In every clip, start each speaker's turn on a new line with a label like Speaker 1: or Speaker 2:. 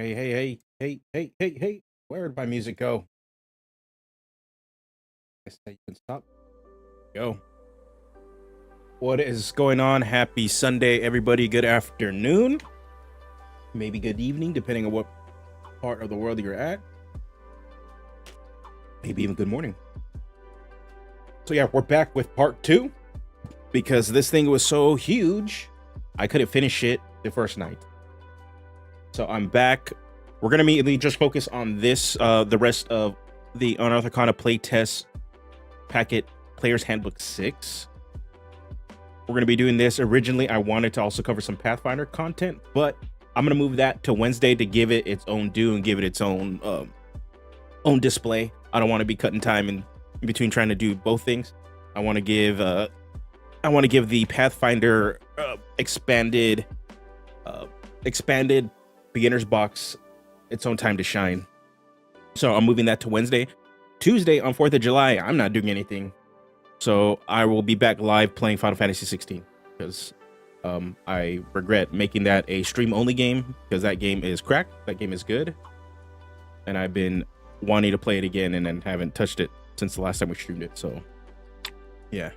Speaker 1: Hey, hey, hey, hey, hey, hey, hey. Where'd my music go? I say you can stop. Go. What is going on? Happy Sunday, everybody. Good afternoon. Maybe good evening, depending on what part of the world you're at. Maybe even good morning. So yeah, we're back with part 2 because this thing was so huge, I couldn't finish it the first night. So I'm back. We're gonna immediately just focus on this, the rest of the Unearthed Arcana playtest packet Player's Handbook 6. We're going to be doing this. Originally, I wanted to also cover some Pathfinder content, but I'm going to move that to Wednesday to give it its own due and give it its own display. I don't want to be cutting time in between trying to do both things. I want to give the Pathfinder expanded beginner's box its own time to shine. So I'm moving that to Wednesday. Tuesday on 4th of July, I'm not doing anything. So I will be back live playing Final Fantasy 16 because I regret making that a stream-only game because that game is cracked. That game is good. And I've been wanting to play it again and then haven't touched it since the last time we streamed it. So, yeah.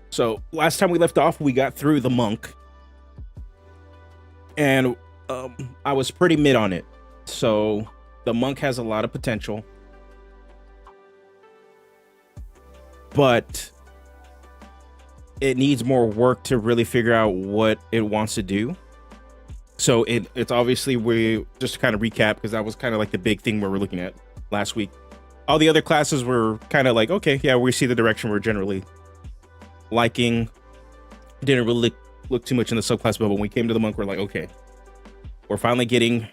Speaker 1: So last time we left off, we got through the monk. And I was pretty mid on it. So the monk has a lot of potential. But it needs more work to really figure out what it wants to do. So it's obviously, we just to kind of recap, because that was kind of like the big thing we were looking at last week. All the other classes were kind of like, okay, yeah, we see the direction we're generally liking. Didn't really look too much in the subclass, but when we came to the monk, we're like, okay, we're finally getting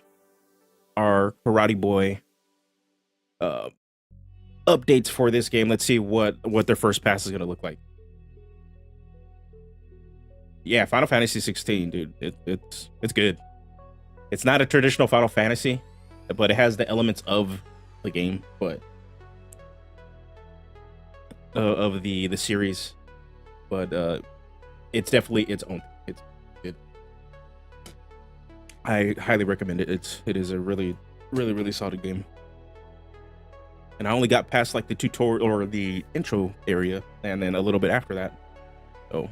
Speaker 1: our karate boy updates for this game. Let's see what their first pass is going to look like. Yeah, Final Fantasy 16, dude. It's good. It's not a traditional Final Fantasy, but it has the elements of the game, but of the series. But it's definitely its own. I highly recommend it. It is a really solid game. And I only got past like the tutorial or the intro area, and then a little bit after that. So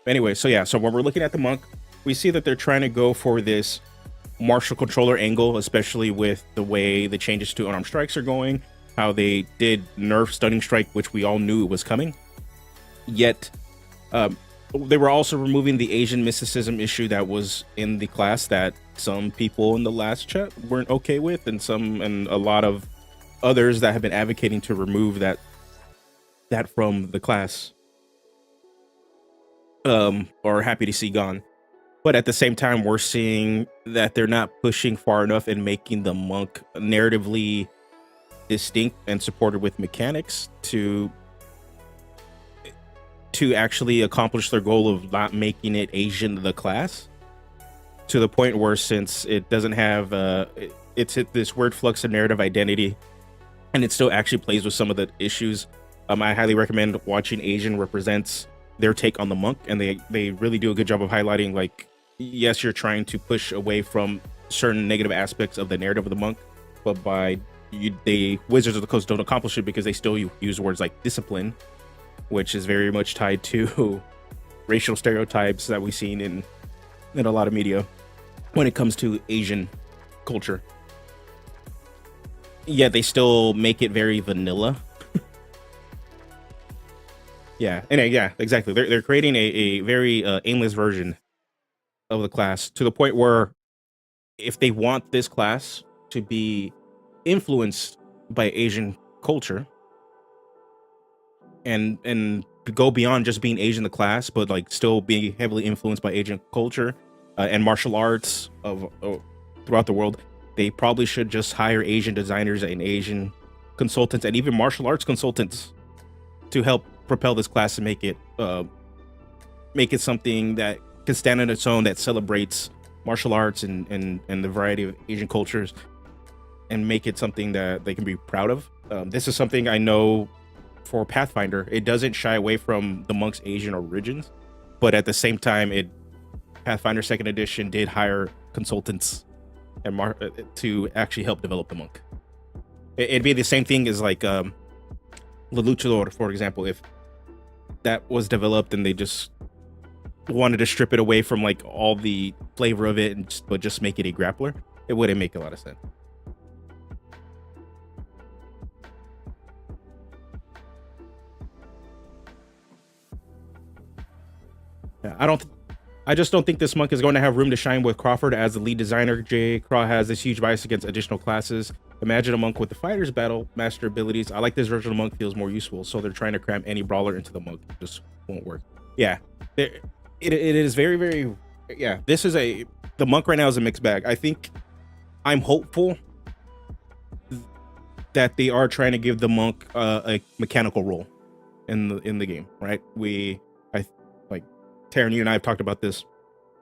Speaker 1: anyway, so yeah, so when we're looking at the monk, we see that they're trying to go for this martial controller angle, especially with the way the changes to unarmed strikes are going, how they did nerf stunning strike, which we all knew it was coming. Yet they were also removing the Asian mysticism issue that was in the class that some people in the last chat weren't okay with, and a lot of others that have been advocating to remove that from the class are happy to see gone. But at the same time, we're seeing that they're not pushing far enough in making the monk narratively distinct and supported with mechanics to actually accomplish their goal of not making it Asian the class, to the point where, since it doesn't have it's hit this weird flux of narrative identity, and it still actually plays with some of the issues. I highly recommend watching Asian Represents their take on the monk, and they really do a good job of highlighting, like, yes, you're trying to push away from certain negative aspects of the narrative of the monk, but the Wizards of the Coast don't accomplish it because they still use words like discipline, which is very much tied to racial stereotypes that we've seen in a lot of media when it comes to Asian culture. Yeah, they still make it very vanilla. Yeah, and yeah, exactly. They're creating a very aimless version of the class, to the point where if they want this class to be influenced by Asian culture and to go beyond just being Asian the class, but like still being heavily influenced by Asian culture and martial arts of throughout the world, they probably should just hire Asian designers and Asian consultants and even martial arts consultants to help propel this class and make it something that can stand on its own, that celebrates martial arts and the variety of Asian cultures, and make it something that they can be proud of. This is something I know for Pathfinder. It doesn't shy away from the monk's Asian origins, but at the same time, Pathfinder 2nd edition did hire consultants and to actually help develop the monk. It'd be the same thing as like the luchador, for example. If that was developed and they just wanted to strip it away from like all the flavor of it but just make it a grappler, it wouldn't make a lot of sense. Yeah, I just don't think this monk is going to have room to shine with Crawford as the lead designer. J. Craw has this huge bias against additional classes. Imagine a monk with the fighter's battle master abilities. I like this version of monk, feels more useful, so they're trying to cram any brawler into the monk. It just won't work. Yeah, it is very, very, yeah, the monk right now is a mixed bag. I think I'm hopeful that they are trying to give the monk a mechanical role in the game, right? Like Taryn, you and I have talked about this.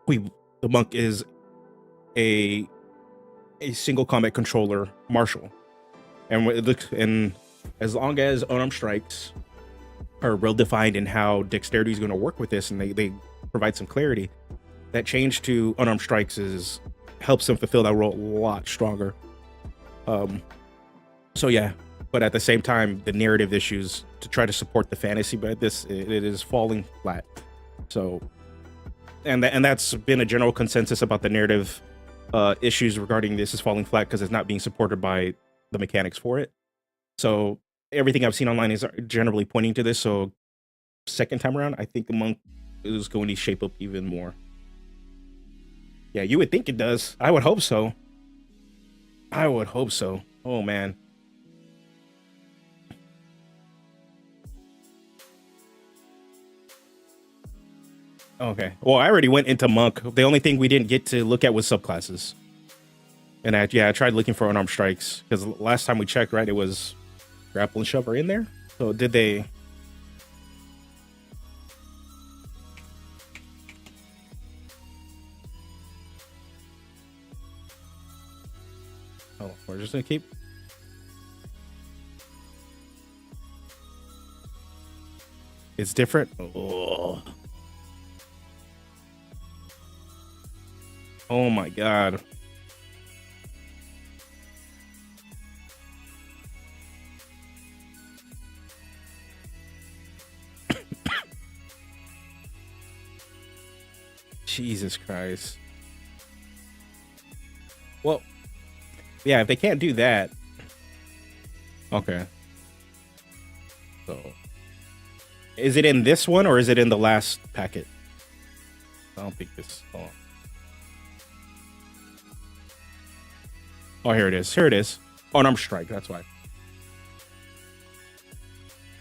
Speaker 1: The monk is a single combat controller martial, and as long as unarmed strikes are well defined in how dexterity is going to work with this, and they provide some clarity, that change to unarmed strikes helps them fulfill that role a lot stronger. So yeah, but at the same time, the narrative issues to try to support the fantasy, but it is falling flat. So, and that's been a general consensus about the narrative issues regarding this is falling flat because it's not being supported by the mechanics for it. So everything I've seen online is generally pointing to this. So second time around, I think the monk is going to shape up even more. Yeah, you would think it does. I would hope so. I would hope so. Oh man. Okay. Well, I already went into monk. The only thing we didn't get to look at was subclasses. And I tried looking for unarmed strikes because last time we checked, right, it was grapple and shove are in there. So did they? Oh, we're just gonna keep. It's different. Oh my god. Jesus Christ. Well, yeah, if they can't do that. Okay. So, is it in this one or is it in the last packet? I don't think this. Oh, here it is. Here it is. Unarmed strike. That's why.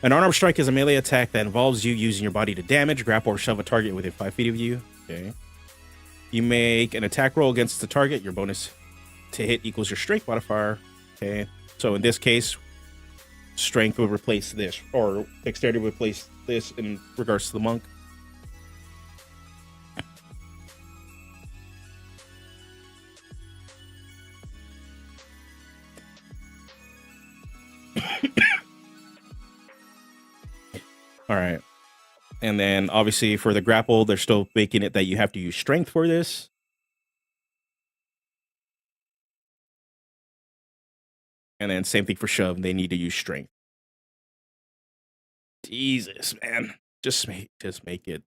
Speaker 1: An unarmed strike is a melee attack that involves you using your body to damage, grapple, or shove a target within 5 feet of you. Okay. You make an attack roll against the target. Your bonus to hit equals your strength modifier. Okay. So in this case, strength would replace this, or dexterity would replace this in regards to the monk. All right. And then obviously for the grapple, they're still making it that you have to use strength for this. And then same thing for shove. They need to use strength. Jesus, man. Just make it.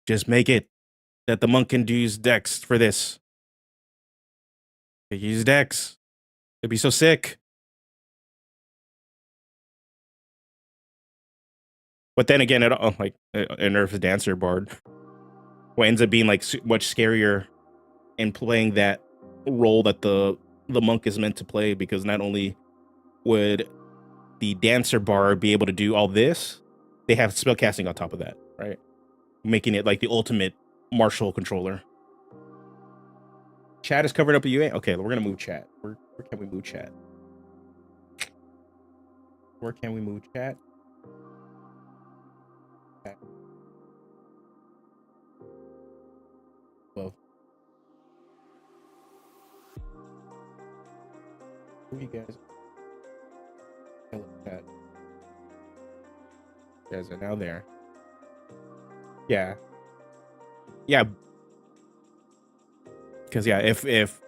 Speaker 1: Just make it that the monk can use dex for this. They use dex. It'd be so sick. But then again, it nerfs dancer bard. What ends up being like much scarier in playing that role that the monk is meant to play, because not only would the dancer bard be able to do all this, they have spellcasting on top of that, right? Making it like the ultimate martial controller. Chat is covered up with UA. Okay, we're gonna move chat. Where can we move chat? Where can we move chat? Well, who you guys? Hello, chat. You guys are now there. Yeah. Yeah. Because yeah, if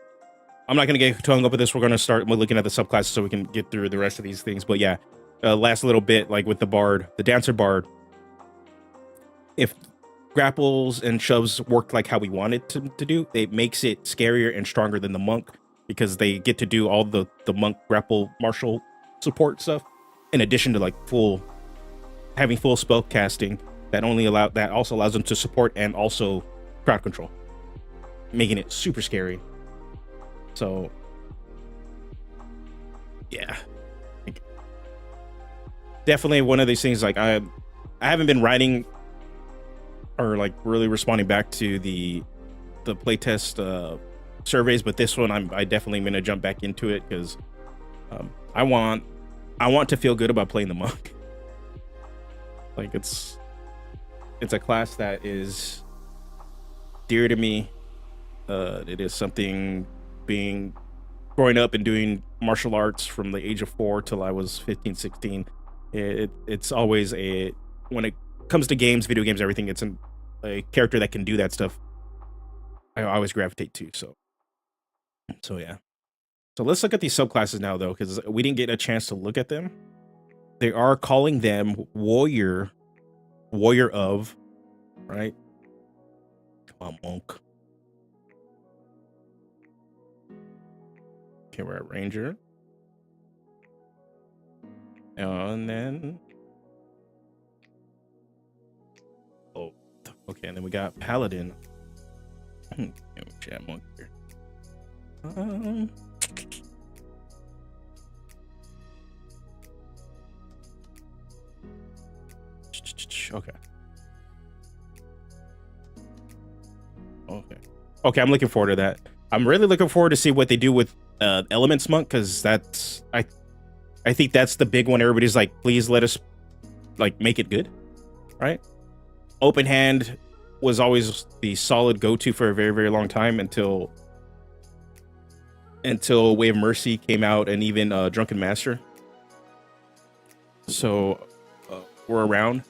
Speaker 1: I'm not going to get too hung up with this. We're going to start looking at the subclasses so we can get through the rest of these things. But yeah, last little bit, like with the bard, the dancer bard, if grapples and shoves worked like how we wanted to do, it makes it scarier and stronger than the monk, because they get to do all the monk grapple martial support stuff in addition to like having full spell casting that also allows them to support and also crowd control, making it super scary. So yeah, like, definitely one of these things. Like I haven't been writing or like really responding back to the playtest surveys, but this one I definitely am gonna jump back into it because I want to feel good about playing the monk. Like it's a class that is dear to me. It is something growing up and doing martial arts from the age of 4 till I was 15, 16. It's always when it comes to games, video games, everything, it's a character that can do that stuff I always gravitate to. So yeah. So let's look at these subclasses now, though, because we didn't get a chance to look at them. They are calling them warrior of, right? Come on, monk. Okay, we're at ranger. And then okay, and then we got paladin. Chat monk here. Okay, I'm looking forward to that. I'm really looking forward to see what they do with elements monk, because that's I think that's the big one. Everybody's like, please let us like make it good, right? Open hand was always the solid go-to for a very, very long time until Way of Mercy came out, and even Drunken Master. So we're around.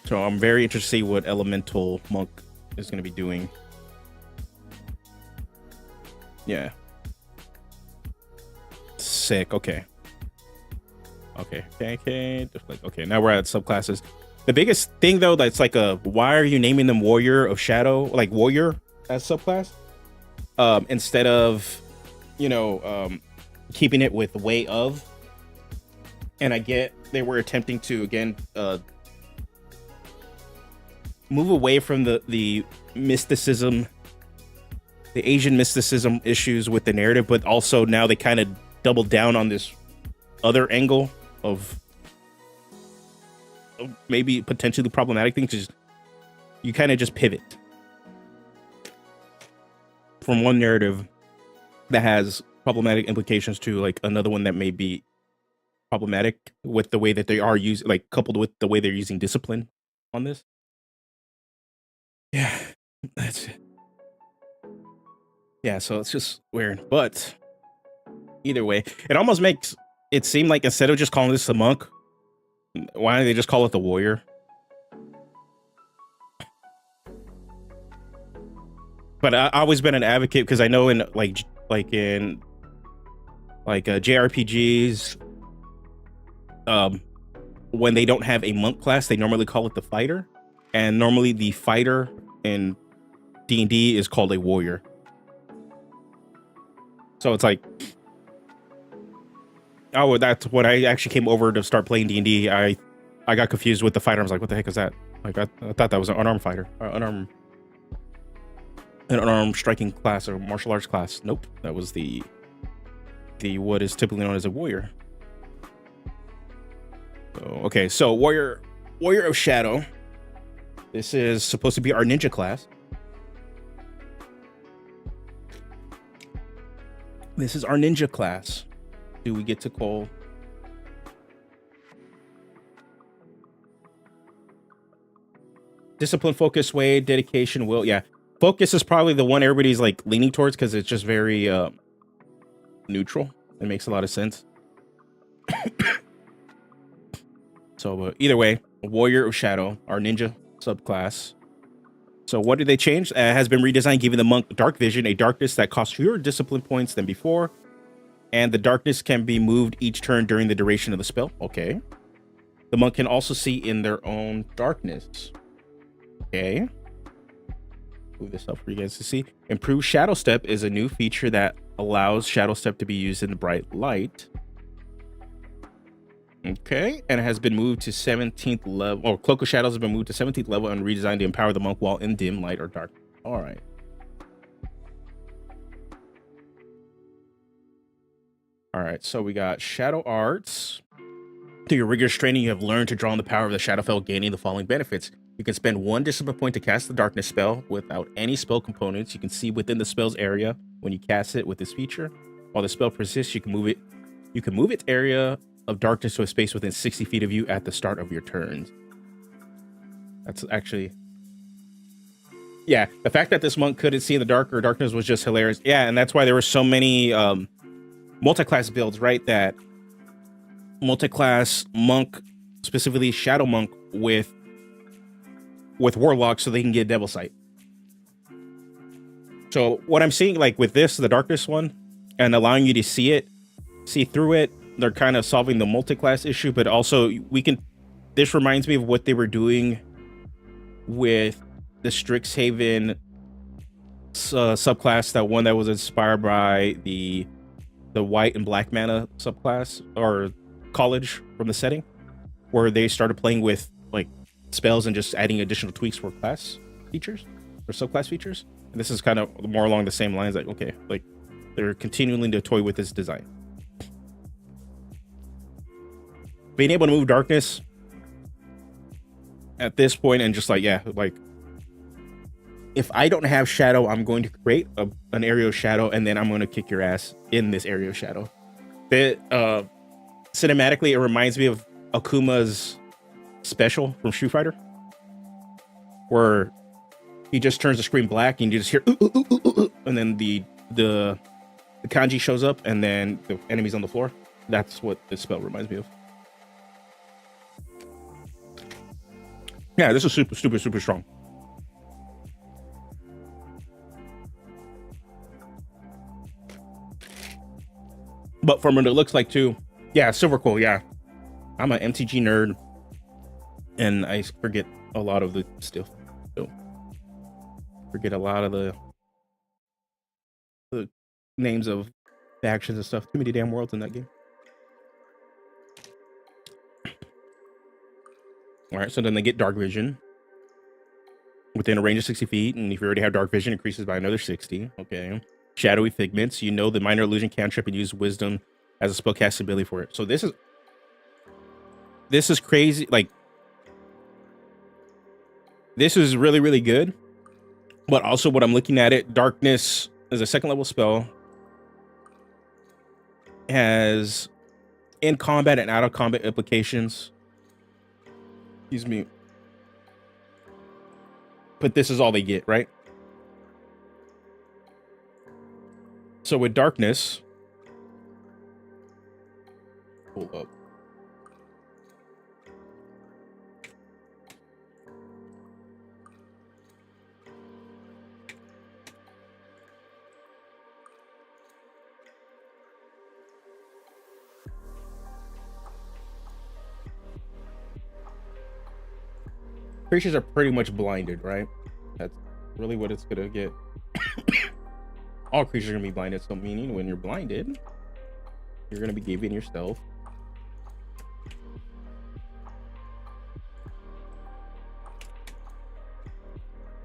Speaker 1: So I'm very interested to see what elemental monk is going to be doing. Yeah. Sick. Okay. Okay. Now we're at subclasses. The biggest thing, though, that's like why are you naming them Warrior of Shadow, like Warrior as subclass, instead of, keeping it with Way of? And I get they were attempting to again move away from the mysticism, the Asian mysticism issues with the narrative, but also now they kind of doubled down on this other angle of maybe potentially problematic things. Just you kind of just pivot from one narrative that has problematic implications to like another one that may be problematic with the way that they are using, like coupled with the way they're using discipline on this. Yeah, that's it. Yeah, so it's just weird, but either way, it almost makes it seem like instead of just calling this the monk, why don't they just call it the warrior? But I've always been an advocate, because I know in JRPGs, when they don't have a monk class, they normally call it the fighter, and normally the fighter in D&D is called a warrior. So it's like, oh, that's what I actually came over to start playing D&D. I got confused with the fighter. I was like, what the heck is that? Like, I thought that was an unarmed fighter, an unarmed striking class or martial arts class. Nope, that was the what is typically known as a warrior. So, okay, so warrior of shadow. This is supposed to be our ninja class. This is our ninja class. Do we get to call? Discipline, focus, way, dedication, will. Yeah, focus is probably the one everybody's like leaning towards, because it's just very neutral. It makes a lot of sense. So either way, warrior of shadow, our ninja subclass. So what did they change? Has been redesigned, giving the monk dark vision, a darkness that costs fewer discipline points than before. And the darkness can be moved each turn during the duration of the spell. Okay. The monk can also see in their own darkness. Okay. Move this up for you guys to see. Improved Shadow Step is a new feature that allows Shadow Step to be used in the bright light. Okay, and it has been moved to 17th level, or Cloak of Shadows has been moved to 17th level and redesigned to empower the monk while in dim light or dark. All right. All right, so we got Shadow Arts. Through your rigorous training, you have learned to draw on the power of the Shadowfell, gaining the following benefits. You can spend 1 discipline point to cast the darkness spell without any spell components. You can see within the spell's area when you cast it with this feature. While the spell persists, you can move it. You can move its area of darkness to a space within 60 feet of you at the start of your turns. That's actually, yeah. The fact that this monk couldn't see in the dark or darkness was just hilarious. Yeah, and that's why there were so many multi-class builds, right? That multi-class monk, specifically shadow monk with warlock, so they can get devil sight. So what I'm seeing, like with this, the darkness one, and allowing you to see through it, they're kind of solving the multi-class issue, but also this reminds me of what they were doing with the Strixhaven subclass, that one that was inspired by the white and black mana subclass or college from the setting, where they started playing with like spells and just adding additional tweaks for class features or subclass features. And this is kind of more along the same lines, like, okay, like they're continuing to toy with this design. Being able to move darkness at this point, and just like, yeah, like if I don't have shadow, I'm going to create an area of shadow, and then I'm going to kick your ass in this area of shadow. Cinematically, it reminds me of Akuma's special from Street Fighter, where he just turns the screen black and you just hear ooh, ooh, ooh, ooh, ooh, and then the kanji shows up and then the enemy's on the floor. That's what this spell reminds me of. Yeah, this is super, super, super strong. But from what it looks like too, yeah, Silver Quill, yeah. I'm an MTG nerd, and I forget a lot of the stuff. So forget a lot of the names of factions and stuff. Too many damn worlds in that game. All right, so then they get dark vision within a range of 60 feet, and if you already have dark vision, increases by another 60. Okay. Shadowy Figments. You know the minor illusion cantrip and use wisdom as a spellcasting ability for it. So this is crazy. Like, this is really, really good. But also what I'm looking at it, darkness is a 2nd level spell. Has in combat and out of combat implications. Excuse me. But this is all they get, right? So with darkness, hold up. Creatures are pretty much blinded, right? That's really what it's gonna get. All creatures are gonna be blinded, so meaning when you're blinded, you're gonna be giving yourself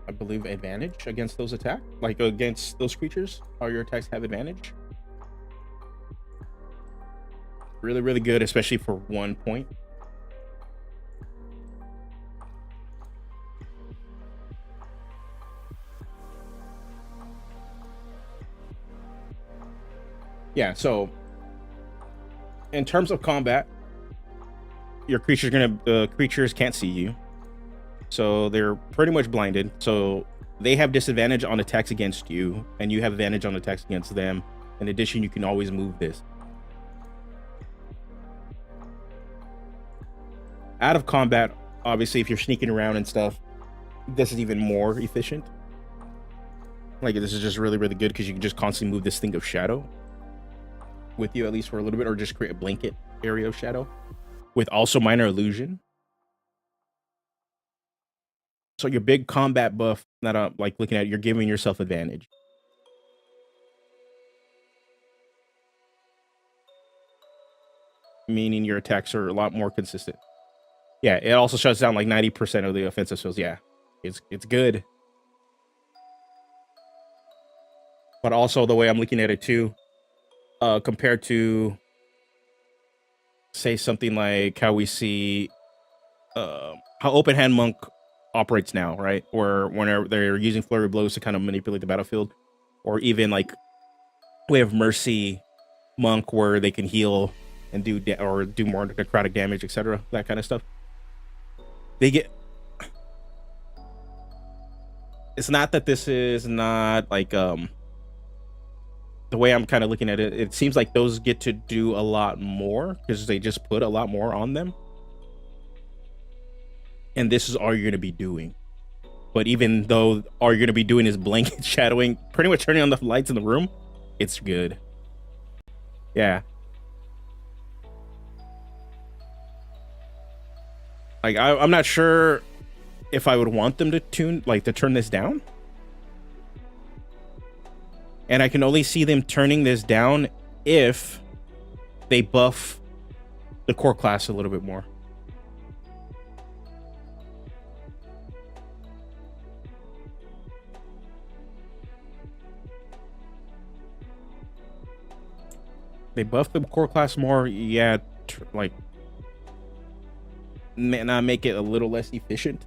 Speaker 1: I believe advantage against those attacks, like against those creatures. All your attacks have advantage. Really, really good, especially for 1 point. Yeah, so in terms of combat, your creatures can't see you, so they're pretty much blinded. So they have disadvantage on attacks against you, and you have advantage on attacks against them. In addition, you can always move this. Out of combat, obviously, if you're sneaking around and stuff, this is even more efficient. Like, this is just really, really good because you can just constantly move this thing of shadow with you, at least for a little bit, or just create a blanket area of shadow with also minor illusion. So your big combat buff that I'm like looking at, you're giving yourself advantage. Meaning your attacks are a lot more consistent. Yeah, it also shuts down like 90% of the offensive spells. Yeah, it's good. But also the way I'm looking at it too, compared to say something like how we see how Open Hand Monk operates now, right? Or whenever they're using flurry blows to kind of manipulate the battlefield, or even like Way of Mercy Monk where they can heal and do more necrotic damage, etc. That kind of stuff. They get. It's not that this is not like the way I'm kind of looking at it. It seems like those get to do a lot more because they just put a lot more on them. And this is all you're going to be doing. But even though all you're going to be doing is blanket shadowing, pretty much turning on the lights in the room, it's good. Yeah. Like, I'm not sure if I would want them to turn this down. And I can only see them turning this down if they buff the core class a little bit more. They buff the core class more, yeah, like not make it a little less efficient.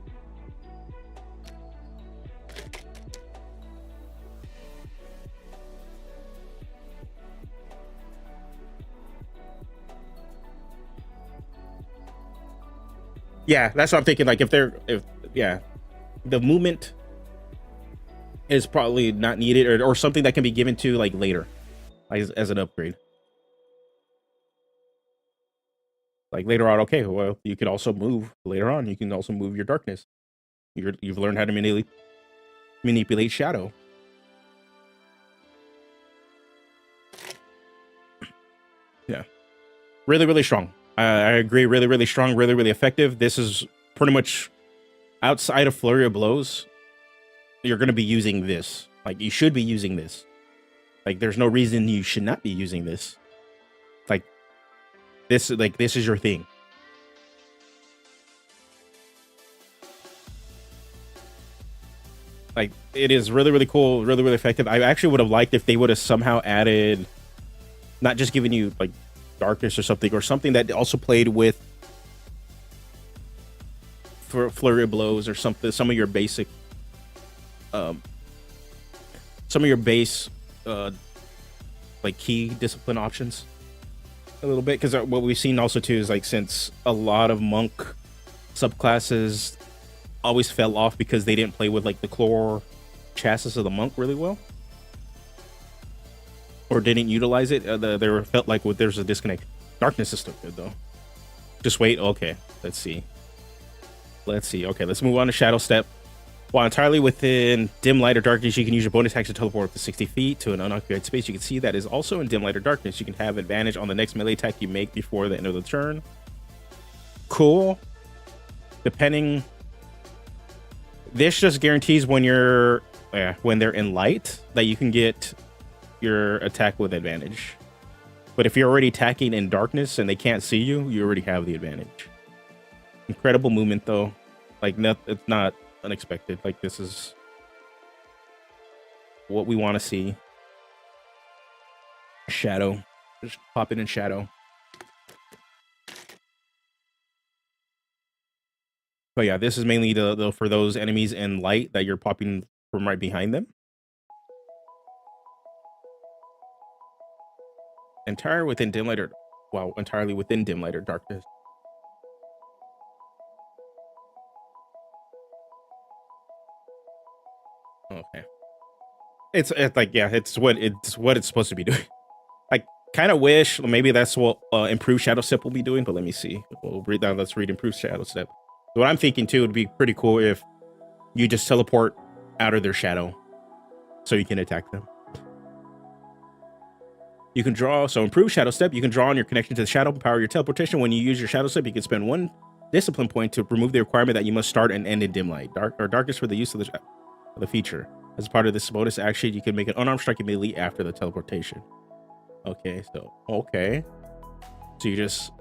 Speaker 1: Yeah, that's what I'm thinking. Like, if the movement is probably not needed, or something that can be given to like later, as an upgrade. Like later on, okay, well, you can also move later on. You can also move your darkness. You've learned how to manipulate shadow. Yeah, really, really strong. I agree. Really, really strong. Really, really effective. This is pretty much outside of flurry of blows. You're going to be using this. Like, you should be using this. Like, there's no reason you should not be using this. This is your thing. Like, it is really, really cool, really, really effective. I actually would have liked if they would have somehow added, not just giving you like darkness or something that also played with for flurry of blows or something. Some of your basic, like key discipline options. A little bit, because what we've seen also too is like, since a lot of monk subclasses always fell off because they didn't play with like the core chassis of the monk really well, or didn't utilize it, there felt like there's a disconnect. Darkness is still good though. Just wait. Okay, let's see. Okay, let's move on to Shadow Step. While entirely within dim light or darkness, you can use your bonus action to teleport up to 60 feet to an unoccupied space. You can see that is also in dim light or darkness. You can have advantage on the next melee attack you make before the end of the turn. Cool. Depending, this just guarantees when they're in light that you can get your attack with advantage. But if you're already attacking in darkness and they can't see you, you already have the advantage. Incredible movement though. Like, it's not unexpected. Like, this is what we want to see. Shadow, just pop it in shadow. But yeah, this is mainly for those enemies in light that you're popping from right behind them. Entirely within dim light or darkness. Okay. It's like, yeah, it's what it's supposed to be doing. I kind of wish maybe that's what improved Shadow Step will be doing, but let me see. Let's read improved Shadow Step. What I'm thinking too would be pretty cool if you just teleport out of their shadow so you can attack them. You can draw, so improve Shadow Step. You can draw on your connection to the shadow, power your teleportation. When you use your Shadow Step, you can spend 1 discipline point to remove the requirement that you must start and end in dim light. Darkness for the use of the feature. As part of this bonus action, you can make an unarmed strike immediately after the teleportation. Okay, so you just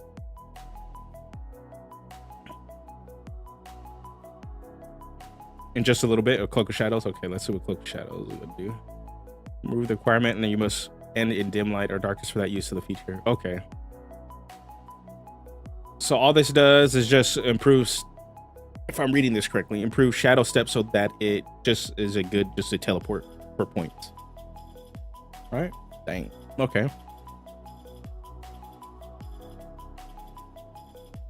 Speaker 1: in just a little bit, a Cloak of Shadows. Okay, let's see what Cloak of Shadows would do. Remove the requirement, and then you must end in dim light or darkness for that use of the feature. Okay. So all this does is just improves, if I'm reading this correctly, improve Shadow Step so that it just is a teleport for points. All right. Dang. Okay.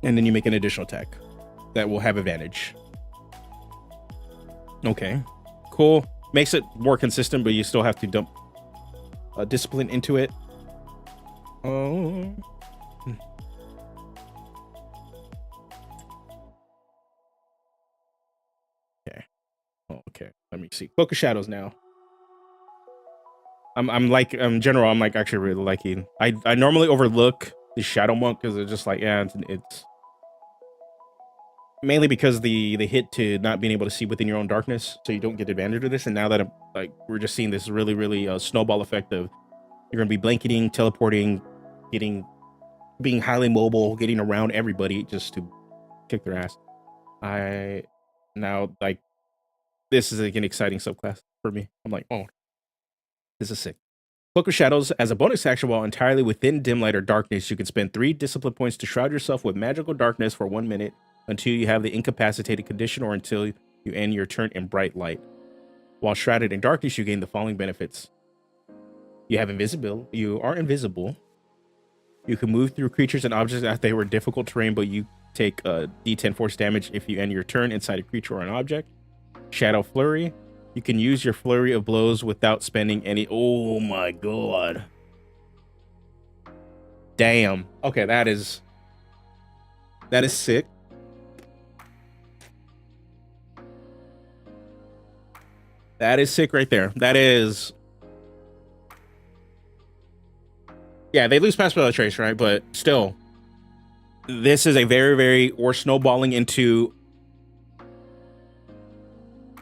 Speaker 1: And then you make an additional attack that will have advantage. Okay. Cool. Makes it more consistent, but you still have to dump discipline into it. Oh. Okay. Let me see. Cloak of Shadows now. I'm like general. I'm like actually really liking. I normally overlook the Shadow Monk because it's just like, yeah, it's mainly because the hit to not being able to see within your own darkness, so you don't get advantage of this. And now that I'm like, we're just seeing this really snowball effect of you're gonna be blanketing, teleporting, being highly mobile, getting around everybody just to kick their ass. I now like this is like an exciting subclass for me. I'm like, oh, this is sick. Cloak of Shadows, as a bonus action while entirely within dim light or darkness, you can spend 3 discipline points to shroud yourself with magical darkness for 1 minute until you have the incapacitated condition or until you end your turn in bright light. While shrouded in darkness, you gain the following benefits. You are invisible. You can move through creatures and objects as they were difficult terrain, but you take D10 force damage if you end your turn inside a creature or an object. Shadow Flurry. You can use your flurry of blows without spending any. Oh my god. Damn. Okay, that is sick. That is sick right there. That is. Yeah, they lose pass without trace, right? But still, this is a very we're snowballing into.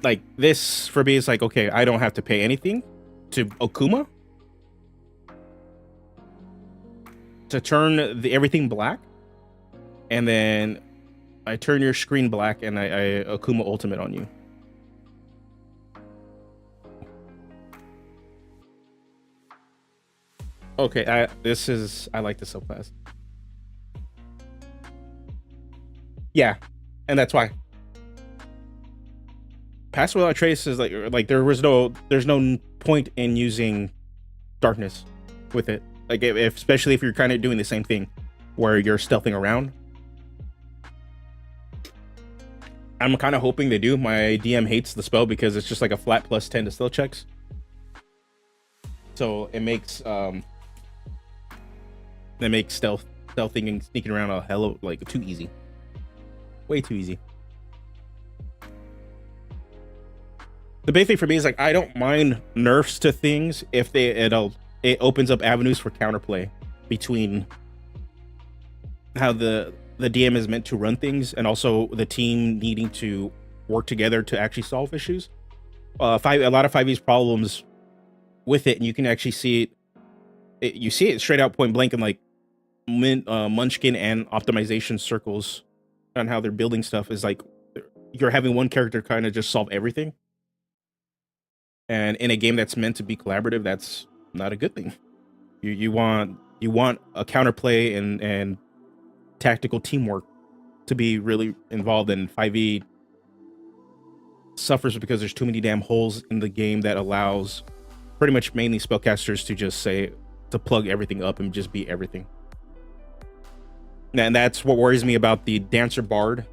Speaker 1: Like this for me is like, okay, I don't have to pay anything to Okuma to turn everything black, and then I turn your screen black and I Okuma ultimate on you. Okay, I like this subclass. Yeah, and that's why. Pass without trace is like there's no point in using darkness with it. Like especially if you're kind of doing the same thing where you're stealthing around. I'm kind of hoping they do. My DM hates the spell because it's just like a flat +10 to stealth checks. So it makes stealthing and sneaking around a hell of like too easy. Way too easy. The big thing for me is like I don't mind nerfs to things if it opens up avenues for counterplay between how the DM is meant to run things and also the team needing to work together to actually solve issues. A lot of 5e's problems with it, and you can actually see it. You see it straight out point blank in like Munchkin and optimization circles on how they're building stuff is like you're having one character kind of just solve everything. And in a game that's meant to be collaborative, that's not a good thing. You want a counterplay and tactical teamwork to be really involved. In 5e suffers because there's too many damn holes in the game that allows pretty much mainly spellcasters to just to plug everything up and just be everything. And that's what worries me about the Dancer Bard,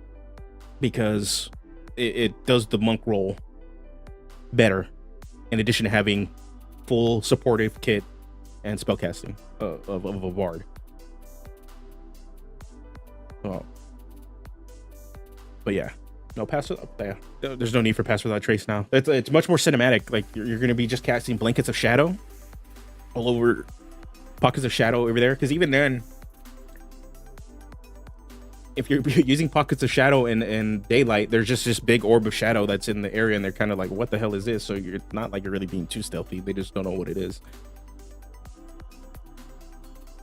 Speaker 1: because it does the monk role better. In addition to having full supportive kit and spellcasting of a bard. Oh. But yeah, No pass without. Yeah, there's no need for pass without trace now. It's much more cinematic. Like you're going to be just casting blankets of shadow all over, pockets of shadow over there. Because even then, if you're using pockets of shadow in daylight, there's just this big orb of shadow that's in the area, and they're kind of like, "What the hell is this?" So you're not like you're really being too stealthy. They just don't know what it is.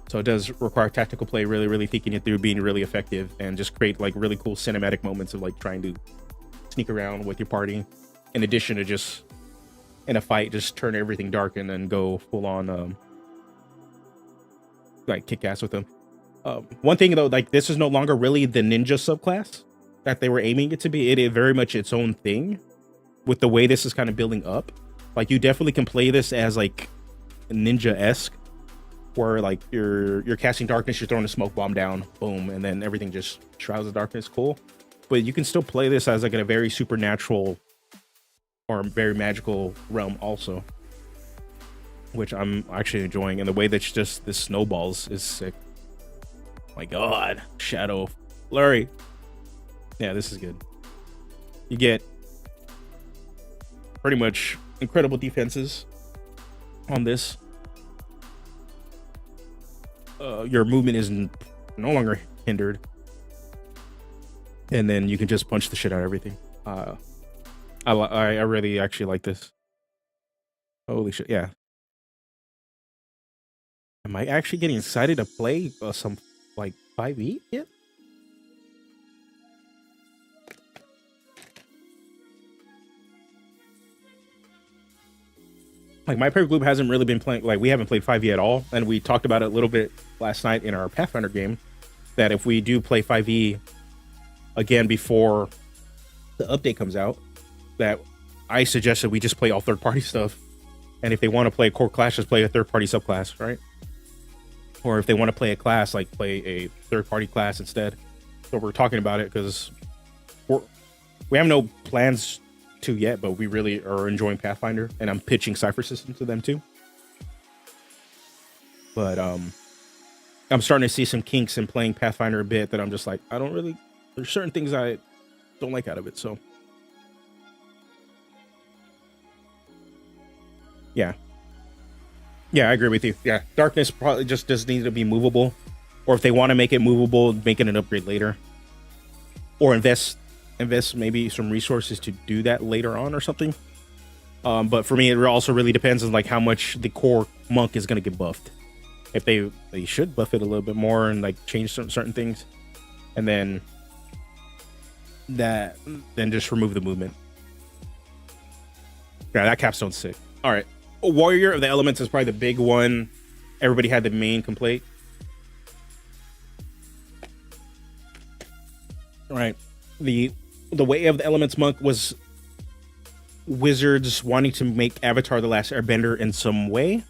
Speaker 1: So it does require tactical play, really thinking it through, being really effective, and just create like really cool cinematic moments of like trying to sneak around with your party. In addition to just in a fight, just turn everything dark and then go full on like kick ass with them. One thing though, like this is no longer really the ninja subclass that they were aiming it to be. It is very much its own thing with the way this is kind of building up. Like you definitely can play this as like ninja-esque, where like you're casting darkness, you're throwing a smoke bomb down, boom, and then everything just shrouds the darkness. Cool. But you can still play this as like in a very supernatural or very magical realm also, which I'm actually enjoying. And the way that's just this snowballs is sick. My god, shadow flurry. Yeah, this is good. You get pretty much incredible defenses on this. Your movement is no longer hindered, and then you can just punch the shit out of everything. I really actually like this. Holy shit, yeah. Am I actually getting excited to play some like 5e yet? Like my peer group hasn't really been playing, like we haven't played 5e at all, and we talked about it a little bit last night in our Pathfinder game, that if we do play 5e again before the update comes out, that I suggested we just play all third-party stuff, and if they want to play a core class, just play a third-party subclass, right? Or if they want to play a class, like play a third-party class instead. So we're talking about it because we have no plans to yet, but we really are enjoying Pathfinder, and I'm pitching Cypher System to them too. But I'm starting to see some kinks in playing Pathfinder a bit that I'm just like, I don't really, there's certain things I don't like out of it. So yeah, I agree with you. Yeah, darkness probably just does need to be movable, or if they want to make it movable, making an upgrade later, or invest maybe some resources to do that later on or something. But for me, it also really depends on like how much the core monk is going to get buffed. If they should buff it a little bit more and like change certain things, and then just remove the movement. Yeah, that capstone's sick. All right, Warrior of the Elements is probably the big one. Everybody had the main complaint. All right, the Way of the Elements monk was wizards wanting to make Avatar: The Last Airbender in some way.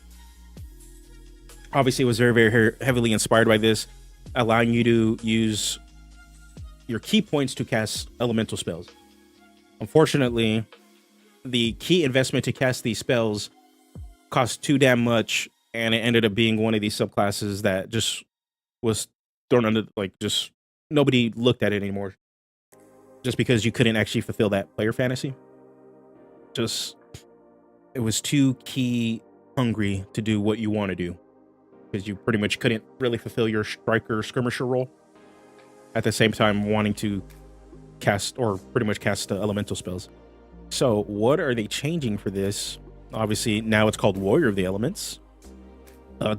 Speaker 1: Obviously, it was very heavily inspired by this, allowing you to use your key points to cast elemental spells. Unfortunately, the key investment to cast these spells cost too damn much, and it ended up being one of these subclasses that just was thrown under, like, just nobody looked at it anymore. Just because you couldn't actually fulfill that player fantasy. Just, it was too key hungry to do what you want to do, because you pretty much couldn't really fulfill your striker skirmisher role at the same time wanting to cast, or pretty much cast elemental spells. So what are they changing for this? Obviously now it's called Warrior of the Elements.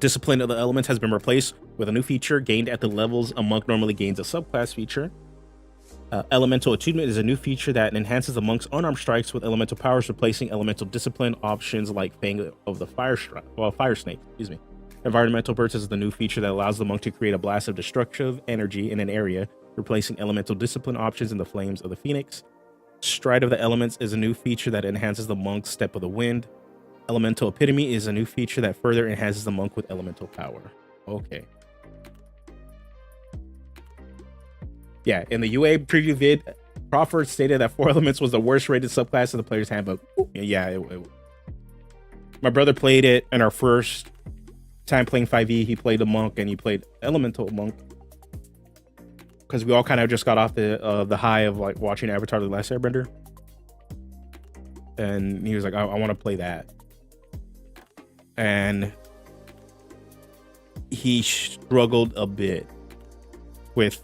Speaker 1: Discipline of the Elements has been replaced with a new feature gained at the levels a monk normally gains, a subclass feature. Elemental Attunement is a new feature that enhances the monk's unarmed strikes with elemental powers, replacing elemental discipline options like Fang of the Fire Snake. Excuse me. Environmental Burst is the new feature that allows the monk to create a blast of destructive energy in an area, replacing elemental discipline options in the Flames of the Phoenix. Stride of the Elements is a new feature that enhances the monk's Step of the Wind. Elemental Epitome is a new feature that further enhances the monk with elemental power. Okay. Yeah, in the UA preview vid, Crawford stated that 4 Elements was the worst rated subclass in the player's handbook. Yeah, my brother played it in our first time playing 5e. He played a monk and he played elemental monk. because we all kind of just got off the high of like watching Avatar: The Last Airbender, and he was like, I want to play that, and he struggled a bit with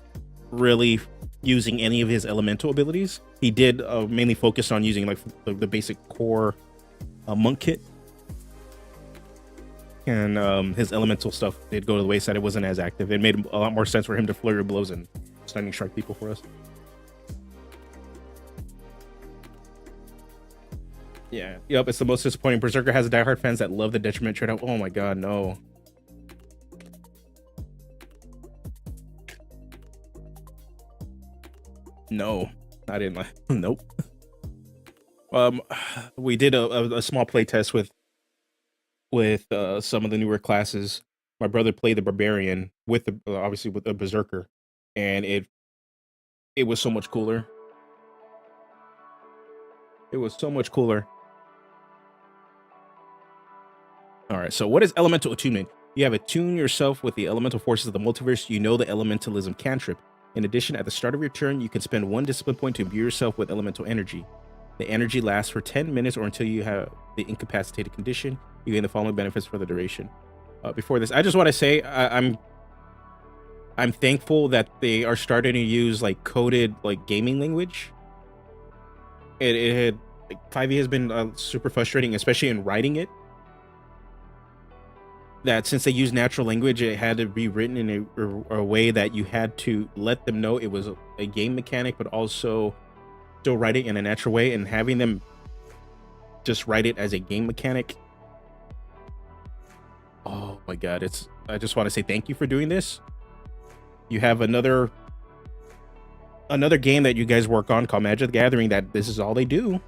Speaker 1: really using any of his elemental abilities. He did mainly focus on using like the basic core monk kit, and his elemental stuff did go to the wayside. It wasn't as active. It made a lot more sense for him to flurry blows and stunning strike people for us. Yeah, yep, it's the most disappointing. Berserker has diehard fans that love the detriment trade. Oh my god, no. No, I didn't like. Nope. We did a small play test with some of the newer classes. My brother played the barbarian with the obviously with the berserker, and it was so much cooler. It was so much cooler. All right, so what is elemental attunement? You have attuned yourself with the elemental forces of the multiverse. You know the elementalism cantrip. In addition, at the start of your turn, you can spend 1 discipline point to imbue yourself with elemental energy. The energy lasts for 10 minutes or until you have the incapacitated condition. You gain the following benefits for the duration. Before this, I just want to say I'm thankful that they are starting to use like coded like gaming language. It had like 5e has been super frustrating, especially in writing it. That since they use natural language, it had to be written in a way that you had to let them know it was a game mechanic, but also still write it in a natural way, and having them just write it as a game mechanic. Oh my god, I just want to say thank you for doing this. You have another game that you guys work on called Magic the Gathering that this is all they do.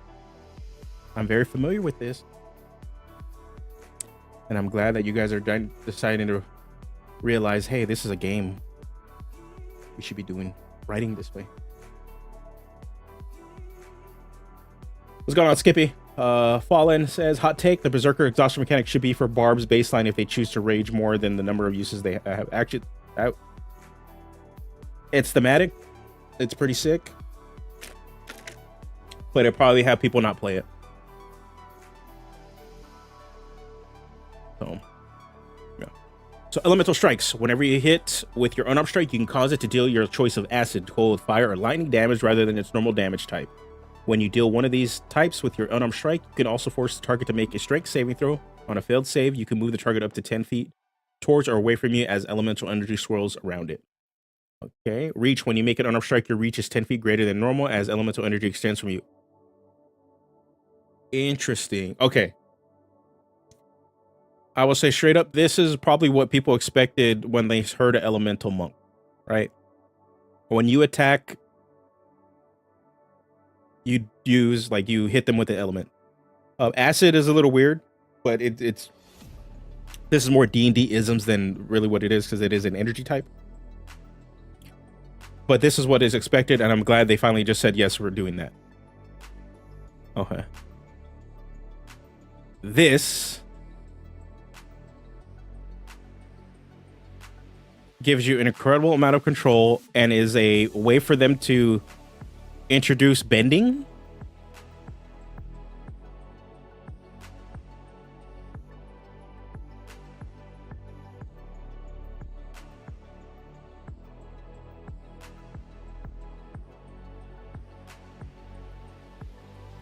Speaker 1: I'm very familiar with this. And I'm glad that you guys are deciding to realize, hey, this is a game. We should be doing writing this way. What's going on, Skippy? Fallen says, hot take, the Berserker exhaustion mechanic should be for Barb's baseline if they choose to rage more than the number of uses they have. Actually, it's thematic. It's pretty sick. But it'll probably have people not play it. So, yeah. So elemental strikes. Whenever you hit with your unarmed strike, you can cause it to deal your choice of acid, cold, fire, or lightning damage rather than its normal damage type. When you deal one of these types with your unarmed strike, you can also force the target to make a strength saving throw. On a failed save, you can move the target up to 10 feet towards or away from you as elemental energy swirls around it. Okay. Reach. When you make an unarmed strike, your reach is 10 feet greater than normal as elemental energy extends from you. Interesting. Okay. I will say straight up, this is probably what people expected when they heard an elemental monk, right? When you attack, you use, like, you hit them with the element. Acid is a little weird, but this is more D&D isms than really what it is, because it is an energy type. But this is what is expected, and I'm glad they finally just said, yes, we're doing that. Okay. This gives you an incredible amount of control and is a way for them to introduce bending.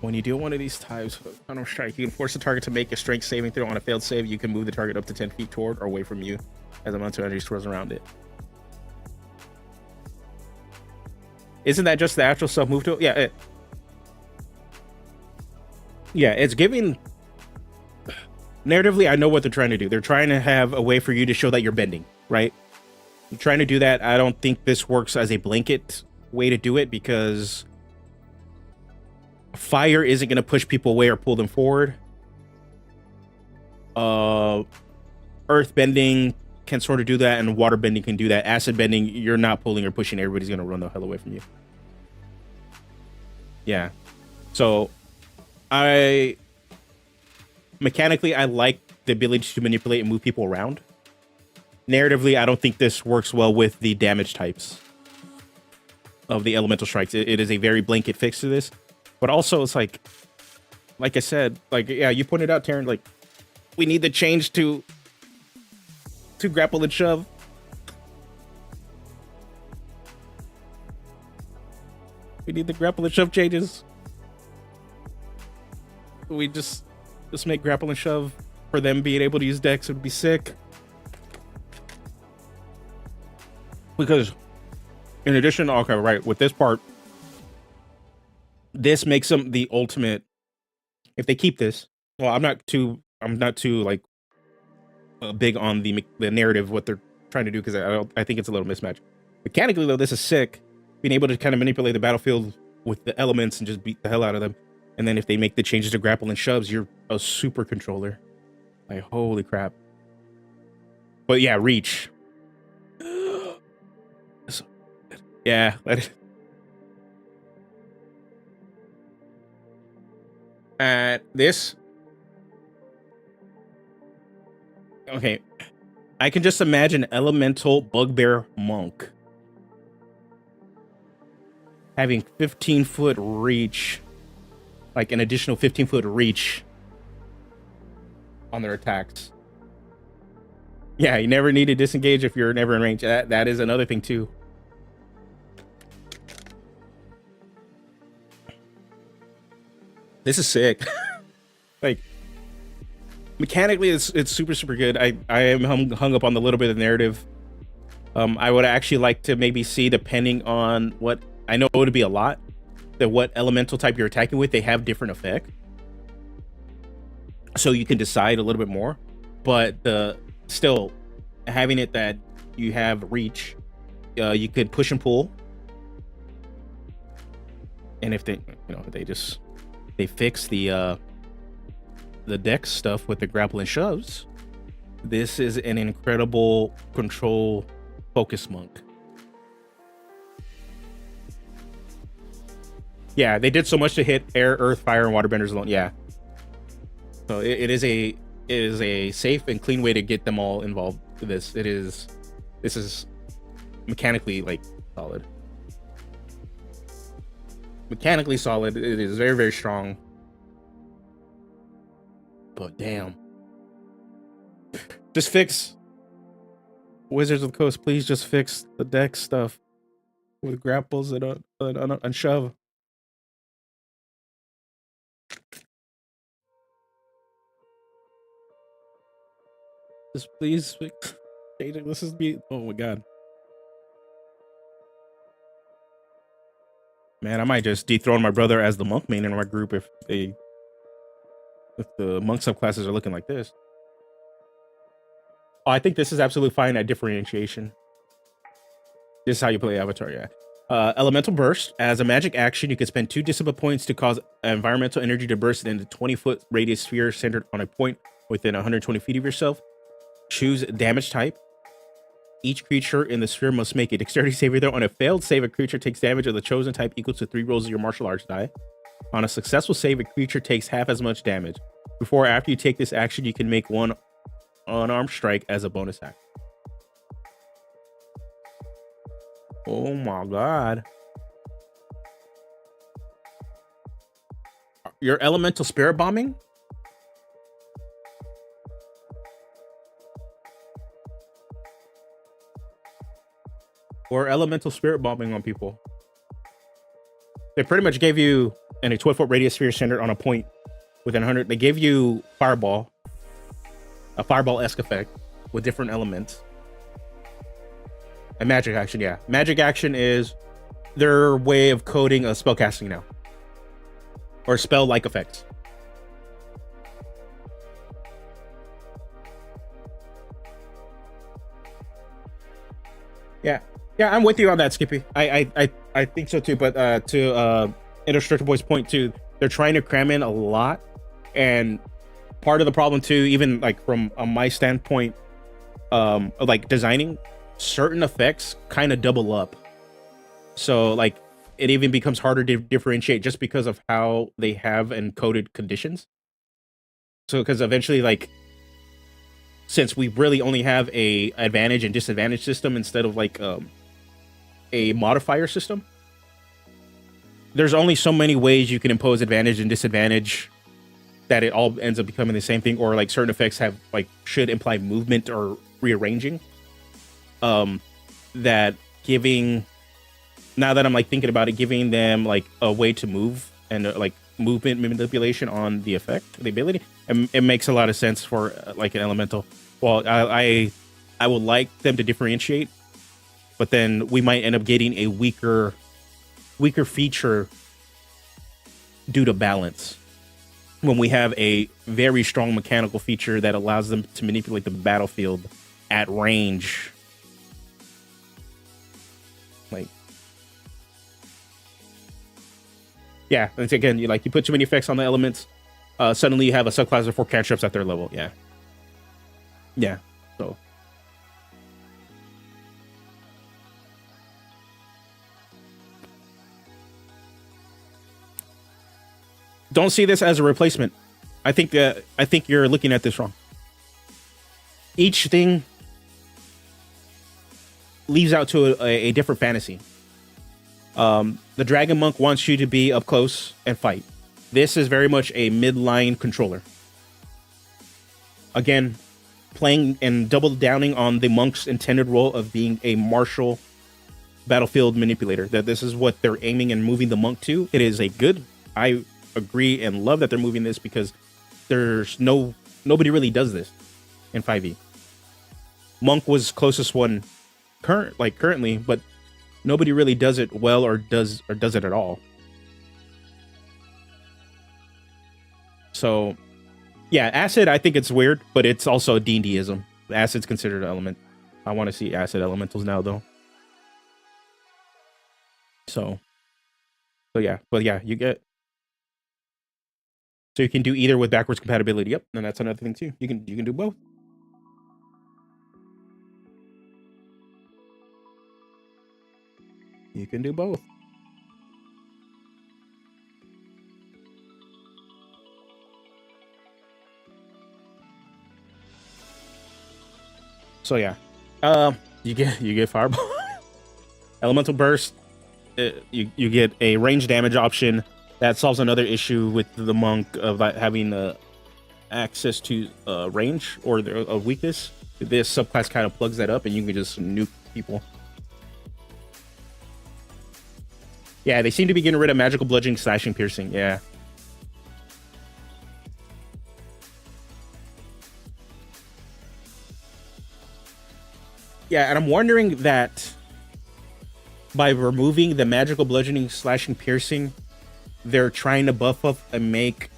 Speaker 1: When you deal one of these types of counter strike, you can force the target to make a strength saving throw. On a failed save, you can move the target up to 10 feet toward or away from you as elemental energy swirls around it. Isn't that just the actual self-move tool? Yeah. It's giving... Narratively, I know what they're trying to do. They're trying to have a way for you to show that you're bending, right? I'm trying to do that. I don't think this works as a blanket way to do it because fire isn't going to push people away or pull them forward. Earth bending can sort of do that, and water bending can do that. Acid bending, you're not pulling or pushing. Everybody's going to run the hell away from you. Yeah. So, mechanically, I like the ability to manipulate and move people around. Narratively, I don't think this works well with the damage types. of the elemental strikes. It is a very blanket fix to this, but also it's like I said, like, yeah, you pointed out, Taryn, like, we need the change to grapple and shove. We need the grapple and shove changes. We just make grapple and shove for them being able to use decks would be sick. Because in addition, okay, right, with this part, this makes them the ultimate. If they keep this, well, I'm not too like big on the narrative what they're trying to do, because I think it's a little mismatch. Mechanically though, this is sick. Being able to kind of manipulate the battlefield with the elements and just beat the hell out of them. And then if they make the changes to grapple and shoves, you're a super controller. Like, holy crap. But yeah, reach. Yeah. This. Okay. I can just imagine Elemental Bugbear Monk having 15-foot reach, like an additional 15-foot reach on their attacks. Yeah, you never need to disengage if you're never in range. That is another thing too. This is sick. Like, mechanically, it's super good. I am hung up on the little bit of narrative. I would actually like to maybe see, depending on what, I know it would be a lot, that what elemental type you're attacking with, they have different effect. So you can decide a little bit more, but still having it that you have reach, you could push and pull. And if they, they fix the deck stuff with the grapple and shoves, this is an incredible control focus monk. Yeah, they did so much to hit air, earth, fire, and waterbenders alone. Yeah, so it is a safe and clean way to get them all involved with this. This is mechanically like solid. Mechanically solid. It is very, very strong. But damn, just fix Wizards of the Coast. Please just fix the deck stuff with grapples and shove. Just please fix. This is me. Oh my god, man! I might just dethrone my brother as the monk main in my group if the monk subclasses are looking like this. Oh, I think this is absolutely fine at differentiation. This is how you play Avatar, yeah. Elemental Burst. As a magic action, you can spend 2 discipline points to cause environmental energy to burst into a 20-foot radius sphere centered on a point within 120 feet of yourself. Choose damage type. Each creature in the sphere must make a dexterity saving throw. On a failed save, a creature takes damage of the chosen type equal to 3 rolls of your martial arts die. On a successful save, a creature takes half as much damage. Before or after you take this action, you can make 1 unarmed strike as a bonus action. Oh my god. Your elemental spirit bombing? Or elemental spirit bombing on people. They pretty much gave you a 12-foot radius sphere centered on a point within 100. They gave you fireball, a fireball-esque effect with different elements. And magic action, yeah. Magic action is their way of coding a spell casting now. Or spell-like effects. Yeah. Yeah, I'm with you on that, Skippy. I think so too, but to Indestructible Boy's point too, they're trying to cram in a lot, and part of the problem too, even like from my standpoint, like designing, certain effects kind of double up. So like it even becomes harder to differentiate just because of how they have encoded conditions. So because eventually, like, since we really only have a advantage and disadvantage system instead of like a modifier system, there's only so many ways you can impose advantage and disadvantage that it all ends up becoming the same thing, or like certain effects have like should imply movement or rearranging. That giving, now that I'm like thinking about it, giving them like a way to move and like movement manipulation on the effect, the ability, it makes a lot of sense for like an elemental. Well, I would like them to differentiate, but then we might end up getting a weaker feature due to balance when we have a very strong mechanical feature that allows them to manipulate the battlefield at range. Like, yeah, and again, you put too many effects on the elements, suddenly you have a subclass of 4 cantrips at their level. Yeah, so don't see this as a replacement. I think you're looking at this wrong. Each thing leaves out to a different fantasy. The Dragon Monk wants you to be up close and fight. This is very much a midline controller. Again, playing and double downing on the monk's intended role of being a martial battlefield manipulator. That this is what they're aiming and moving the monk to. It is a good, I agree and love that they're moving this, because there's nobody really does this in 5e. Monk was closest one currently, but nobody really does it well or does it at all. So yeah, acid, I think it's weird, but it's also a D&D-ism. Acid's considered an element. I want to see acid elementals now though. So yeah, but yeah, you can do either with backwards compatibility. Yep, and that's another thing too. You can do both. You can do both. So yeah, you get fireball, elemental burst. You get a range damage option that solves another issue with the monk of not having access to range or a weakness. This subclass kind of plugs that up, and you can just nuke people. Yeah, they seem to be getting rid of magical bludgeoning, slashing, piercing. Yeah. Yeah, and I'm wondering that by removing the magical bludgeoning, slashing, piercing, they're trying to buff up and make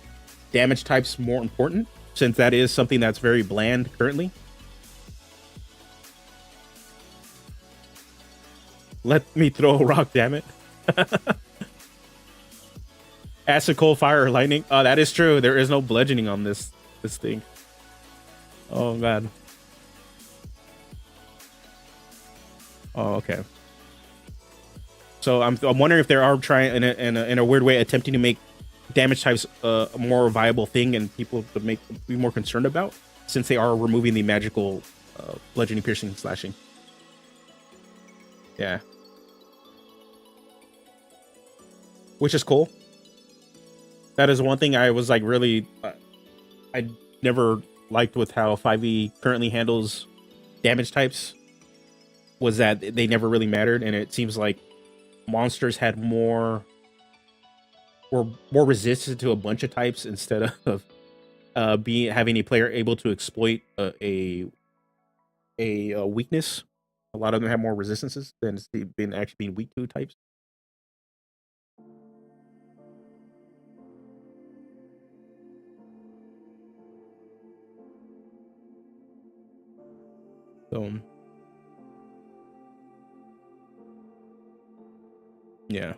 Speaker 1: damage types more important, since that is something that's very bland currently. Let me throw a rock, damn it. Acid, cold, fire, or lightning. Oh, that is true. There is no bludgeoning on this thing. Oh god. Oh, okay. So I'm wondering if they are trying in a weird way attempting to make damage types a more viable thing and people to be more concerned about, since they are removing the magical bludgeoning, piercing, and slashing. Yeah. Which is cool. That is one thing I was like really I never liked with how 5e currently handles damage types, was that they never really mattered, and it seems like monsters had were more resistant to a bunch of types instead of having a player able to exploit a weakness. A lot of them have more resistances than actually being weak to types. So yeah.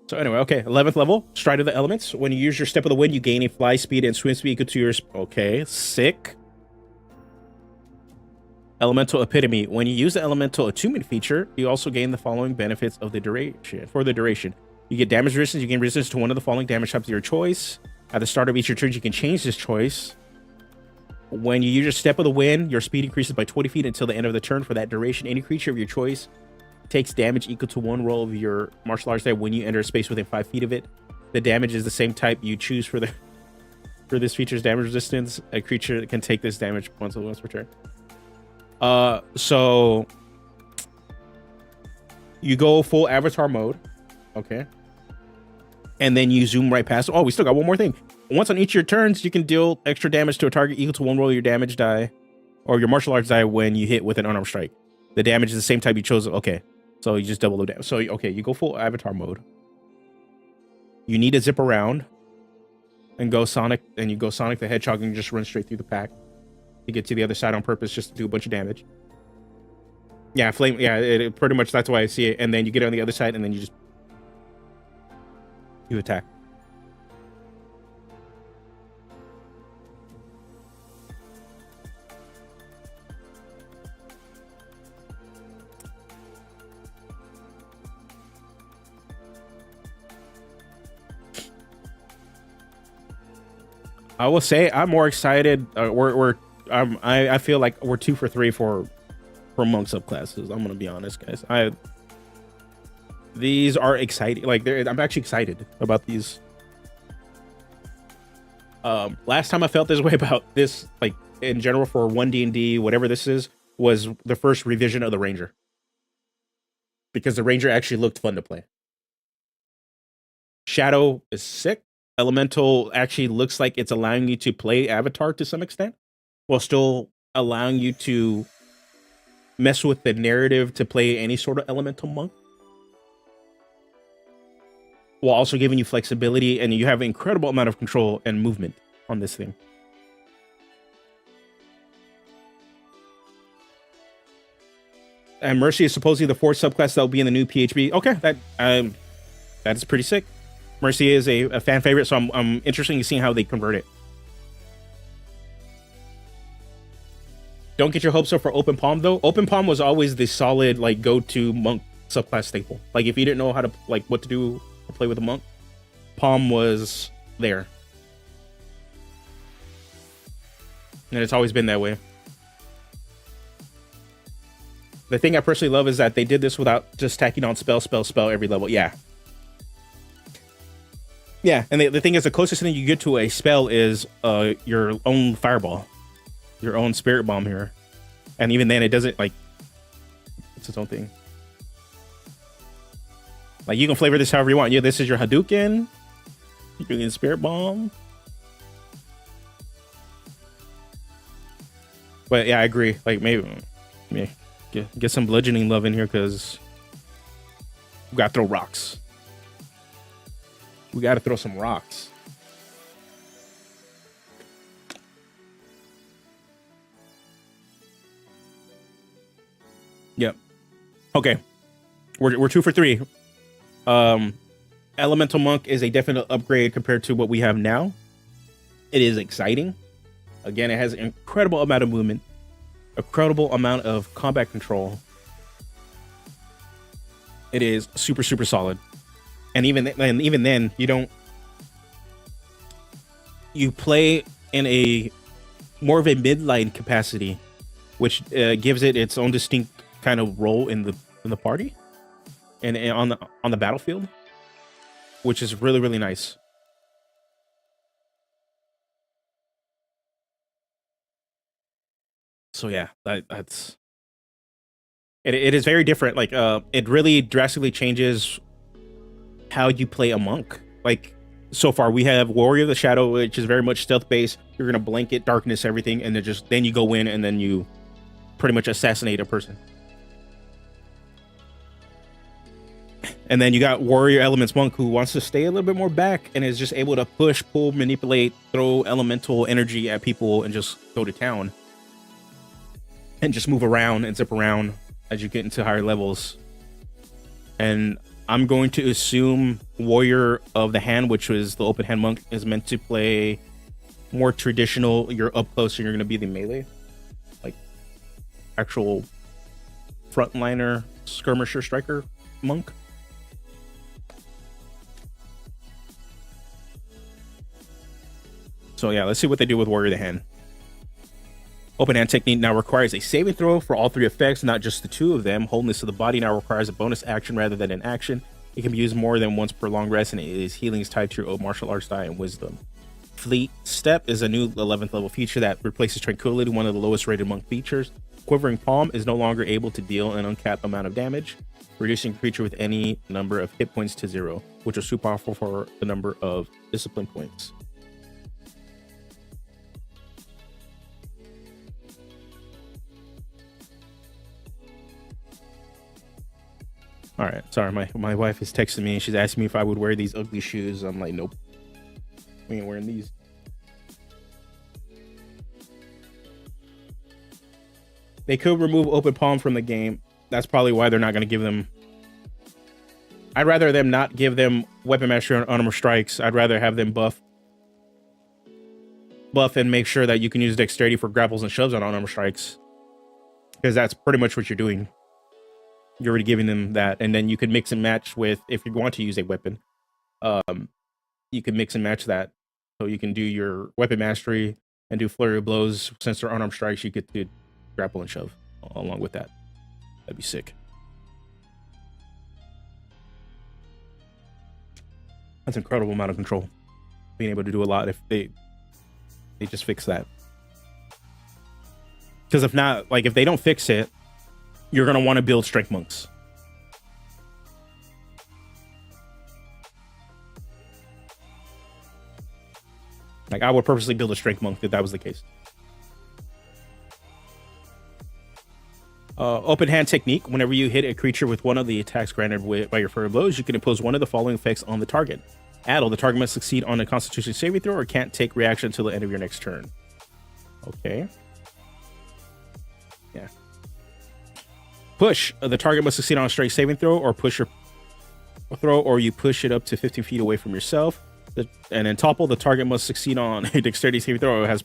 Speaker 1: So anyway, okay, 11th level, Stride of the Elements. When you use your Step of the Wind, you gain a fly speed and swim speed equal to yours. Okay, sick. Elemental Epitome. When you use the Elemental Attunement feature, you also gain the following benefits of the duration. For the duration, you get damage resistance. You gain resistance to one of the following damage types of your choice. At the start of each of your turns, you can change this choice. When you use your Step of the Wind, your speed increases by 20 feet until the end of the turn. For that duration, any creature of your choice takes damage equal to 1 roll of your martial arts die when you enter a space within 5 feet of it. The damage is the same type you choose for this feature's damage resistance. A creature can take this damage once per turn. So you go full avatar mode, okay, and then you zoom right past. Oh, we still got one more thing. Once on each of your turns, you can deal extra damage to a target equal to 1 roll of your damage die or your martial arts die when you hit with an unarmed strike. The damage is the same type you chose. Okay, so you just double the damage. So okay, you go full avatar mode. You need to zip around and go Sonic, and you go Sonic the Hedgehog and you just run straight through the pack to get to the other side on purpose just to do a bunch of damage. Yeah, flame. Yeah, it pretty much that's why I see it. And then you get on the other side, and then you attack. I will say I'm more excited. I feel like we're 2 for 3 for monk subclasses. I'm gonna be honest, guys. These are exciting. Like I'm actually excited about these. Last time I felt this way about this, like in general for 1D&D, whatever this is, was the first revision of the Ranger, because the Ranger actually looked fun to play. Shadow is sick. Elemental actually looks like it's allowing you to play Avatar to some extent, while still allowing you to mess with the narrative to play any sort of Elemental Monk, while also giving you flexibility, and you have an incredible amount of control and movement on this thing. And Mercy is supposedly the 4th subclass that will be in the new PHB. Okay, that is pretty sick. Mercy is a fan favorite, so I'm interested in seeing how they convert it. Don't get your hopes up for Open Palm though. Open Palm was always the solid like go-to monk subclass staple. Like if you didn't know how to like what to do to play with a monk, Palm was there. And it's always been that way. The thing I personally love is that they did this without just tacking on spell every level. Yeah, and the thing is, the closest thing you get to a spell is your own fireball, your own spirit bomb here, and even then, it doesn't like it's its own thing. Like you can flavor this however you want. Yeah, this is your Hadouken. You're doing spirit bomb. But yeah, I agree. Like maybe get some bludgeoning love in here because we gotta throw rocks. We got to throw some rocks. Yep. Okay. We're 2 for 3. Elemental Monk is a definite upgrade compared to what we have now. It is exciting. Again, it has an incredible amount of movement, incredible amount of combat control. It is super solid. And even then, you play in a more of a midline capacity, which gives it its own distinct kind of role in the party and on the battlefield, which is really nice. So yeah, that's it is very different. Like it really drastically changes how you play a monk. Like so far we have Warrior of the Shadow, which is very much stealth based. You're gonna blanket darkness everything, and then you go in and then you pretty much assassinate a person. And then you got Warrior Elements Monk, who wants to stay a little bit more back and is just able to push, pull, manipulate, throw elemental energy at people and just go to town and just move around and zip around as you get into higher levels. And I'm going to assume Warrior of the Hand, which was the open hand monk, is meant to play more traditional. You're up close and you're going to be the melee, like actual frontliner, skirmisher, striker monk. So yeah, let's see what they do with Warrior of the Hand. Open hand technique now requires a saving throw for all 3 effects, not just the 2 of them. Wholeness of the body now requires a bonus action rather than an action. It can be used more than once per long rest, and its healing is tied to your martial arts die and wisdom. Fleet Step is a new 11th level feature that replaces Tranquility, one of the lowest rated monk features. Quivering Palm is no longer able to deal an uncapped amount of damage, reducing a creature with any number of hit points to 0, which is super powerful for the number of discipline points. All right, sorry, my wife is texting me and she's asking me if I would wear these ugly shoes. I'm like, nope, we ain't wearing these. They could remove Open Palm from the game. That's probably why they're not going to give them. I'd rather them not give them Weapon Mastery on Armor Strikes. I'd rather have them buff and make sure that you can use Dexterity for grapples and shoves on Armor Strikes, because that's pretty much what you're doing. You're already giving them that, and then you can mix and match with, if you want to use a weapon, you can mix and match that. So you can do your Weapon Mastery and do Flurry of Blows. Since they're unarmed strikes, you get to grapple and shove along with that. That'd be sick. That's an incredible amount of control. Being able to do a lot if they just fix that. Because if not, like, if they don't fix it, you're going to want to build Strength Monks. Like, I would purposely build a Strength Monk if that was the case. Open hand technique. Whenever you hit a creature with one of the attacks granted by your flurry of blows, you can impose one of the following effects on the target. Addle, the target must succeed on a Constitution saving throw or can't take reaction until the end of your next turn. Okay. Yeah. Push, the target must succeed on a straight saving throw or push your throw, or you push it up to 15 feet away from yourself. And then topple, the target must succeed on a dexterity saving throw or has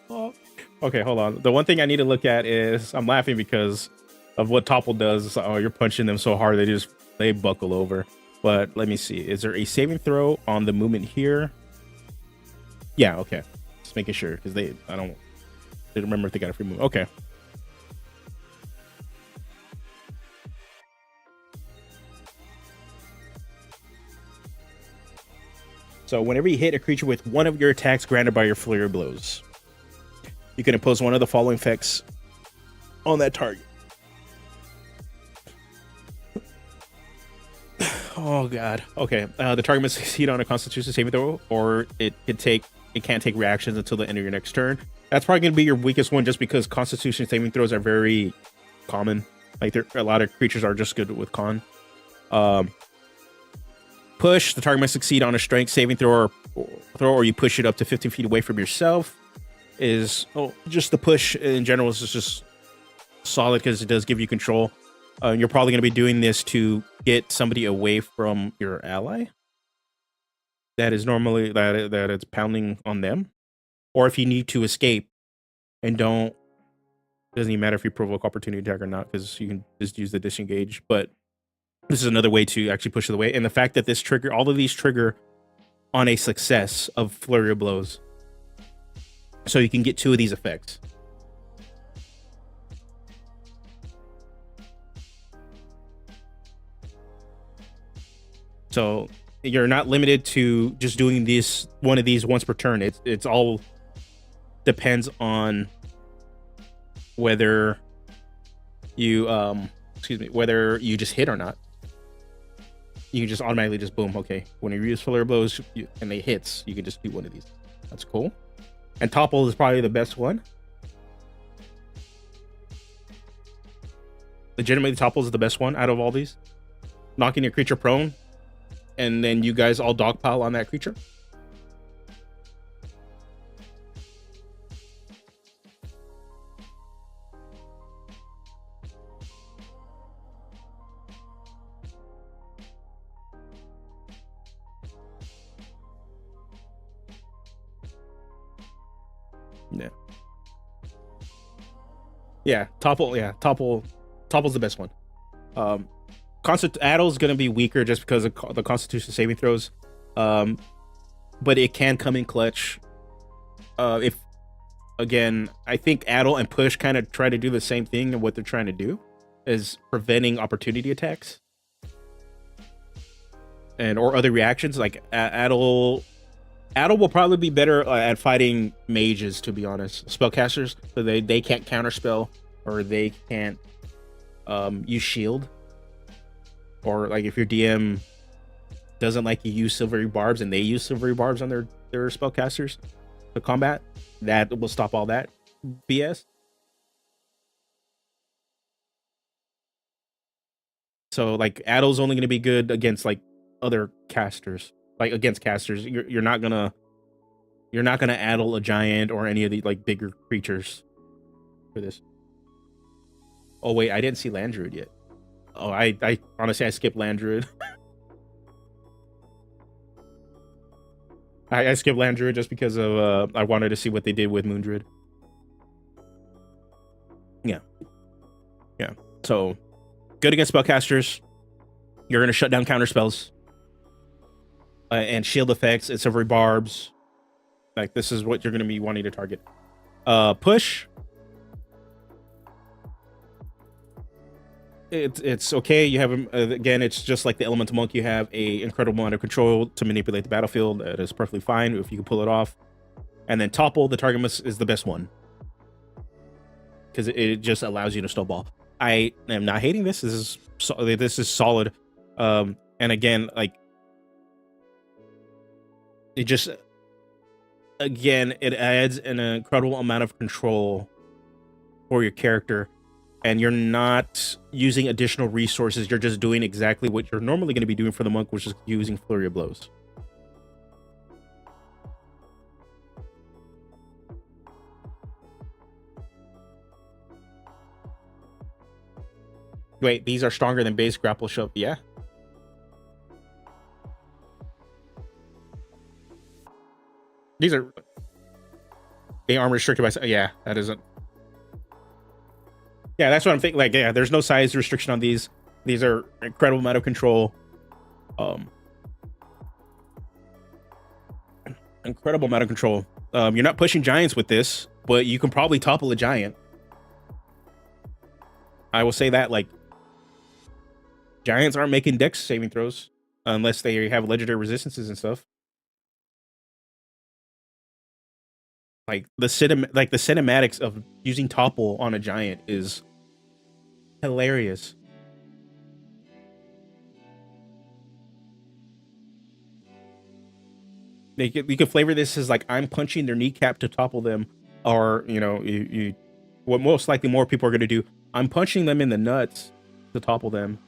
Speaker 1: oh. Okay, hold on. The one thing I need to look at is, I'm laughing because of what topple does. It's like, oh, you're punching them so hard they buckle over. But let me see. Is there a saving throw on the movement here? Yeah, okay. Just making sure, because they didn't remember if they got a free move. Okay. So whenever you hit a creature with one of your attacks granted by your flurry of blows, you can impose one of the following effects on that target. Oh god. Okay. The target must succeed on a Constitution saving throw, or it can't take reactions until the end of your next turn. That's probably going to be your weakest one, just because Constitution saving throws are very common. Like, a lot of creatures are just good with con. Push, the target must succeed on a Strength saving throw, or you push it up to 15 feet away from yourself. Just the push in general is just solid because it does give you control. You're probably going to be doing this to get somebody away from your ally that is normally that it's pounding on them, or if you need to escape and doesn't even matter if you provoke opportunity attack or not, because you can just use the disengage. But this is another way to actually push it away. And the fact that all of these trigger on a success of flurry of blows, so you can get 2 of these effects. So you're not limited to just doing one of these once per turn. It's all depends on whether you whether you just hit or not. You can just automatically just boom. Okay, when you use flurry blows and they hits, you can just do one of these. That's cool. And topple is probably the best one. Legitimately, topple is the best one out of all these. Knocking your creature prone, and then you guys all dogpile on that creature. Yeah, topple's the best one. Addle is going to be weaker just because of the Constitution saving throws, but it can come in clutch. If again, I think Addle and Push kind of try to do the same thing, and what they're trying to do is preventing opportunity attacks and or other reactions. Like Addle will probably be better at fighting mages, to be honest, spellcasters, so they can't counterspell or they can't use shield, or like if your DM doesn't like you use silvery barbs and they use silvery barbs on their spellcasters to combat, that will stop all that BS. So like Addle's only going to be good against like other casters, like against casters. You're not gonna Addle a giant or any of the like bigger creatures for this. Oh wait, I didn't see Land Druid yet. Oh, I honestly I skipped Land Druid. I skipped Land Druid just because of I wanted to see what they did with Moon Druid. Yeah. So good against spellcasters. You're gonna shut down counter spells and shield effects and silvery barbs. Like this is what you're gonna be wanting to target. Push. It's okay. You have again. It's just like the Elemental Monk. You have a incredible amount of control to manipulate the battlefield. That is perfectly fine if you can pull it off. And then Topple, the target is the best one because it just allows you to snowball. I am not hating this. This is solid. And again, like it just it adds an incredible amount of control for your character. And you're not using additional resources. You're just doing exactly what you're normally going to be doing for the monk, which is using Flurry of Blows. Wait, these are stronger than base grapple shove. Yeah. These are being armor restricted by. Yeah, that isn't. Yeah, that's what I'm thinking. Like, yeah, there's no size restriction on these. These are incredible amount of control. Incredible amount of control. You're not pushing giants with this, but you can probably topple a giant. I will say that, like, giants aren't making dex saving throws unless they have legendary resistances and stuff. Like the cinematics of using topple on a giant is hilarious. You can flavor this as like I'm punching their kneecap to topple them, or you know, what most likely more people are going to do. I'm punching them in the nuts to topple them.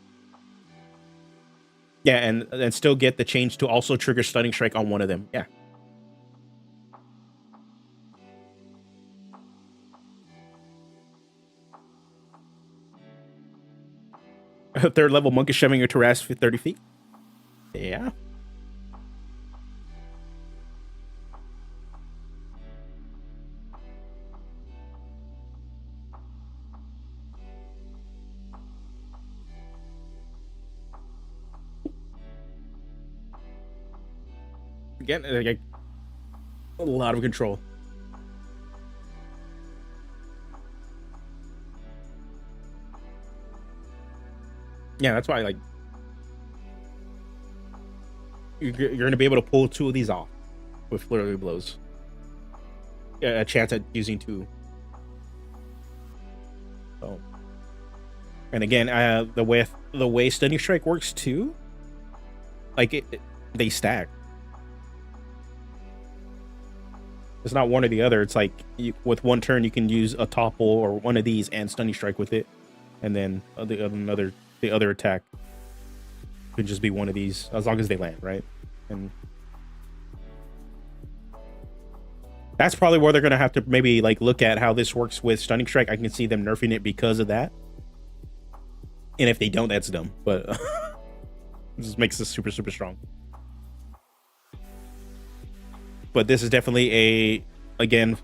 Speaker 1: Yeah, and still get the change to also trigger Stunning Strike on one of them. Yeah. Third level monk is shoving your Terras for 30 feet. Yeah. Again, like, a lot of control. Yeah, that's why, like, you're going to be able to pull two of these off with Flurry Blows. A chance at using two. So, and again, the way Stunning Strike works too, like they stack. It's not one or the other. It's like with one turn you can use a topple or one of these and Stunning Strike with it, and then the other attack could just be one of these as long as they land, right? And that's probably where they're gonna have to maybe like look at how this works with Stunning Strike. I can see them nerfing it because of that, and if they don't, that's dumb. But it just makes this super strong. But this is definitely again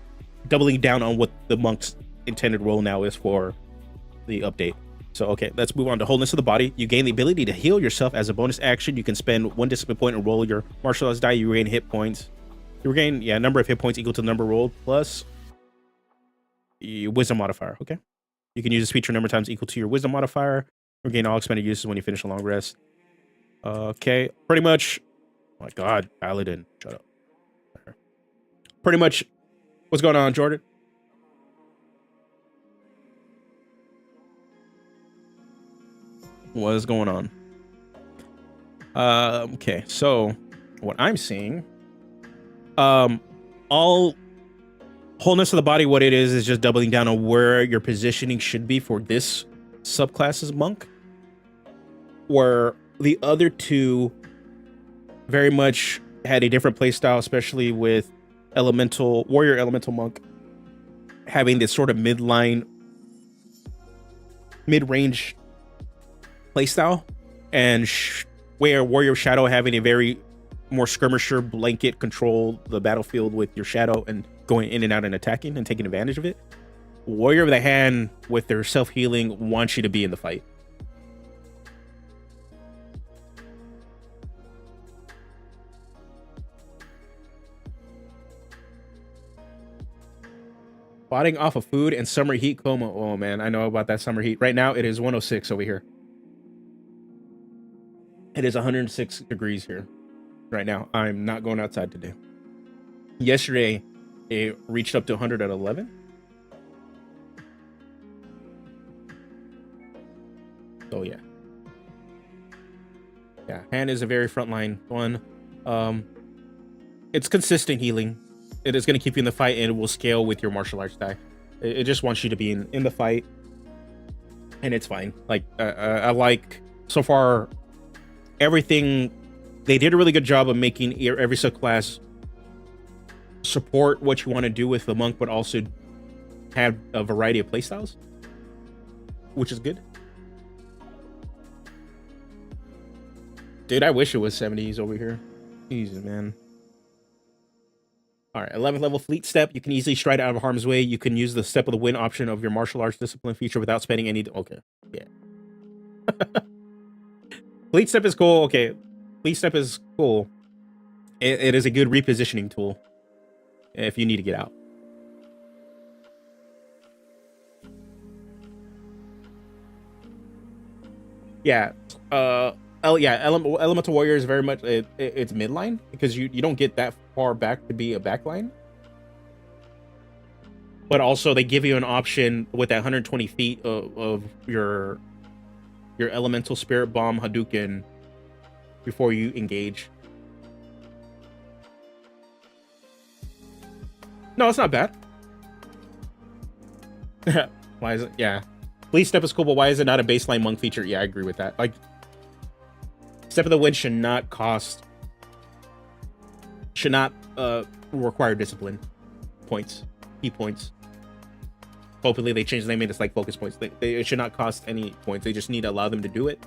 Speaker 1: doubling down on what the monk's intended role now is for the update. So, okay, let's move on to Wholeness of the Body. You gain the ability to heal yourself as a bonus action. You can spend 1 discipline point and roll your martial arts die. You regain hit points. You regain, number of hit points equal to the number rolled plus your wisdom modifier. Okay. You can use this feature number of times equal to your wisdom modifier. Regain all expended uses when you finish a long rest. Okay. Pretty much. Oh my God, Paladin. Shut up. Pretty much. What's going on, Jordan? What is going on? Okay, so what I'm seeing, all wholeness of the body, what it is just doubling down on where your positioning should be for this subclass's monk, where the other two very much had a different playstyle, especially with warrior elemental monk having this sort of mid-range playstyle, and where warrior shadow having a very more skirmisher blanket control the battlefield with your shadow and going in and out and attacking and taking advantage of it. Warrior of the hand with their self-healing wants you to be in the fight. Spotting off of food and summer heat coma. Oh man, I know about that summer heat. Right now it is 106 over here. It is 106 degrees here right now. I'm not going outside today. Yesterday, it reached up to 111. So yeah. Yeah, hand is a very frontline one. It's consistent healing. It is going to keep you in the fight, and it will scale with your martial arts die. It just wants you to be in the fight, and it's fine. Like I like so far everything. They did a really good job of making every subclass support what you want to do with the monk, but also have a variety of playstyles, which is good. Dude, I wish it was 70s over here. Jesus, man. All right, 11th level fleet step. You can easily stride out of harm's way. You can use the step of the wind option of your martial arts discipline feature without spending any. Okay, yeah. Fleet step is cool. Okay, fleet step is cool. It is a good repositioning tool if you need to get out. Yeah. Elemental warrior is very much it's midline because you don't get that far back to be a backline, but also they give you an option with that 120 feet of your elemental spirit bomb Hadouken before you engage. No, it's not bad. Why is it? Yeah, Fleet step is cool, but why is it not a baseline monk feature? Yeah, I agree with that. Like, Step of the Wind should not require discipline points, key points. Hopefully they change the name and it's like focus points. It should not cost any points. They just need to allow them to do it.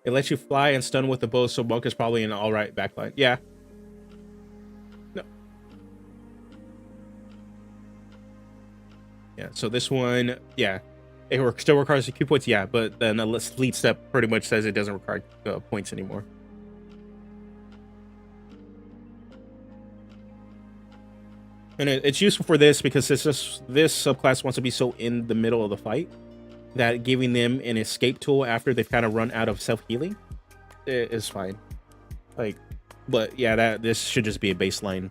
Speaker 1: It lets you fly and stun with the bow, so monk is probably an alright backline. Yeah. No. Yeah, so this one, yeah. It still requires the Q points, yeah, but then the Fleet Step pretty much says it doesn't require points anymore. And it's useful for this because this subclass wants to be so in the middle of the fight that giving them an escape tool after they've kind of run out of self-healing is fine. Like, but yeah, this should just be a baseline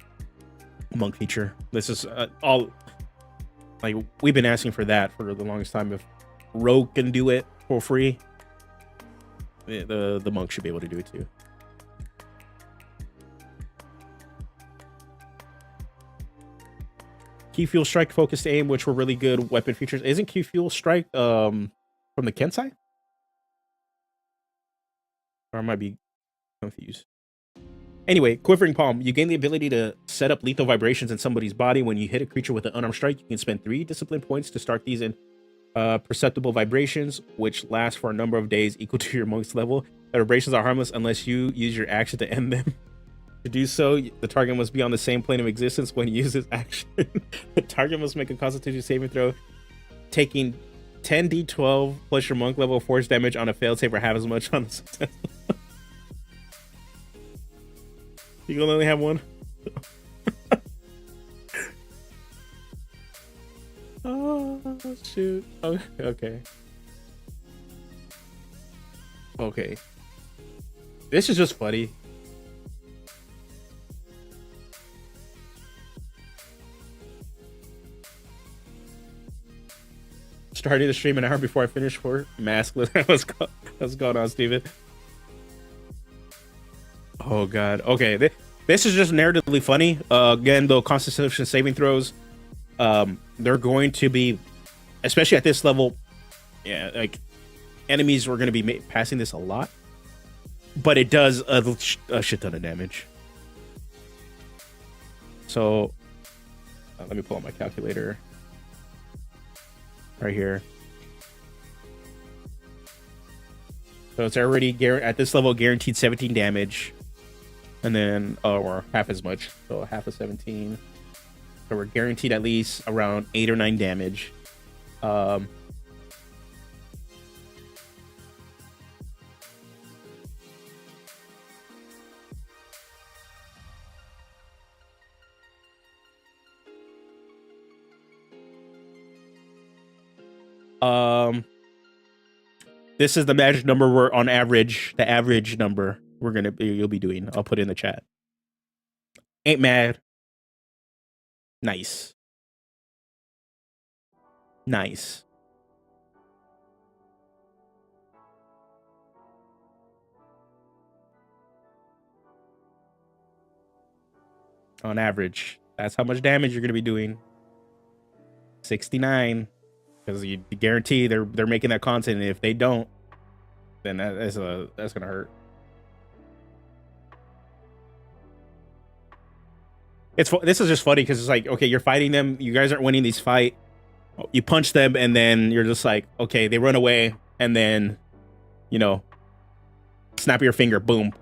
Speaker 1: monk feature. This is all, like, we've been asking for that for the longest time. If Rogue can do it for free, the monk should be able to do it too. Key Fuel Strike, Focused Aim, which were really good weapon features. Isn't Key Fuel Strike from the Kensai? Or I might be confused. Anyway, Quivering Palm. You gain the ability to set up lethal vibrations in somebody's body. When you hit a creature with an unarmed strike, you can spend 3 discipline points to start these in perceptible vibrations, which last for a number of days equal to your monk's level. The vibrations are harmless unless you use your action to end them. To do so, the target must be on the same plane of existence when you use this action. The target must make a Constitution saving throw, taking 10d12 plus your monk level force damage on a failed save or half as much on a success. You can only have one. Oh shoot. Okay. Okay. This is just funny. Starting the stream an hour before I finish for maskless. What's going on, Steven? Oh god. Okay, this is just narratively funny. Again, though, Constitution saving throws, they're going to be, especially at this level, yeah, like enemies are going to be passing this a lot, but it does a shit ton of damage. So let me pull out my calculator right here. So it's already at this level guaranteed 17 damage, and then or half as much, so half of 17. So we're guaranteed at least around 8 or 9 damage. This is the magic number we're on average, the average number you'll be doing. I'll put it in the chat. Ain't mad. Nice. Nice. On average, that's how much damage you're going to be doing. 69. Because you guarantee they're making that content, and if they don't, then that's gonna hurt. This is just funny because it's like, okay, you're fighting them, you guys aren't winning these fight, you punch them, and then you're just like, okay, they run away, and then, you know, snap your finger, boom.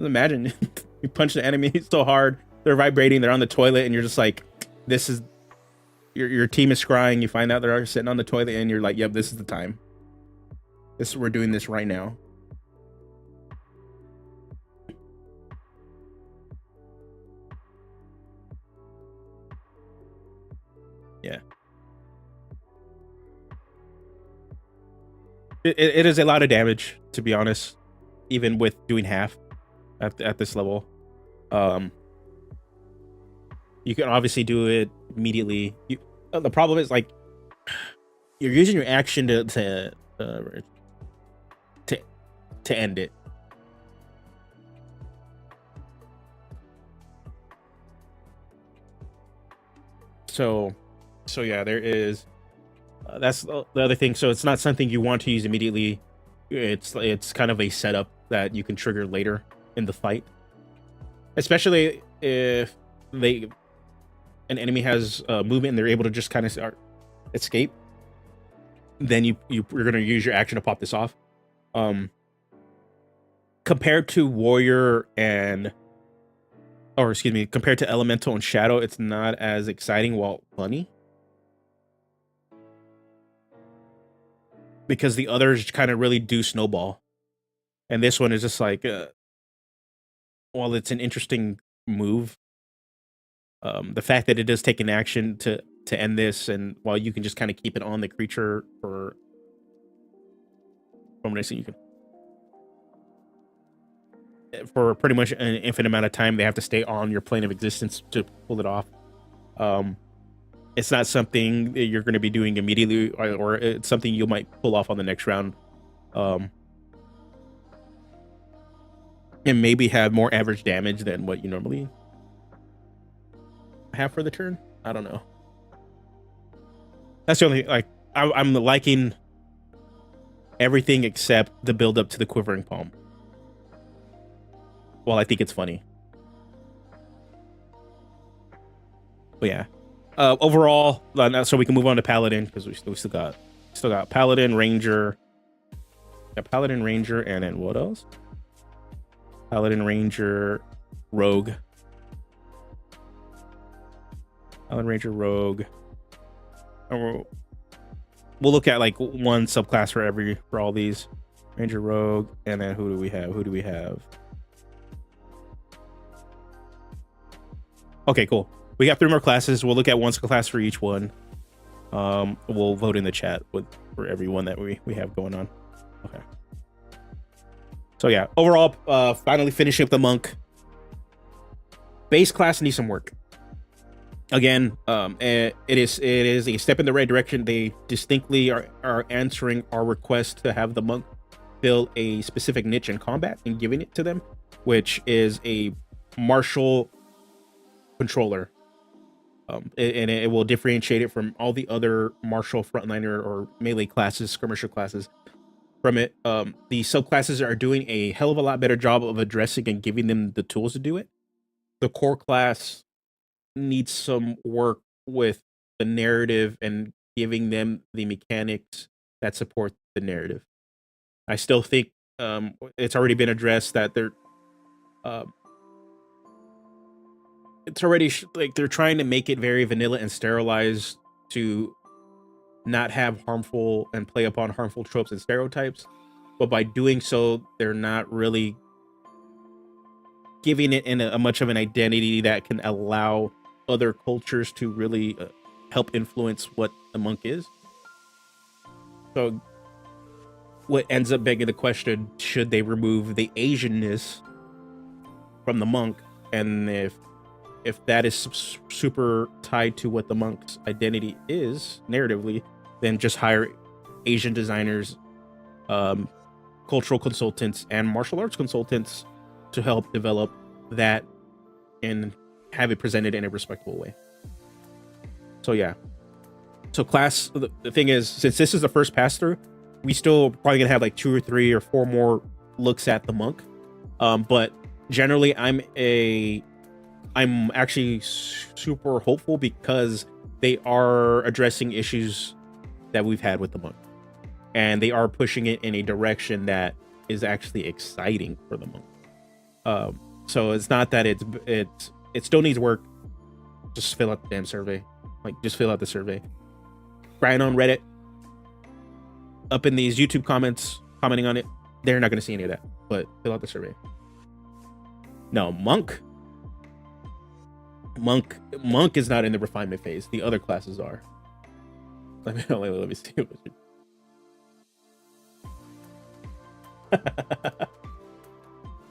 Speaker 1: Imagine you punch the enemy so hard. They're vibrating, they're on the toilet, and you're just like, this is your team is scrying. You find out they're sitting on the toilet, and you're like, yep, this is the time. We're doing this right now. Yeah. It is a lot of damage, to be honest, even with doing half at this level. You can obviously do it immediately. The problem is, like, you're using your action to end it. So yeah, there is. That's the other thing. So it's not something you want to use immediately. It's kind of a setup that you can trigger later in the fight, especially if an enemy has movement and they're able to just kind of escape. Then you're going to use your action to pop this off. Compared to warrior compared to elemental and shadow, it's not as exciting while funny, because the others kind of really do snowball, and this one is just like, while it's an interesting move, the fact that it does take an action to end this, and while you can just kind of keep it on the creature for pretty much an infinite amount of time, they have to stay on your plane of existence to pull it off. It's not something that you're going to be doing immediately, or it's something you might pull off on the next round, and maybe have more average damage than what you normally have for the turn. I don't know. That's the only, like, I'm liking everything except the build up to the quivering palm. Well, I think it's funny. But yeah, overall, so we can move on to Paladin, because we still got Paladin, Ranger. Got Paladin, Ranger, and then what else? Paladin, Ranger, Rogue. Paladin, Ranger, Rogue. And we'll look at like one subclass for all these. Ranger, Rogue, and then who do we have? Okay, cool. We got 3 more classes. We'll look at one class for each one. We'll vote in the chat for everyone that we have going on. Okay. So yeah, overall, finally finishing up the monk. Base class needs some work. Again, it is a step in the right direction. They distinctly are answering our request to have the monk fill a specific niche in combat and giving it to them, which is a martial controller. And it will differentiate it from all the other martial frontliner or melee classes, skirmisher classes. From it, the subclasses are doing a hell of a lot better job of addressing and giving them the tools to do it. The core class needs some work with the narrative and giving them the mechanics that support the narrative. I still think it's already been addressed that it's already like they're trying to make it very vanilla and sterilized to not have harmful and play upon harmful tropes and stereotypes, but by doing so they're not really giving it in a much of an identity that can allow other cultures to really help influence what the monk is. So what ends up begging the question, should they remove the Asianness from the monk? And if that is super tied to what the monk's identity is narratively, then just hire Asian designers, cultural consultants, and martial arts consultants to help develop that and have it presented in a respectable way. So yeah. So class, the thing is, since this is the first pass through, we still probably gonna have like 2 or 3 or 4 more looks at the monk. But generally I'm actually super hopeful because they are addressing issues that we've had with the monk, and they are pushing it in a direction that is actually exciting for the monk. So it's not that it still needs work. Just fill out the damn survey. Like, just fill out the survey. Brian on Reddit, up in these YouTube comments, commenting on it. They're not going to see any of that, but fill out the survey. No, monk is not in the refinement phase. The other classes are. Let me see.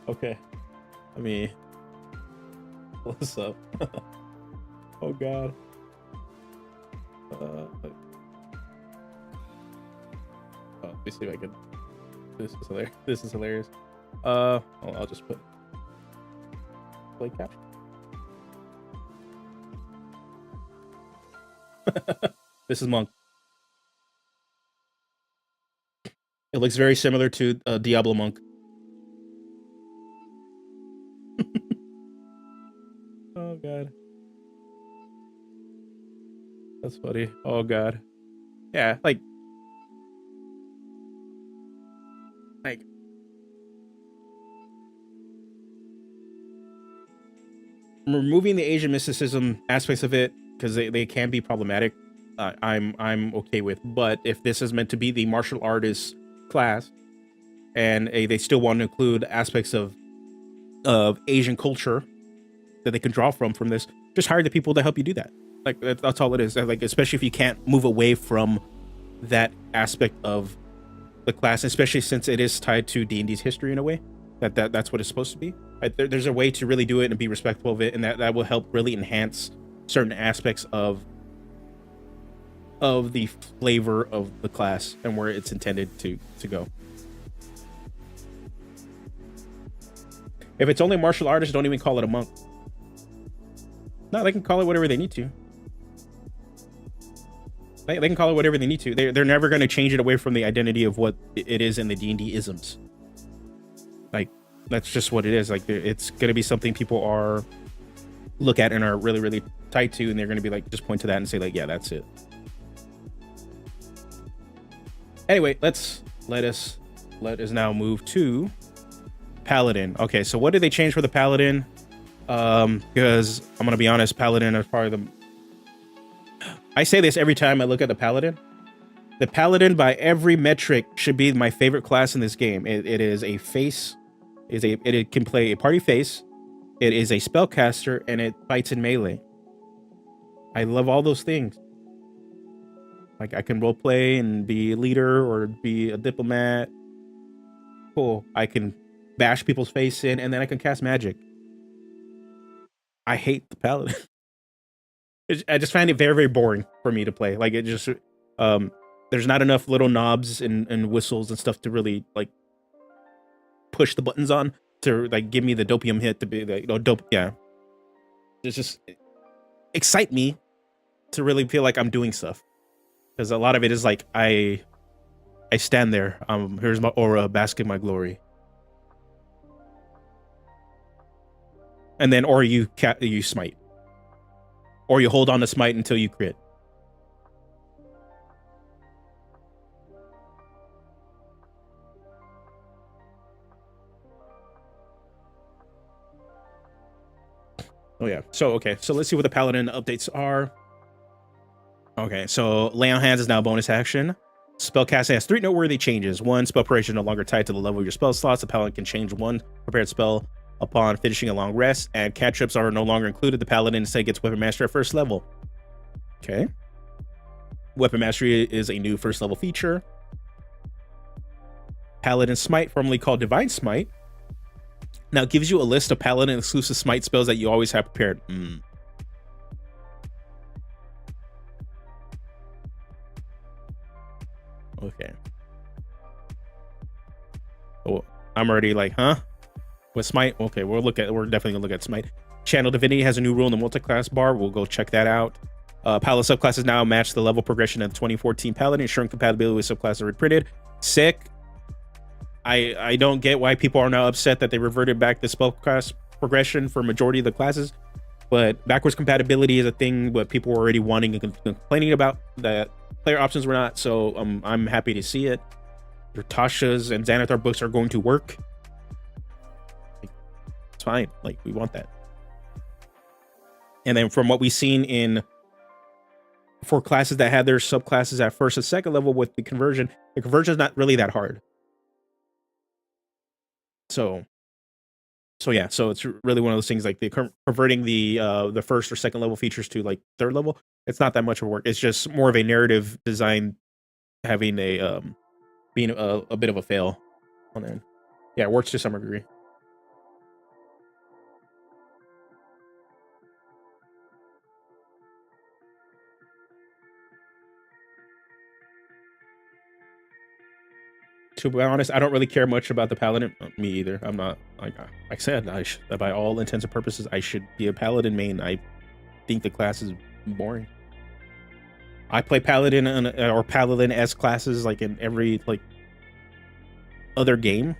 Speaker 1: Okay. I mean, what's up? Oh God. Let me see if I can. This is hilarious. This is hilarious. I'll just put play caption. This is monk. It looks very similar to Diablo monk. Oh God, that's funny. Oh God, yeah, like removing the Asian mysticism aspects of it, because they can be problematic. I'm okay with, but if this is meant to be the martial artist class, and they still want to include aspects of Asian culture that they can draw from this, just hire the people to help you do that. Like that's all it is. Like, especially if you can't move away from that aspect of the class, especially since it is tied to D&D's history in a way that's what it's supposed to be. There's a way to really do it and be respectful of it, and that will help really enhance certain aspects of the flavor of the class and where it's intended to go. If it's only martial artists, don't even call it a monk. No, they can call it whatever they need to. They can call it whatever they need to. They're never going to change it away from the identity of what it is in the D&D isms. Like, that's just what it is. Like, it's going to be something people are look at and are really, really tied to, and they're going to be like, just point to that and say like, yeah, that's it. Anyway, let us now move to Paladin. Okay, so what did they change for the Paladin? Because I'm gonna be honest, Paladin is probably I say this every time I look at the paladin. The paladin, by every metric, should be my favorite class in this game. It is a face, it can play a party face. It is a spellcaster, and it fights in melee. I love all those things. Like, I can roleplay and be a leader or be a diplomat. Cool. I can bash people's face in, and then I can cast magic. I hate the paladin. I just find it very, very boring for me to play. Like, it just, there's not enough little knobs and whistles and stuff to really, like, push the buttons on to, like, give me the dopium hit to be, like, dope. Yeah. It's just excite me to really feel like I'm doing stuff. Because a lot of it is like, I stand there. Here's my aura, bask in my glory. And then, or you smite. Or you hold on to smite until you crit. Oh yeah. So, okay. So let's see what the paladin updates are. Okay, so Lay on Hands is now a bonus action. Spellcasting has 3 noteworthy changes. 1, spell preparation no longer tied to the level of your spell slots. The paladin can change 1 prepared spell upon finishing a long rest, and cantrips are no longer included. The paladin instead gets Weapon Mastery at first level. Okay. Weapon Mastery is a new first level feature. Paladin Smite, formerly called Divine Smite, now gives you a list of paladin exclusive smite spells that you always have prepared. Okay. Oh, I'm already like, huh? With Smite? Okay, we're definitely gonna look at Smite. Channel Divinity has a new rule in the multi-class bar. We'll go check that out. Paladin subclasses now match the level progression of the 2014 Paladin, ensuring compatibility with subclasses reprinted. Sick. I don't get why people are now upset that they reverted back the spellclass progression for majority of the classes, but backwards compatibility is a thing what people were already wanting and complaining about. That player options were not, so I'm happy to see it. Your Tasha's and Xanathar books are going to work. It's fine. Like, we want that. And then from what we've seen for classes that had their subclasses at first and second level with the conversion is not really that hard. So yeah, so it's really one of those things, like converting the first or second level features to like third level. It's not that much of work. It's just more of a narrative design having a being a bit of a fail on that. Yeah, it works to some degree. To be honest, I don't really care much about the paladin. Me either. I'm not, like I said, by all intents and purposes, I should be a paladin main. I think the class is boring. I play paladin or paladin S classes like in every like other game,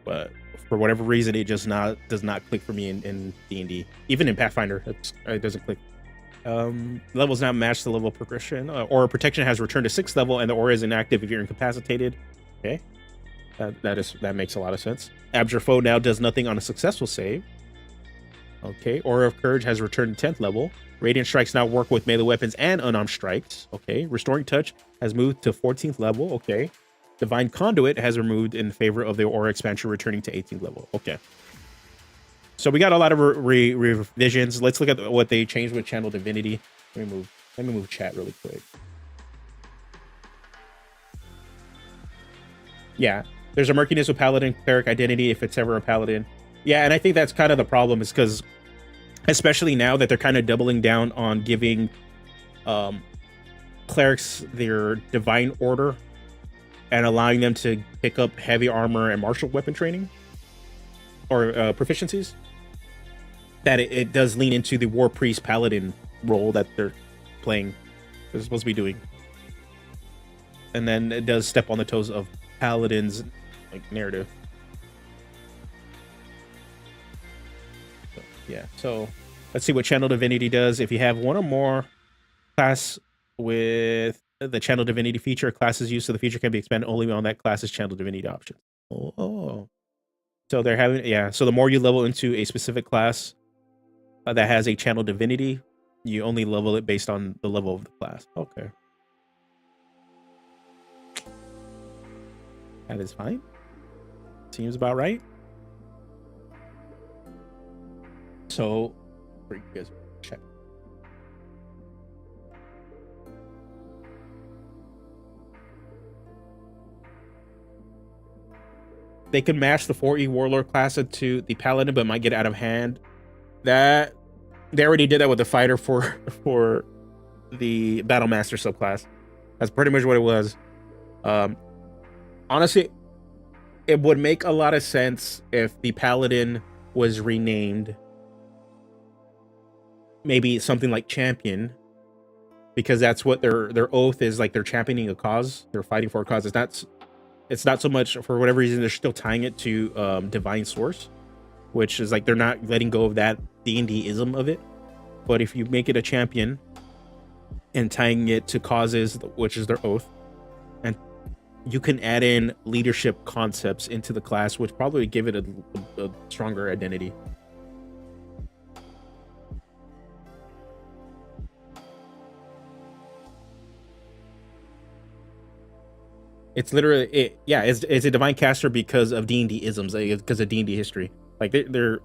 Speaker 1: but for whatever reason, it just does not click for me in D&D. Even in Pathfinder, it doesn't click. Levels now match the level progression. Aura protection has returned to 6th level, and the aura is inactive if you're incapacitated. Okay, that makes a lot of sense. Abjure Foe now does nothing on a successful save. Okay, Aura of Courage has returned to 10th level. Radiant Strikes now work with melee weapons and unarmed strikes. Okay, Restoring Touch has moved to 14th level. Okay, Divine Conduit has removed in favor of the Aura expansion, returning to 18th level. Okay. So we got a lot of revisions. Let's look at what they changed with Channel Divinity. Let me move chat really quick. Yeah, there's a murkiness with Paladin Cleric identity if it's ever a Paladin. Yeah, and I think that's kind of the problem, is because, especially now that they're kind of doubling down on giving clerics their divine order and allowing them to pick up heavy armor and martial weapon training or proficiencies, that it does lean into the War Priest Paladin role that they're playing. They're supposed to be doing. And then it does step on the toes of Paladin's like narrative. So, yeah, so let's see what Channel Divinity does. If you have one or more class with the Channel Divinity feature, classes used to the feature can be expanded only on that class's Channel Divinity option. Oh. So they're having, yeah, so the more you level into a specific class that has a Channel Divinity You only level it based on the level of the class. Okay. That is fine. Seems about right. So, for you guys check. They could match the 4E Warlord class into the Paladin, but might get out of hand. That they already did that with the fighter for the Battlemaster subclass. That's pretty much what it was. Honestly, it would make a lot of sense if the Paladin was renamed maybe something like Champion, because that's what their oath is. Like, they're championing a cause, they're fighting for a cause. It's not so much, for whatever reason, they're still tying it to Divine Source, which is like they're not letting go of that D&D-ism of it. But if you make it a champion and tying it to causes, which is their oath, and you can add in leadership concepts into the class, which probably give it a stronger identity. It's literally it's a divine caster because of D&D isms, because of D&D history. Like, they're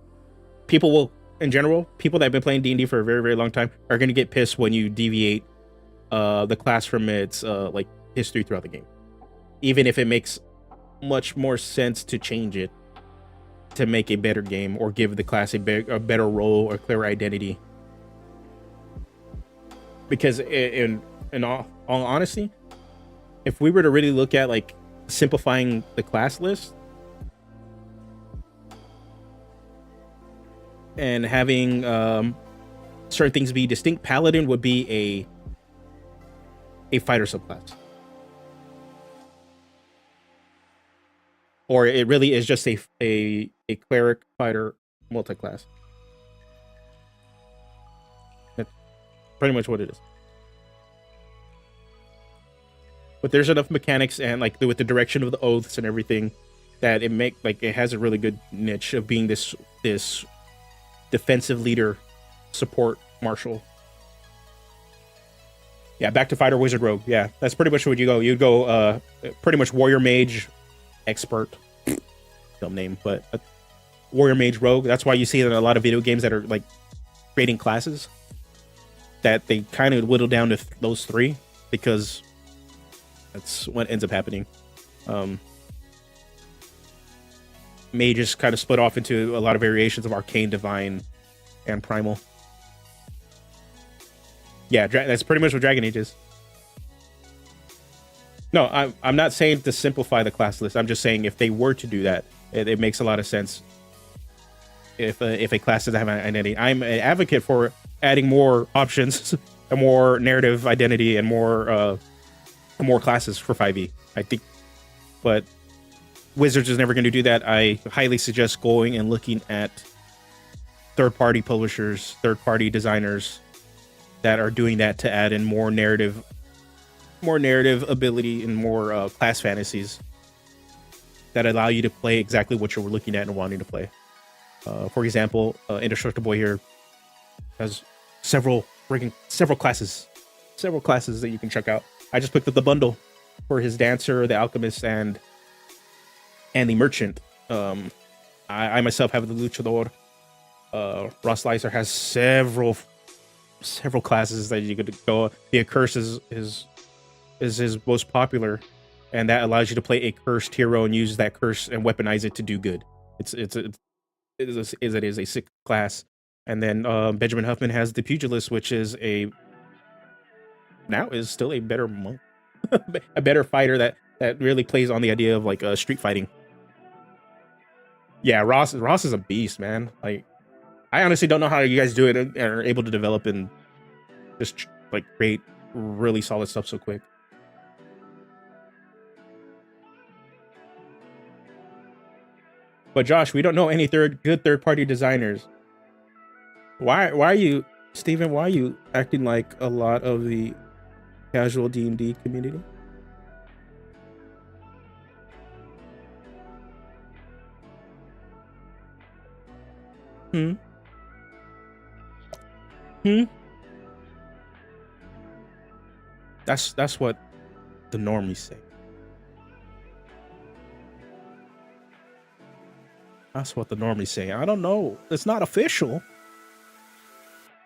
Speaker 1: people will, in general, people that have been playing D&D for a very, very long time are going to get pissed when you deviate the class from its like history throughout the game, even if it makes much more sense to change it to make a better game or give the class a better role or clearer identity. Because in all honesty, if we were to really look at like simplifying the class list and having certain things be distinct, Paladin would be a fighter subclass, or it really is just a cleric fighter multi-class. That's pretty much what it is. But there's enough mechanics and like with the direction of the oaths and everything that it has a really good niche of being this defensive leader, support marshal. Yeah, back to fighter wizard rogue. Yeah, that's pretty much what you go. You'd go pretty much warrior mage expert. Dumb name, but warrior mage rogue. That's why you see that in a lot of video games that are like creating classes that they kind of whittle down to those three, because that's what ends up happening. Mages kind of split off into a lot of variations of arcane, divine, and primal. Yeah, that's pretty much what Dragon Age is. No, I'm not saying to simplify the class list. I'm just saying if they were to do that, it makes a lot of sense. If a class doesn't have an identity, I'm an advocate for adding more options, a more narrative identity, and more classes for 5e. I think, but Wizards is never going to do that. I highly suggest going and looking at third-party publishers, third-party designers that are doing that to add in more narrative ability and more class fantasies that allow you to play exactly what you're looking at and wanting to play. For example, Indestructible here has several classes that you can check out. I just picked up the bundle for his Dancer, the Alchemist, and the Merchant. I myself have the Luchador. Ross Slicer has several classes that you could go. The Accursed is his most popular, and that allows you to play a cursed hero and use that curse and weaponize it to do good. It is a sick class. And then Benjamin Huffman has the Pugilist, which is still a better monk, a better fighter that really plays on the idea of like street fighting. Yeah, Ross is a beast, man. Like, I honestly don't know how you guys do it and are able to develop and just like create really solid stuff so quick. But Josh, we don't know any good third-party designers. Why are you, Steven, why are you acting like a lot of the casual D&D community? Hmm? That's what the normies say. That's what the normies say. I don't know. It's not official.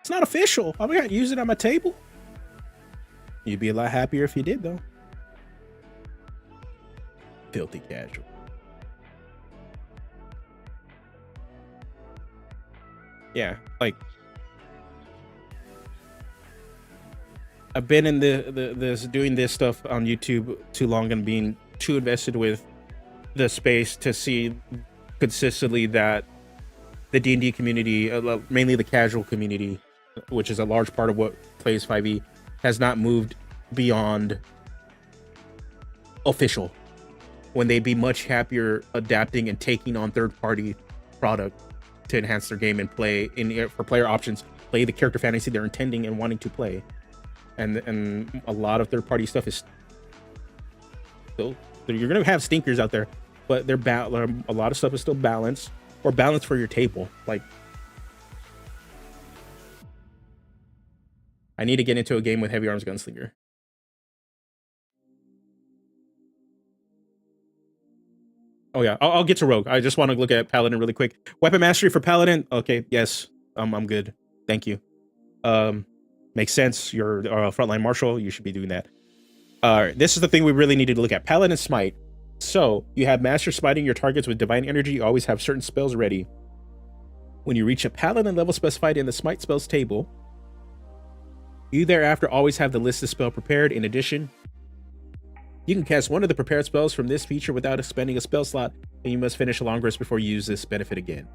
Speaker 1: It's not official. I'm gonna use it at my table. You'd be a lot happier if you did, though. Filthy casual. Yeah, like I've been in this doing this stuff on YouTube too long and being too invested with the space to see consistently that the D&D community, mainly the casual community, which is a large part of what plays 5e, has not moved beyond official, when they'd be much happier adapting and taking on third-party product to enhance their game and play for player options, play the character fantasy they're intending and wanting to play. And a lot of third-party stuff is still, you're gonna have stinkers out there, but they're a lot of stuff is still balanced, or balanced for your table. Like, I need to get into a game with Heavy Arms Gunslinger. Oh yeah, I'll get to Rogue. I just want to look at Paladin really quick. Weapon mastery for Paladin. Okay, yes, I'm good. Thank you. Makes sense. You're a frontline marshal. You should be doing that. This is the thing we really needed to look at. Paladin Smite. So you have Master Smiting your targets with Divine Energy. You always have certain spells ready. When you reach a Paladin level specified in the Smite spells table, you thereafter always have the listed spell prepared. In addition, you can cast one of the prepared spells from this feature without expending a spell slot, and you must finish a long rest before you use this benefit again.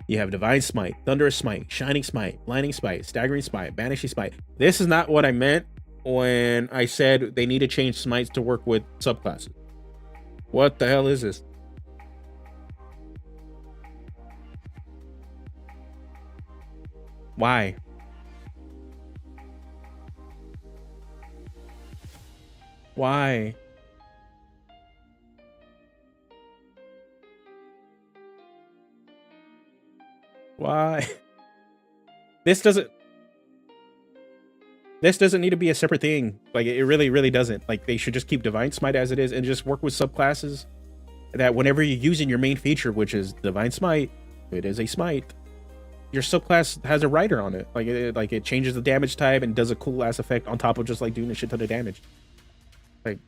Speaker 1: You have Divine Smite, Thunderous Smite, Shining Smite, Blinding Smite, Staggering Smite, Banishing Smite. This is not what I meant when I said they need to change smites to work with subclasses. What the hell is this? Why? Why? Why? This doesn't need to be a separate thing. Like, it really doesn't. Like, they should just keep Divine Smite as it is and just work with subclasses that whenever you're using your main feature, which is Divine Smite, it is a smite, your subclass has a rider on it. Like it changes the damage type and does a cool ass effect on top of just like doing a shit ton of damage. Like,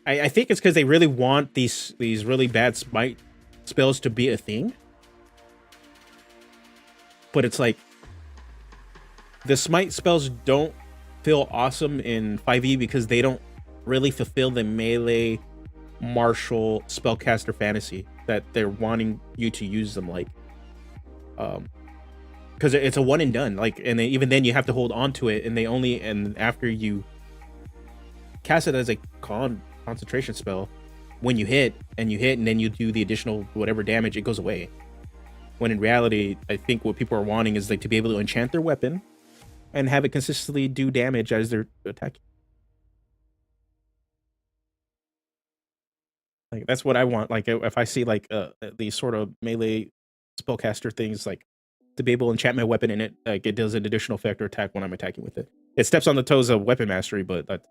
Speaker 1: I think it's because they really want these really bad smite spells to be a thing. But it's like, the smite spells don't feel awesome in 5e because they don't really fulfill the melee martial spellcaster fantasy that they're wanting you to use them like. Because it's a one and done. Like, and even then you have to hold on to it, and after you cast it as a concentration spell, when you hit and then you do the additional whatever damage, it goes away. When in reality, I think what people are wanting is like to be able to enchant their weapon and have it consistently do damage as they're attacking. Like, that's what I want. Like, if I see like these sort of melee spellcaster things, like to be able to enchant my weapon in it, like it does an additional effect or attack when I'm attacking with it. It steps on the toes of weapon mastery, but that's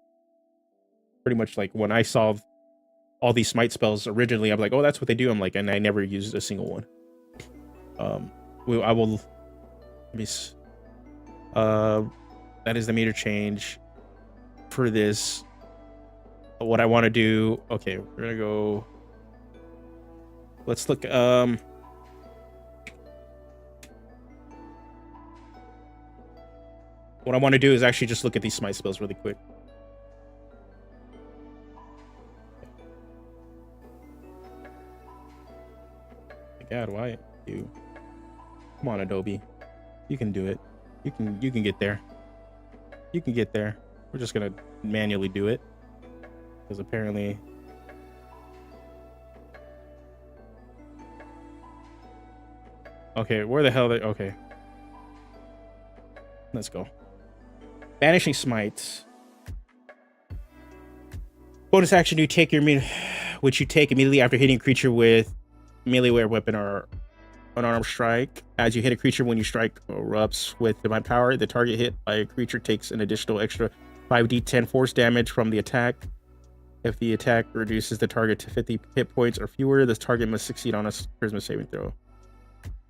Speaker 1: pretty much like when I saw all these smite spells originally, I'm like, oh, that's what they do. I'm like, and I never used a single one. I will. That is the meter change for this. What I want to do. Okay, we're gonna go. Let's look. What I want to do is actually just look at these smite spells really quick. God, why you? Come on, Adobe. You can do it. You can get there. You can get there. We're just gonna manually do it. Because apparently... Okay, where the hell they... Okay. Let's go. Banishing Smites. Bonus action, you take your... which you take immediately after hitting a creature with melee weapon or unarmed strike. As you hit a creature when you strike erupts with divine power, the target hit by a creature takes an additional extra 5d10 force damage from the attack. If the attack reduces the target to 50 hit points or fewer, this target must succeed on a charisma saving throw.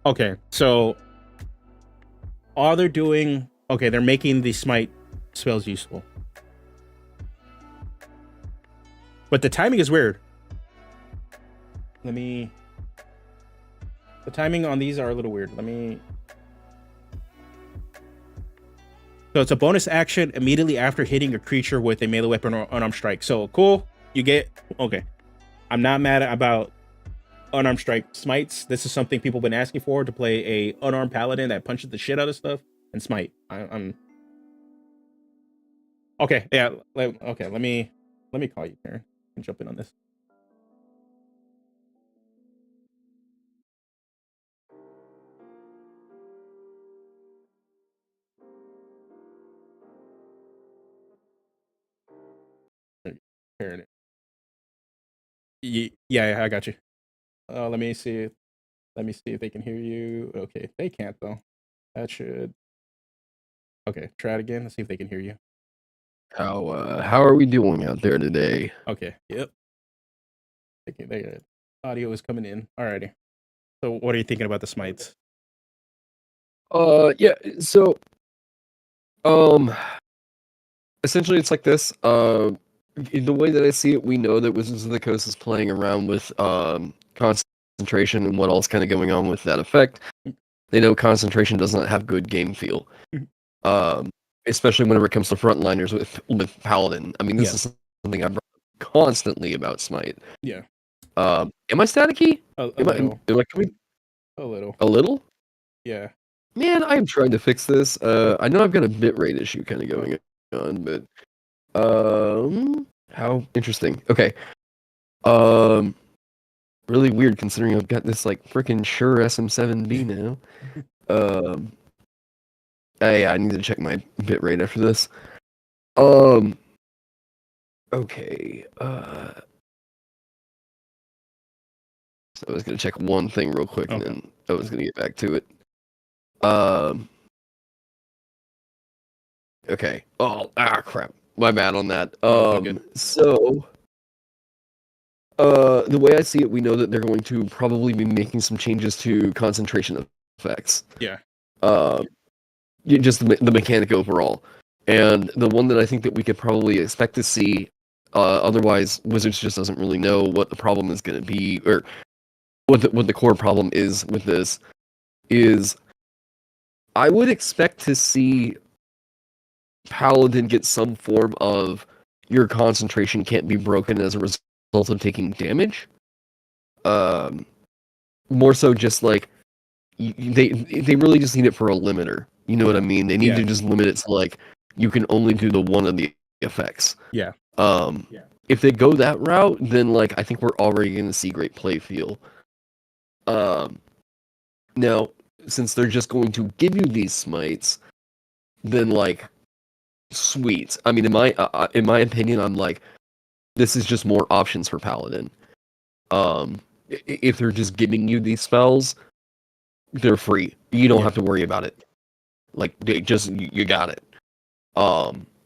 Speaker 1: Okay, so all they're doing, okay, they're making the smite spells useful. But the timing is weird. The timing on these are a little weird. So it's a bonus action immediately after hitting a creature with a melee weapon or unarmed strike. So cool. You get, okay. I'm not mad about unarmed strike smites. This is something people have been asking for, to play a unarmed paladin that punches the shit out of stuff and smite. I'm okay. Yeah. Okay. Let me call you, Karen, and jump in on this. Karen. Yeah, I got you. Let me see. Let me see if they can hear you. Okay, they can't though. That should. Okay, try it again. Let's see if they can hear you.
Speaker 2: How are we doing out there today?
Speaker 1: Okay. Yep. They audio is coming in. Alrighty. So, what are you thinking about the smites?
Speaker 2: Yeah. So, essentially, it's like this. The way that I see it, we know that Wizards of the Coast is playing around with concentration and what all's kind of going on with that effect. They know concentration does not have good game feel. Especially whenever it comes to frontliners with Paladin. I mean, this is something I've brought up constantly about Smite.
Speaker 1: Yeah.
Speaker 2: Am I staticky?
Speaker 1: A
Speaker 2: Am I coming?
Speaker 1: A little.
Speaker 2: A little?
Speaker 1: Yeah.
Speaker 2: Man, I'm trying to fix this. I know I've got a bitrate issue kind of going on, but how interesting. Okay. Really weird considering I've got this like freaking Shure SM7B now. Yeah, I need to check my bitrate after this. Okay. So I was gonna check one thing real quick, and then I was gonna get back to it. Okay. Oh, crap. My bad on that. So, the way I see it, we know that they're going to probably be making some changes to concentration effects.
Speaker 1: Yeah.
Speaker 2: Just the mechanic overall. And the one that I think that we could probably expect to see, otherwise Wizards just doesn't really know what the problem is going to be, or what the core problem is with this, is I would expect to see Paladin get some form of your concentration can't be broken as a result of taking damage. More so just like they really just need it for a limiter. You know what I mean? They need to just limit it to like you can only do the one of the effects.
Speaker 1: Yeah.
Speaker 2: If they go that route, then like I think we're already going to see great play feel. Now, since they're just going to give you these smites, then like sweet. I mean, in my opinion, I'm like, this is just more options for Paladin. If they're just giving you these spells, they're free. You don't have to worry about it. Like they just you got it.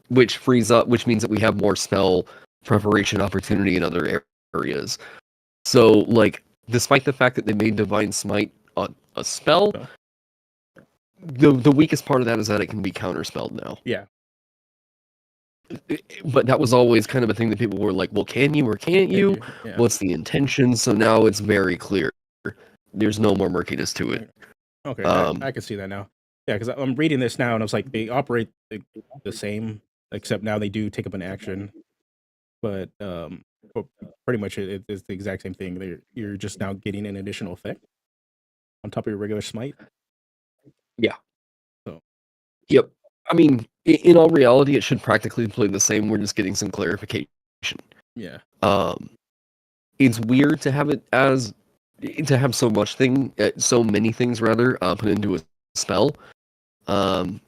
Speaker 2: Which frees up, which means that we have more spell preparation opportunity in other areas. So, like, despite the fact that they made Divine Smite a spell, the weakest part of that is that it can be counterspelled now.
Speaker 1: Yeah.
Speaker 2: But that was always kind of a thing that people were like, well, can you or can't you?
Speaker 1: Yeah.
Speaker 2: What's the intention? So now it's very clear. There's no more murkiness to it.
Speaker 1: Okay, I can see that now. Yeah, because I'm reading this now, and I was like, they operate the same, except now they do take up an action. But pretty much it's the exact same thing. You're just now getting an additional effect on top of your regular smite.
Speaker 2: Yeah.
Speaker 1: So.
Speaker 2: Yep. I mean, in all reality, it should practically play the same. We're just getting some clarification.
Speaker 1: Yeah.
Speaker 2: It's weird to have it to have so many things rather put into a spell. I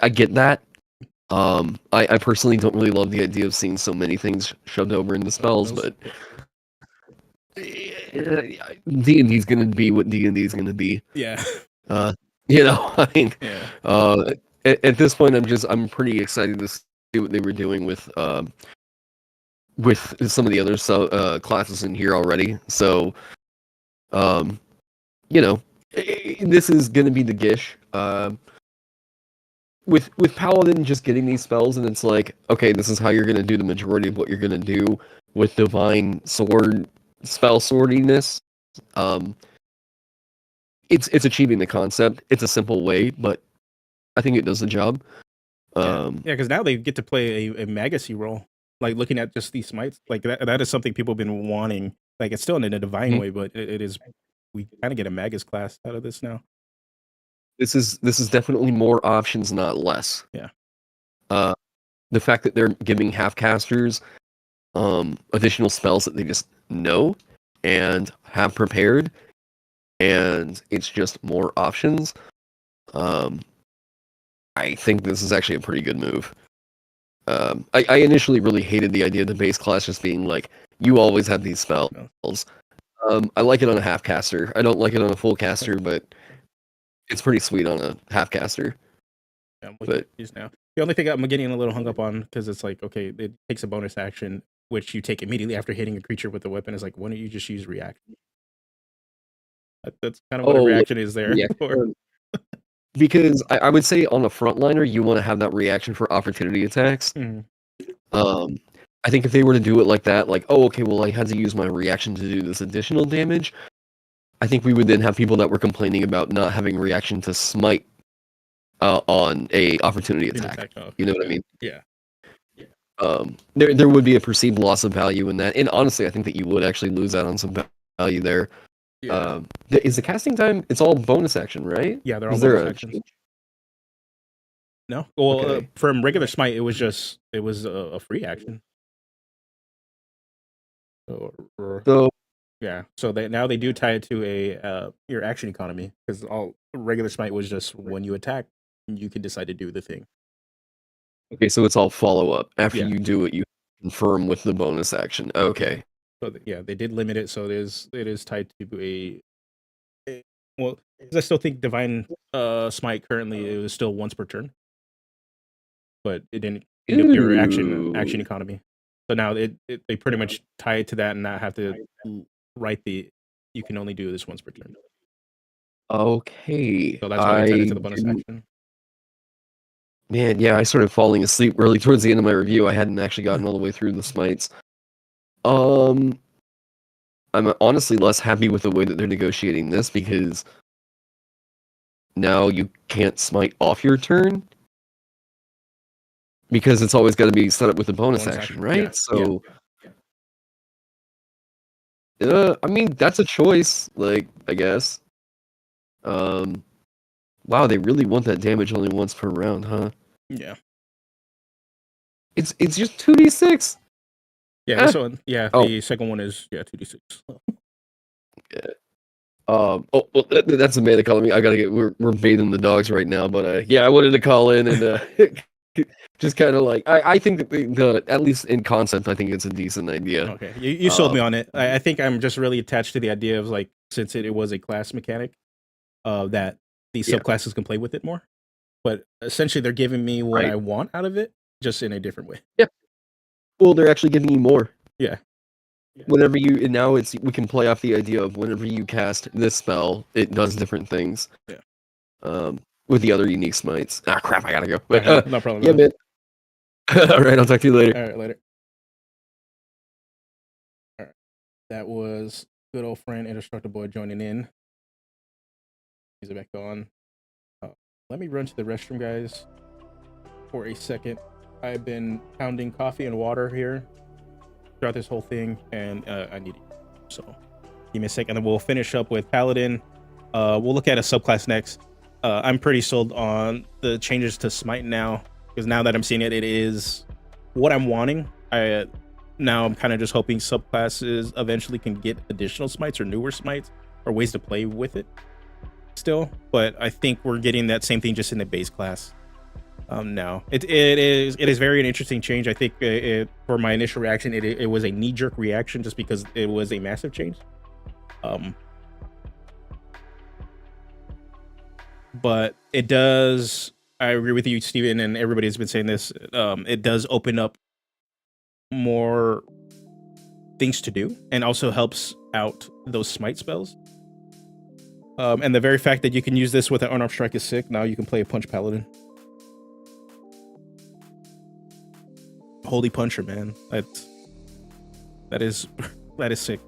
Speaker 2: get that. I personally don't really love the idea of seeing so many things shoved over into spells, but D&D's gonna be what D&D's gonna be.
Speaker 1: Yeah.
Speaker 2: I mean,
Speaker 1: Yeah.
Speaker 2: At this point, I'm pretty excited to see what they were doing with some of the other classes in here already. So, this is gonna be the Gish. With Paladin just getting these spells, and it's like, okay, this is how you're gonna do the majority of what you're gonna do with Divine Sword spell sortiness. It's achieving the concept. It's a simple way, but I think it does the job.
Speaker 1: Yeah, because now they get to play a Magacy role. Like looking at just these smites, like that is something people have been wanting. Like it's still in a divine way, but it is, we kind of get a Magus class out of this now.
Speaker 2: This is definitely more options, not less.
Speaker 1: Yeah.
Speaker 2: The fact that they're giving half-casters additional spells that they just know and have prepared, and it's just more options. I think this is actually a pretty good move. I initially really hated the idea of the base class just being like, you always have these spells. I like it on a half-caster. I don't like it on a full caster, but it's pretty sweet on a half-caster.
Speaker 1: Yeah, but now the only thing I'm getting a little hung up on, because it's like, okay, it takes a bonus action, which you take immediately after hitting a creature with a weapon. Is like, why don't you just use reaction? That's kind of what a reaction is there.
Speaker 2: Because I would say on a frontliner, you want to have that reaction for opportunity attacks. I think if they were to do it like that, like, oh, okay, well, I had to use my reaction to do this additional damage, I think we would then have people that were complaining about not having reaction to smite on a opportunity attack. You know what I mean?
Speaker 1: Yeah.
Speaker 2: There would be a perceived loss of value in that, and honestly, I think that you would actually lose out on some value there.
Speaker 1: Yeah.
Speaker 2: Is the casting time? It's all bonus action, right?
Speaker 1: Yeah, they're all bonus actions. No, well, from regular smite, it was a free action.
Speaker 2: So
Speaker 1: yeah, so now they do tie it to your action economy, because all regular smite was just when you attack, you can decide to do the thing.
Speaker 2: Okay, so it's all follow up after you do it. You confirm with the bonus action. Okay.
Speaker 1: So yeah, they did limit it, so it is tied to a well, because I still think divine smite currently it was still once per turn, but it didn't eat up your action economy. So now they pretty much tie it to that and not have to write you can only do this once per turn.
Speaker 2: Okay.
Speaker 1: So that's why they tied it to the bonus action.
Speaker 2: Man, yeah, I started falling asleep really towards the end of my review. I hadn't actually gotten all the way through the smites. I'm honestly less happy with the way that they're negotiating this, because now you can't smite off your turn, because it's always got to be set up with a bonus action, right?
Speaker 1: Yeah.
Speaker 2: So, I mean, that's a choice, like, I guess. Wow, they really want that damage only once per round, huh?
Speaker 1: Yeah.
Speaker 2: It's just 2d6.
Speaker 1: Yeah, this one. Yeah, the second one is 2d6.
Speaker 2: Yeah. Well, that's a mana color. I gotta get. We're bathing the dogs right now, but yeah, I wanted to call in and just kind of like I think that the at least in concept, I think it's a decent idea.
Speaker 1: Okay, you sold me on it. I think I'm just really attached to the idea of, like, since it was a class mechanic, that these subclasses can play with it more. But essentially, they're giving me what I want out of it, just in a different way.
Speaker 2: Yeah. Well, they're actually giving you more.
Speaker 1: Yeah.
Speaker 2: Whenever you and now we can play off the idea of whenever you cast this spell, it does different things.
Speaker 1: Yeah.
Speaker 2: With the other unique smites. Ah, crap! I gotta go.
Speaker 1: But, no problem.
Speaker 2: Yeah, man. All right, I'll talk to you later.
Speaker 1: All right, later. All right, that was good old friend Indestructible Boy joining in. He's back on. Let me run to the restroom, guys, for a second. I've been pounding coffee and water here throughout this whole thing, and I need it. So give me a second, and we'll finish up with Paladin. We'll look at a subclass next. I'm pretty sold on the changes to Smite now, because now that I'm seeing it, it is what I'm wanting. Now I'm kind of just hoping subclasses eventually can get additional Smites or newer Smites or ways to play with it still, but I think we're getting that same thing just in the base class. No, it is very an interesting change. I think for my initial reaction, it was a knee jerk reaction just because it was a massive change. But it does. I agree with you, Steven, and everybody has been saying this. It does open up more things to do, and also helps out those smite spells. And the very fact that you can use this with an unarmed strike is sick. Now you can play a punch paladin. Holy puncher, man. That is sick.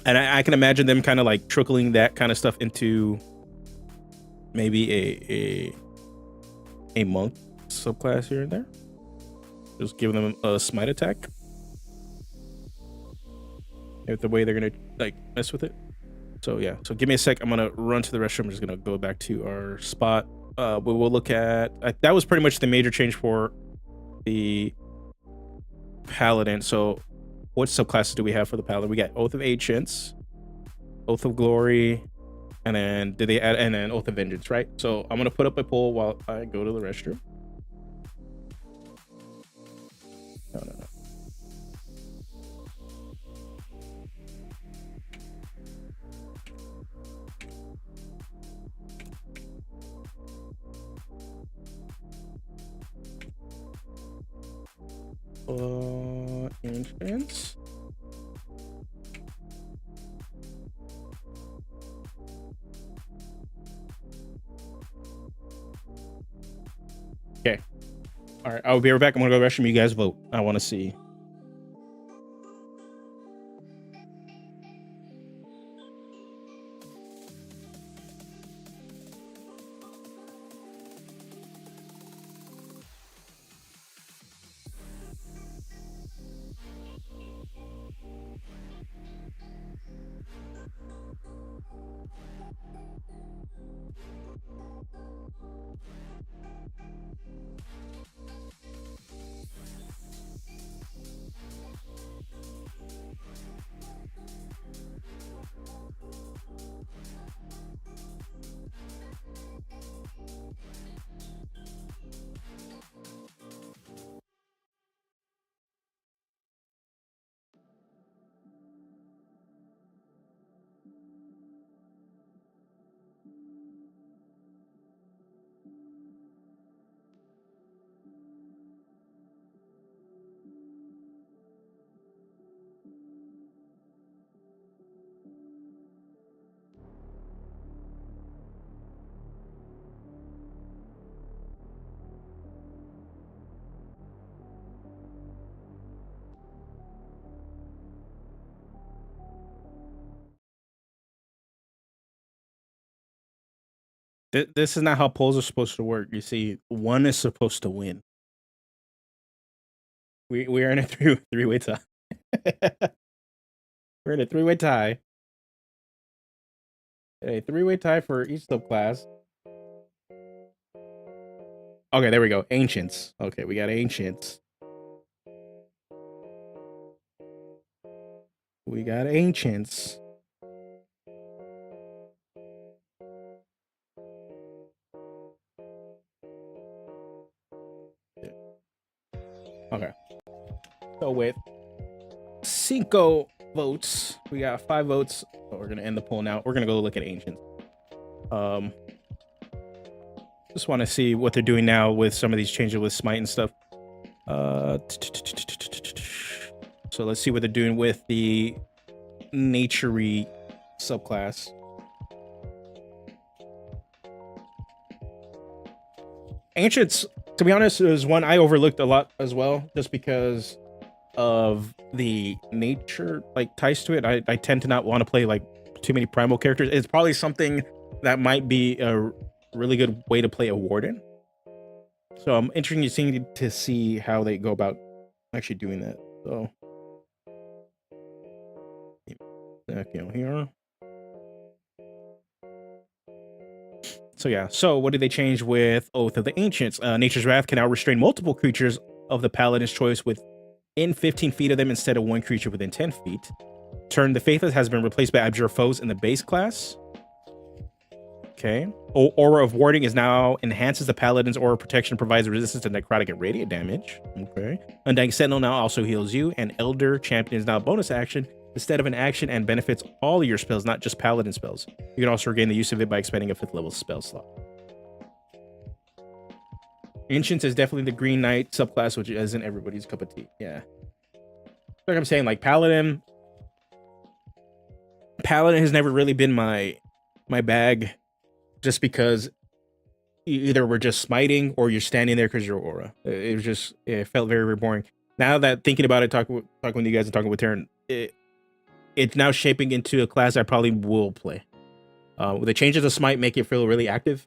Speaker 1: And I can imagine them kind of like trickling that kind of stuff into maybe a monk subclass here and there. Just giving them a smite attack. If the way they're gonna like mess with it. So yeah. So give me a sec. I'm gonna run to the restroom. I'm just gonna go back to our spot. We will look at that was pretty much the major change for the paladin. So what subclasses do we have for the paladin? We got Oath of Ancients, Oath of Glory, and then did they add and then Oath of Vengeance, right? So I'm gonna put up a poll while I go to the restroom. No. Entrance. Okay. All right. I'll be right back. I'm gonna go to the restroom. You guys vote. I want to see. This is not how polls are supposed to work. You see, one is supposed to win. We are in a three-way tie. We're in a three-way tie. A three-way tie for each subclass. Okay, there we go. Ancients. Okay, we got Ancients. We got Ancients. Okay. So with 5 votes, we got 5 votes. So we're gonna end the poll now. We're gonna go look at Ancients. Just want to see what they're doing now with some of these changes with Smite and stuff. So let's see what they're doing with the Naturey subclass. Ancients, to be honest, is one I overlooked a lot as well, just because of the nature like ties to it. I tend to not want to play like too many primal characters. It's probably something that might be a really good way to play a warden. So I'm interested to see how they go about actually doing that. So here. So yeah, so what did they change with Oath of the Ancients? Nature's Wrath can now restrain multiple creatures of the Paladin's choice within 15 feet of them instead of one creature within 10 feet. Turn the Faithless has been replaced by Abjure Foes in the base class. Okay. Aura of Warding is now enhances the Paladin's aura protection, provides resistance to necrotic and radiant damage. Okay. Undying Sentinel now also heals you, and Elder Champion is now a bonus action instead of an action and benefits all of your spells, not just Paladin spells. You can also regain the use of it by expending a 5th level spell slot. Ancients is definitely the Green Knight subclass, which isn't everybody's cup of tea. Yeah. Like I'm saying, like Paladin has never really been my bag, just because either we're just smiting or you're standing there because you're aura. It felt very, very boring. Now that thinking about it, talking with you guys and talking with Taryn, it's now shaping into a class I probably will play. The changes of smite make it feel really active,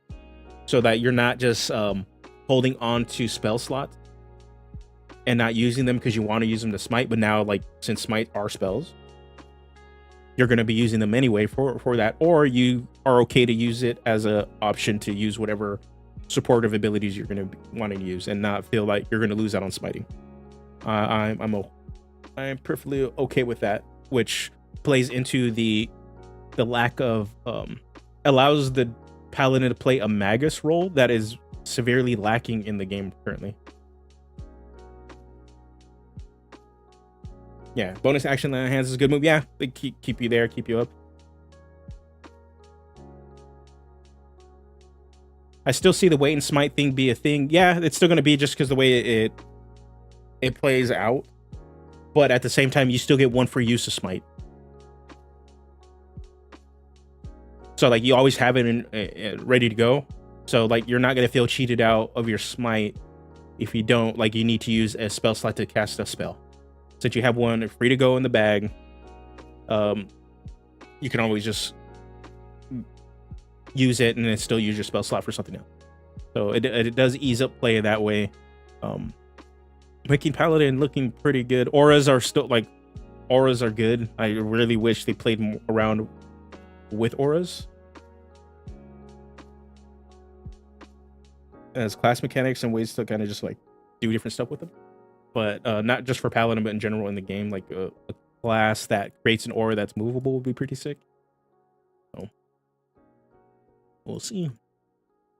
Speaker 1: so that you're not just holding on to spell slots and not using them because you want to use them to smite, but now, like, since smite are spells, you're going to be using them anyway for that, or you are okay to use it as a option to use whatever supportive abilities you're going to want to use and not feel like you're going to lose out on smiting. I'm perfectly okay with that, which plays into the lack of allows the Paladin to play a Magus role that is severely lacking in the game currently. Yeah, bonus action hands is a good move. Yeah, they keep you there, keep you up. I still see the wait and smite thing be a thing. Yeah, it's still going to be just because the way it plays out. But at the same time, you still get one for use of smite. So, like, you always have it ready to go. So, like, you're not going to feel cheated out of your smite if you don't, like, you need to use a spell slot to cast a spell. Since you have one free to go in the bag, you can always just use it and then still use your spell slot for something else. So it does ease up play that way, making Paladin looking pretty good. Auras are good. I really wish they played more around with auras as class mechanics and ways to kind of just like do different stuff with them. But not just for Paladin, but in general in the game, like a class that creates an aura that's movable would be pretty sick. So we'll see. All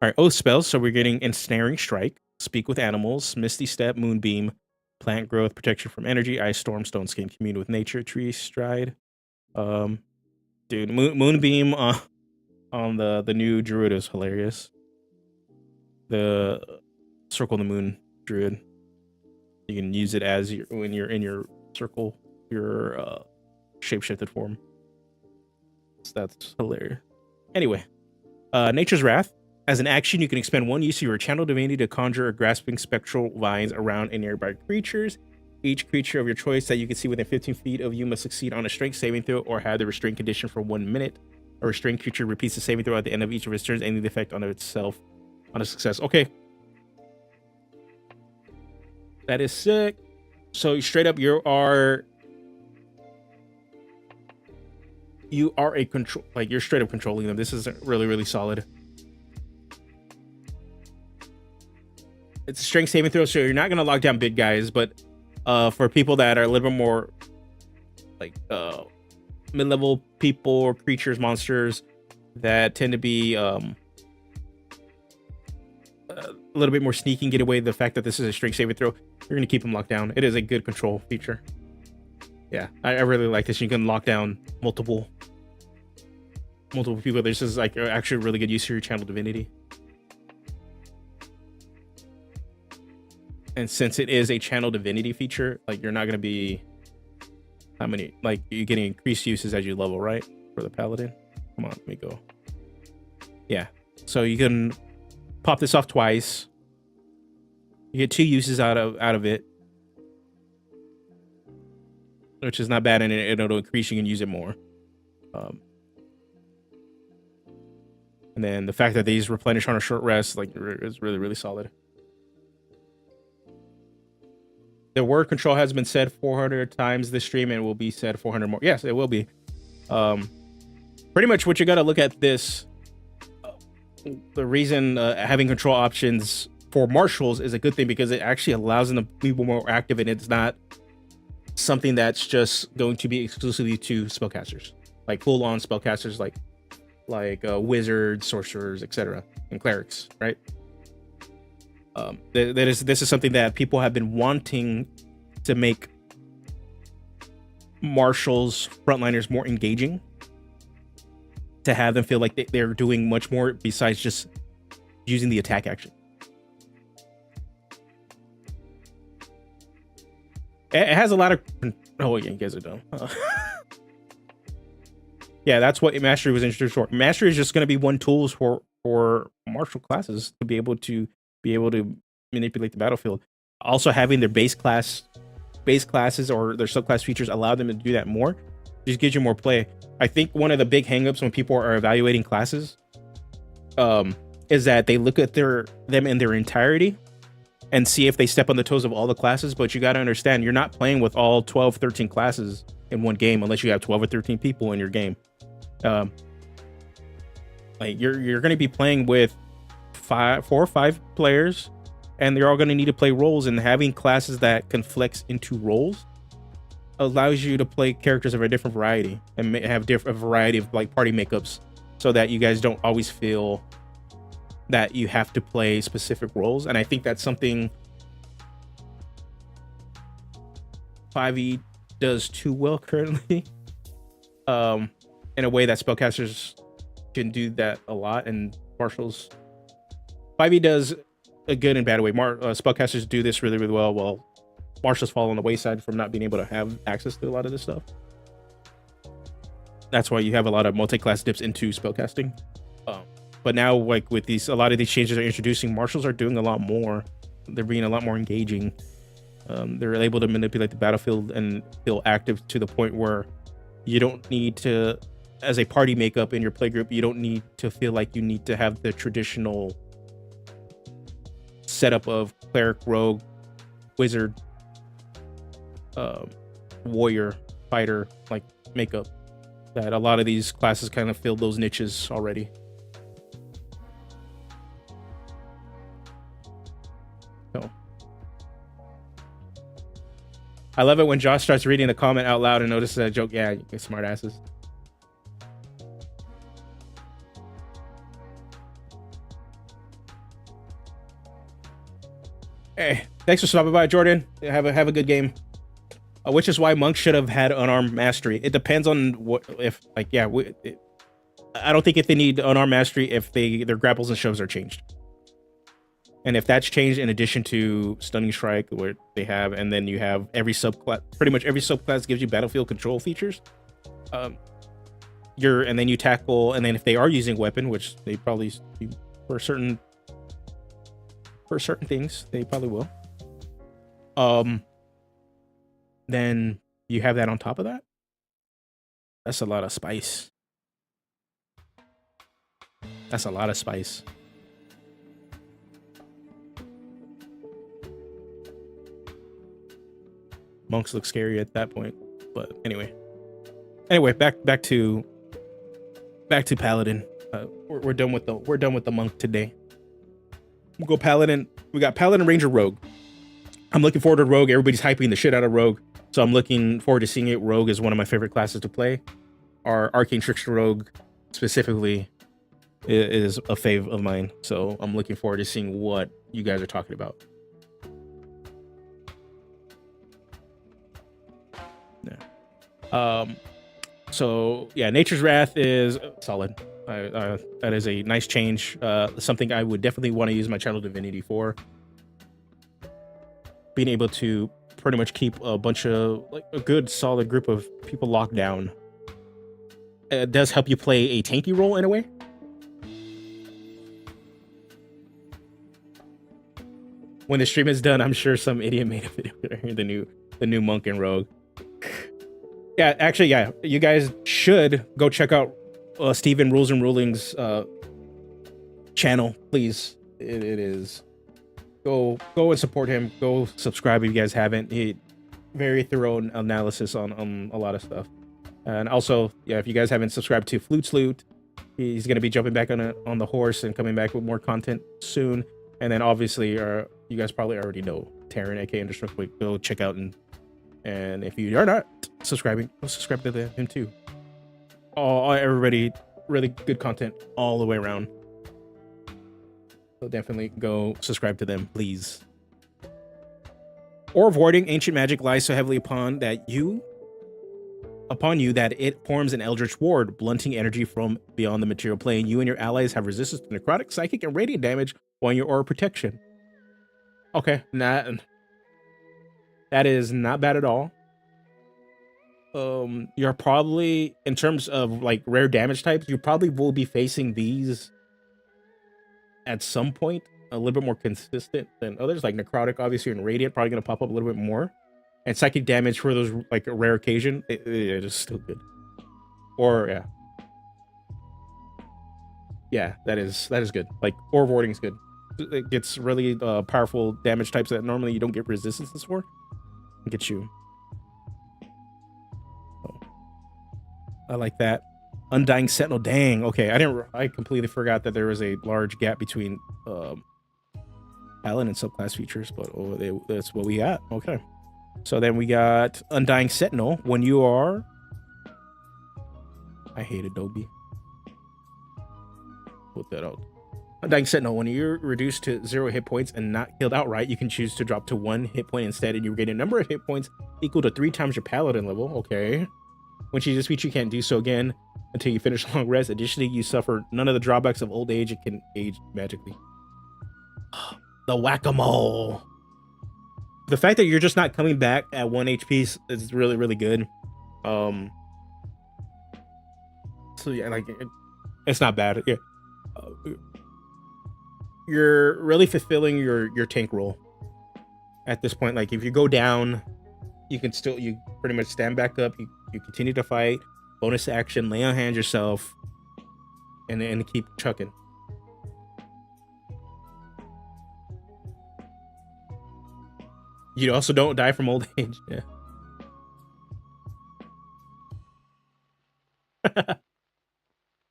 Speaker 1: right, oath spells. So we're getting Ensnaring Strike, Speak with Animals, Misty Step, Moonbeam, Plant Growth, Protection from Energy, Ice Storm, Stone Skin, Commune with Nature, Tree Stride. Dude, Moonbeam on the new Druid is hilarious. The Circle the Moon Druid. You can use it as when you're in your circle, your shapeshifted form. So that's hilarious. Anyway, Nature's Wrath. As an action, you can expend one use of your Channel Divinity to conjure a grasping spectral vines around any nearby creatures. Each creature of your choice that you can see within 15 feet of you must succeed on a strength saving throw or have the restraint condition for 1 minute. A restrained creature repeats the saving throw at the end of each of its turns, ending the effect on itself on a success. Okay. That is sick. So straight up, you are a control, like you're straight up controlling them. This is really, really solid. It's a strength saving throw, so you're not gonna lock down big guys, but for people that are a little bit more like mid-level people or creatures, monsters that tend to be a little bit more sneaky and get away with the fact that this is a strength saving throw, you're going to keep them locked down. It is a good control feature. Yeah, I really like this. You can lock down multiple people. This is like actually a really good use of your Channel Divinity. And since it is a Channel Divinity feature, like you're not going to be you're getting increased uses as you level, right? For the Paladin. Come on, let me go. Yeah, so you can pop this off twice. You get 2 uses out of it, which is not bad, and it'll increase. You can use it more. And then the fact that these replenish on a short rest, like, is really, really solid. The word control has been said 400 times this stream, and will be said 400 more. Yes, it will be. Pretty much what you got to look at this. The reason having control options for marshals is a good thing, because it actually allows them to be more active, and it's not something that's just going to be exclusively to spellcasters, like full-on spellcasters, like like wizards, sorcerers, etc., and clerics, right? This is something that people have been wanting to make marshals, frontliners more engaging, to have them feel like they're doing much more besides just using the attack action. It has a lot of... Oh, yeah, you guys are dumb. Yeah, that's what Mastery was introduced for. Mastery is just going to be one tool for martial classes to be able to manipulate the battlefield. Also, having their base classes or their subclass features allow them to do that more. Just gives you more play. I think one of the big hangups when people are evaluating classes is that they look at them in their entirety and see if they step on the toes of all the classes. But you got to understand, you're not playing with all 12, 13 classes in one game unless you have 12 or 13 people in your game. Like you're going to be playing with 4 or 5 players, and they're all going to need to play roles, and having classes that can flex into roles allows you to play characters of a different variety and have a variety of like party makeups, so that you guys don't always feel that you have to play specific roles. And I think that's something 5e does too well currently, in a way that spellcasters can do that a lot, and marshals 5e does a good and bad way. Spellcasters do this really, really well, while marshals fall on the wayside from not being able to have access to a lot of this stuff. That's why you have a lot of multi-class dips into spellcasting. But now, like with a lot of these changes they're introducing, marshals are doing a lot more. They're being a lot more engaging. They're able to manipulate the battlefield and feel active to the point where you don't need to, as a party makeup in your playgroup, you don't need to feel like you need to have the traditional setup of cleric, rogue, wizard, warrior, fighter like makeup. That a lot of these classes kind of fill those niches already. So I love it when Josh starts reading the comment out loud and notices that joke. Yeah, you smart asses. Hey, thanks for stopping by, Jordan. Have a good game. Which is why monks should have had unarmed mastery. It depends on what, if like, yeah, I don't think if they need unarmed mastery if their grapples and shoves are changed. And if that's changed in addition to stunning strike, where they have, and then you have every subclass, pretty much every subclass gives you battlefield control features. And then you tackle, and then if they are using weapon, which they probably for certain things they probably will. Then you have that on top of that. That's a lot of spice. That's a lot of spice. Monks look scary at that point, but anyway, back to paladin. We're done with the monk today. We'll go paladin. We got paladin, ranger, rogue. I'm looking forward to rogue. Everybody's hyping the shit out of rogue, so I'm looking forward to seeing it. Rogue is one of my favorite classes to play. Our arcane trickster rogue specifically is a fave of mine, so I'm looking forward to seeing what you guys are talking about. Yeah. So yeah, Nature's Wrath is solid. That is a nice change. Something I would definitely want to use my Channel Divinity for. Being able to pretty much keep a bunch of, like, a good solid group of people locked down. It does help you play a tanky role in a way. When the stream is done, I'm sure some idiot made a video the new monk and rogue. Yeah, actually, yeah, you guys should go check out Steven Rules and Rulings channel, please. It is. Go and support him. Go subscribe if you guys haven't. He very thorough analysis on a lot of stuff. And also, yeah, if you guys haven't subscribed to Flute Sloot, he's gonna be jumping back on the horse and coming back with more content soon. And then obviously, you guys probably already know Taryn, aka Indestructible. Go check out and if you are not subscribing, go subscribe to him too. Everybody really good content all the way around. So definitely go subscribe to them, please. Or avoiding ancient magic lies so heavily upon you that it forms an eldritch ward, blunting energy from beyond the material plane. You and your allies have resistance to necrotic, psychic, and radiant damage while your aura protection. Okay, that is not bad at all. You're probably, in terms of like rare damage types, you probably will be facing these at some point a little bit more consistent than others, like necrotic, obviously, and radiant probably going to pop up a little bit more, and psychic damage for those like a rare occasion, it is still good. Or yeah, that is good. Like aura warding is good. It gets really powerful damage types that normally you don't get resistances for. It gets you. Oh. I like that. Undying Sentinel. Dang. Okay, I completely forgot that there was a large gap between Paladin and subclass features, but that's what we got. Okay. So then we got Undying Sentinel. When you are... I hate Adobe. Put that out. Undying Sentinel. When you're reduced to 0 hit points and not killed outright, you can choose to drop to 1 hit point instead, and you regain a number of hit points equal to 3 times your Paladin level. Okay. When you use this feature, you can't do so again until you finish a long rest. Additionally, you suffer none of the drawbacks of old age. It can age magically. The whack-a-mole. The fact that you're just not coming back at 1 HP is really, really good. So yeah, like it's not bad. Yeah, you're really fulfilling your tank role at this point. Like if you go down, you pretty much stand back up. You continue to fight. Bonus action, lay on hands yourself, and keep chucking. You also don't die from old age. Yeah.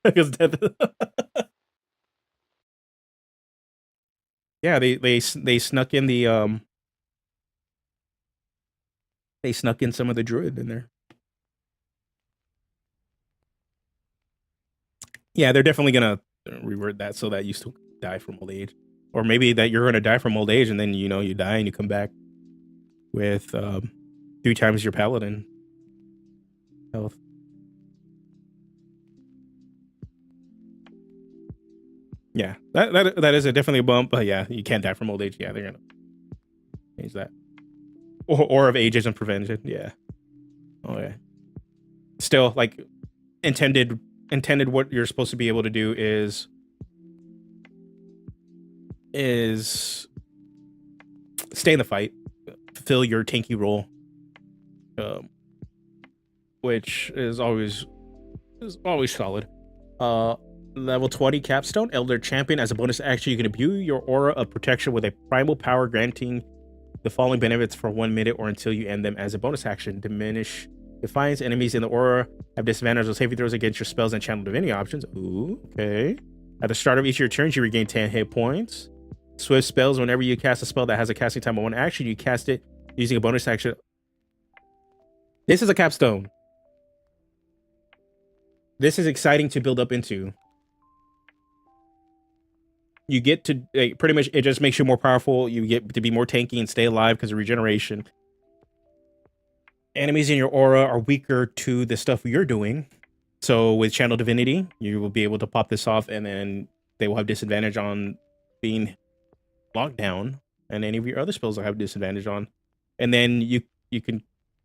Speaker 1: Because death. Yeah, they snuck in the they snuck in some of the druid in there. Yeah, they're definitely gonna revert that so that you still die from old age, or maybe that you're gonna die from old age and then you die and you come back with 3 times your paladin health. Yeah, that is definitely a bump, but yeah, you can't die from old age. Yeah, they're gonna change that, or of ageism prevention. Yeah. Oh yeah. Still, like intended what you're supposed to be able to do is stay in the fight, fulfill your tanky role, which is always solid. Level 20 capstone, Elder Champion. As a bonus action, you can imbue your aura of protection with a primal power, granting the following benefits for 1 minute or until you end them. As a bonus action, diminish defiance. Enemies in the aura have disadvantage on saving throws against your spells and channel divinity options. Ooh, okay. At the start of each of your turns, you regain 10 hit points. Swift spells. Whenever you cast a spell that has a casting time of 1 action, you cast it using a bonus action. This is a capstone. This is exciting to build up into. You get to pretty much, it just makes you more powerful. You get to be more tanky and stay alive because of regeneration. Enemies in your aura are weaker to the stuff you're doing. So with Channel Divinity, you will be able to pop this off, and then they will have disadvantage on being locked down, and any of your other spells will have disadvantage on. And then you can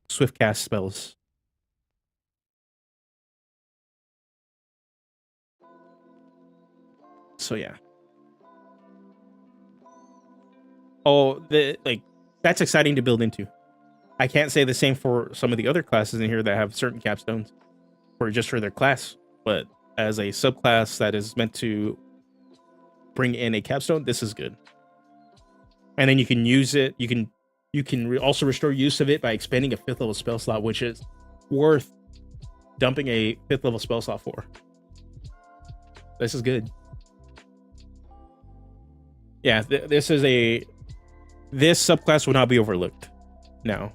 Speaker 1: swift cast spells. So yeah. Oh, that's exciting to build into. I can't say the same for some of the other classes in here that have certain capstones for their class, but as a subclass that is meant to bring in a capstone, this is good. And then you can use it. You can also restore use of it by expanding a 5th level spell slot, which is worth dumping a 5th level spell slot for. This is good. Yeah, this subclass will not be overlooked now.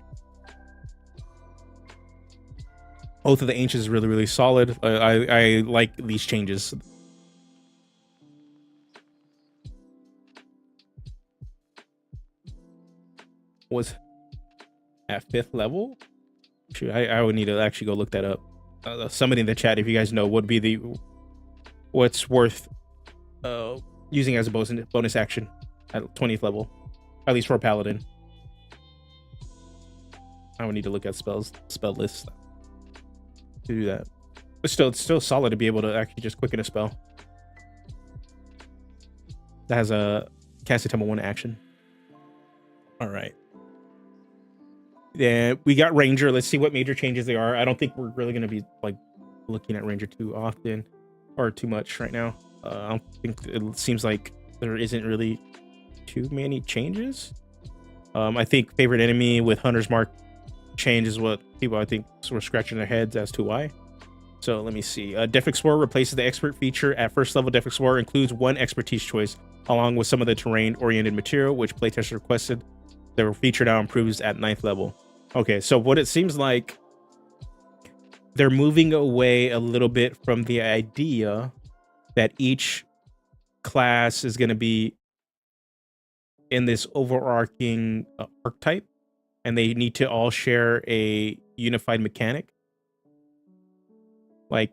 Speaker 1: Oath of the Ancients is really, really solid. I like these changes. Was at 5th level? Shoot, I would need to actually go look that up. Somebody in the chat, if you guys know, would be what's worth using as a bonus action at 20th level, at least for a paladin. I would need to look at spell list to do that. But still, it's still solid to be able to actually just quicken a spell that has a cast item 1 action. All right. Yeah, we got Ranger. Let's see what major changes they are. I don't think we're really going to be like looking at Ranger too often or too much right now. I don't think it seems like there isn't really too many changes. I think favorite enemy with Hunter's Mark change is what people I think were scratching their heads as to why. So let me see. Def Explorer replaces the expert feature at 1st level. Def Explorer includes 1 expertise choice along with some of the terrain-oriented material which playtesters requested. Their feature now improves at 9th level. Okay, so what it seems like, they're moving away a little bit from the idea that each class is going to be in this overarching archetype, and they need to all share a unified mechanic. Like,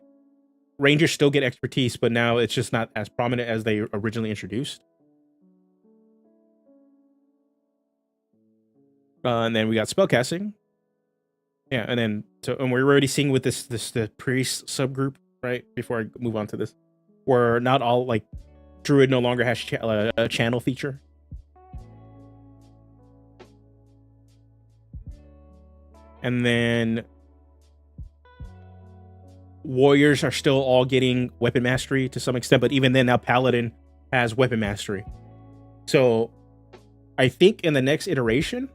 Speaker 1: Rangers still get expertise, but now it's just not as prominent as they originally introduced. And then we got spellcasting. Yeah, and then and we're already seeing with the priest subgroup, right? Before I move on to this, where not all like druid no longer has a channel feature. And then warriors are still all getting weapon mastery to some extent, but even then now paladin has weapon mastery. So I think in the next iteration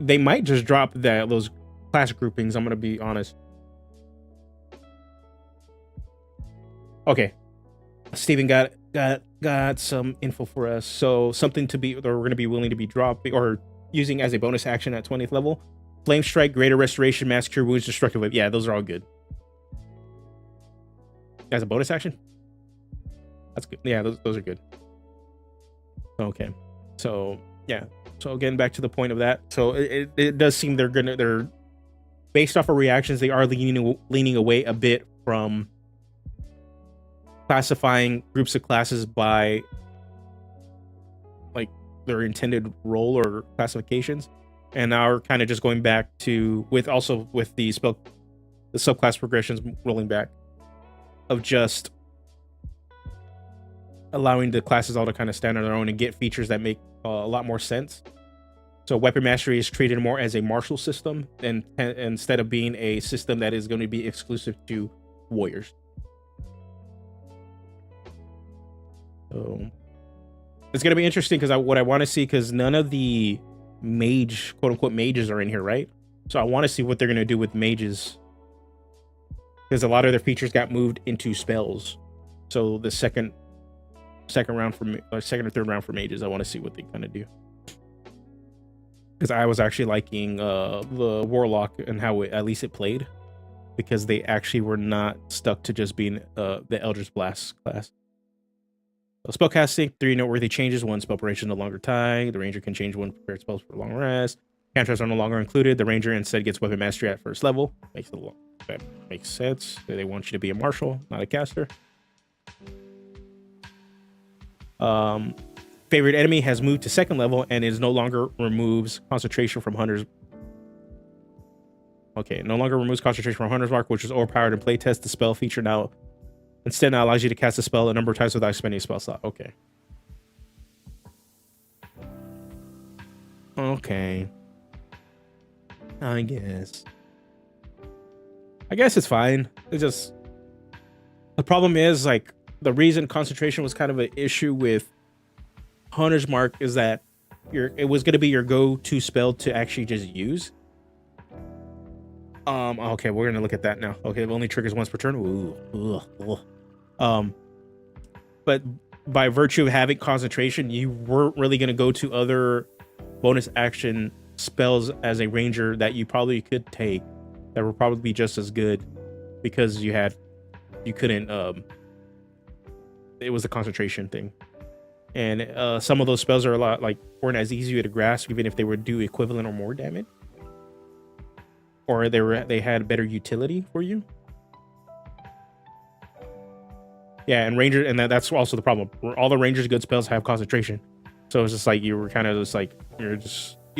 Speaker 1: they might just drop those class groupings. I'm gonna be honest. Okay, Steven got some info for us. So something to be, or we're gonna be willing to be dropping or using as a bonus action at 20th level: Flame Strike, Greater Restoration, Mass Cure Wounds, Destructive Whip. Yeah, those are all good as a bonus action. That's good. Yeah, those are good. Okay, so yeah. So getting back to the point of that, so it does seem they're based off of reactions, they are leaning away a bit from classifying groups of classes by like their intended role or classifications, and now we're kind of just going back to with the subclass progressions rolling back of just allowing the classes all to kind of stand on their own and get features that make a lot more sense. So weapon mastery is treated more as a martial system and instead of being a system that is going to be exclusive to warriors. So it's going to be interesting because what I want to see, because none of the quote unquote mages are in here, right? So I want to see what they're going to do with mages, because a lot of their features got moved into spells. So the second round or third round for mages, I want to see what they kind of do, because I was actually liking the warlock and how at least it played, because they actually were not stuck to just being the Eldritch Blast class. So spellcasting, 3 noteworthy changes: 1, spell duration no longer tied. The ranger can change 1 prepared spells for long rest. Cantrips are no longer included. The ranger instead gets weapon mastery at 1st level. That makes sense. They want you to be a marshal, not a caster. Favorite enemy has moved to 2nd level and is no longer removes concentration from hunters. Okay, no longer removes concentration from Hunter's Mark, which is overpowered in playtest. The spell feature now allows you to cast a spell a number of times without spending a spell slot. Okay. Okay. I guess it's fine. It's just the problem is, like, the reason concentration was kind of an issue with Hunter's Mark is that it was going to be your go-to spell to actually just use. Okay, we're gonna look at that now. Okay, it only triggers once per turn. Ooh. But by virtue of having concentration, you weren't really gonna go to other bonus action spells as a ranger that you probably could take that were probably be just as good because you couldn't it was a concentration thing. And some of those spells are a lot like weren't as easy to grasp, even if they would do equivalent or more damage, or they had better utility for you. Yeah, and ranger, and that's also the problem. All the rangers' good spells have concentration, so it's just like you were kind of just like you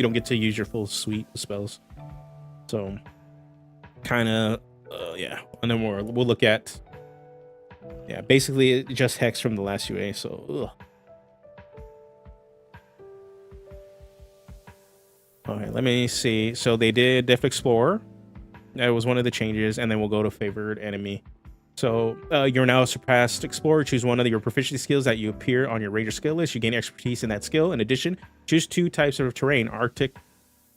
Speaker 1: don't get to use your full suite of spells. So, kind of, yeah. And then we'll look at, yeah, basically just hex from the last UA. So, ugh. All right, let me see. So they did Depth Explorer. That was one of the changes, and then we'll go to favored enemy. So you're now a surpassed explorer. Choose one of your proficiency skills that you appear on your ranger skill list. You gain expertise in that skill. In addition, choose 2 types of terrain: Arctic,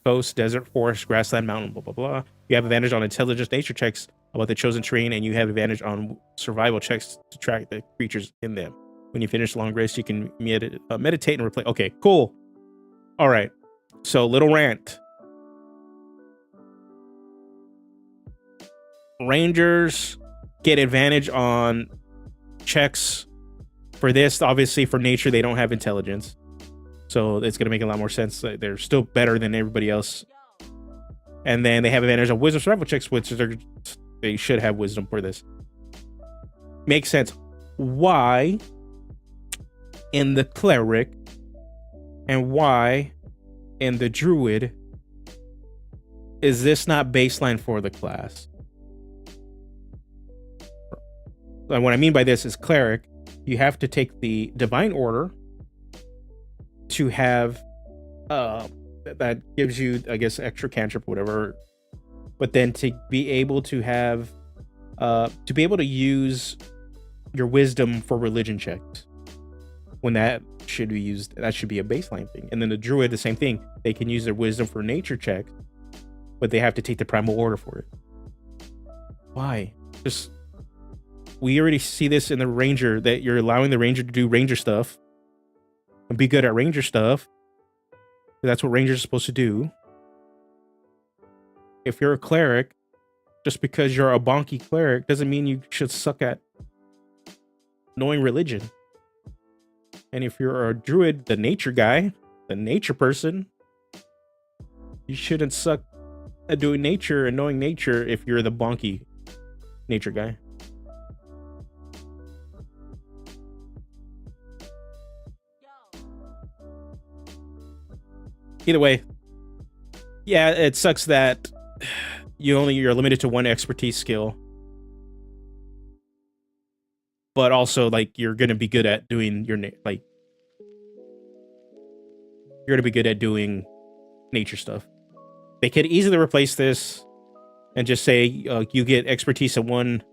Speaker 1: coast, desert, forest, grassland, mountain, blah, blah, blah. You have advantage on intelligence nature checks about the chosen terrain, and you have advantage on survival checks to track the creatures in them. When you finish the long rest, you can meditate and replay. Okay, cool. All right. So, little rant. Rangers get advantage on checks for this. Obviously, for nature, they don't have intelligence, so it's going to make a lot more sense. They're still better than everybody else. And then they have advantage on wisdom survival checks, which they should have wisdom for this. Makes sense. Why in the cleric and why in the druid is this not baseline for the class? And what I mean by this is cleric, you have to take the divine order to have that gives you, I guess, extra cantrip, whatever, but then to be able to have to be able to use your wisdom for religion checks, when that should be used, that should be a baseline thing. And then the druid, the same thing, they can use their wisdom for nature checks, but they have to take the primal order for it. Why? Just, we already see this in the ranger, that you're allowing the ranger to do ranger stuff and be good at ranger stuff. That's what rangers are supposed to do. If you're a cleric, just because you're a bonky cleric doesn't mean you should suck at knowing religion. And if you're a druid, the nature guy, the nature person, you shouldn't suck at doing nature and knowing nature if you're the bonky nature guy. Either way, yeah, it sucks that you're limited to 1 expertise skill, but also like you're gonna be good at doing your you're gonna be good at doing nature stuff. They could easily replace this and just say you get expertise in one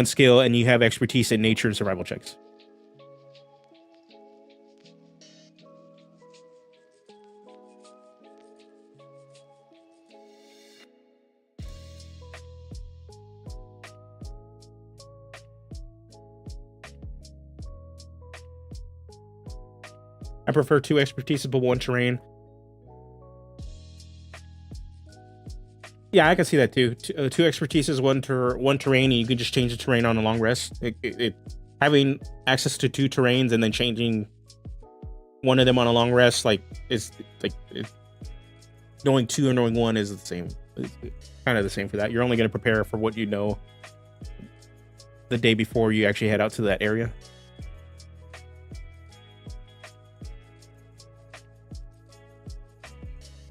Speaker 1: skill, and you have expertise in nature and survival checks. I prefer 2 expertises but 1 terrain. Yeah, I can see that too. 2 expertises, 1 terrain, and you can just change the terrain on a long rest. Having access to 2 terrains and then changing one of them on a long rest, knowing 2 or knowing 1 is the same. It's kind of the same for that. You're only going to prepare for what you know the day before you actually head out to that area.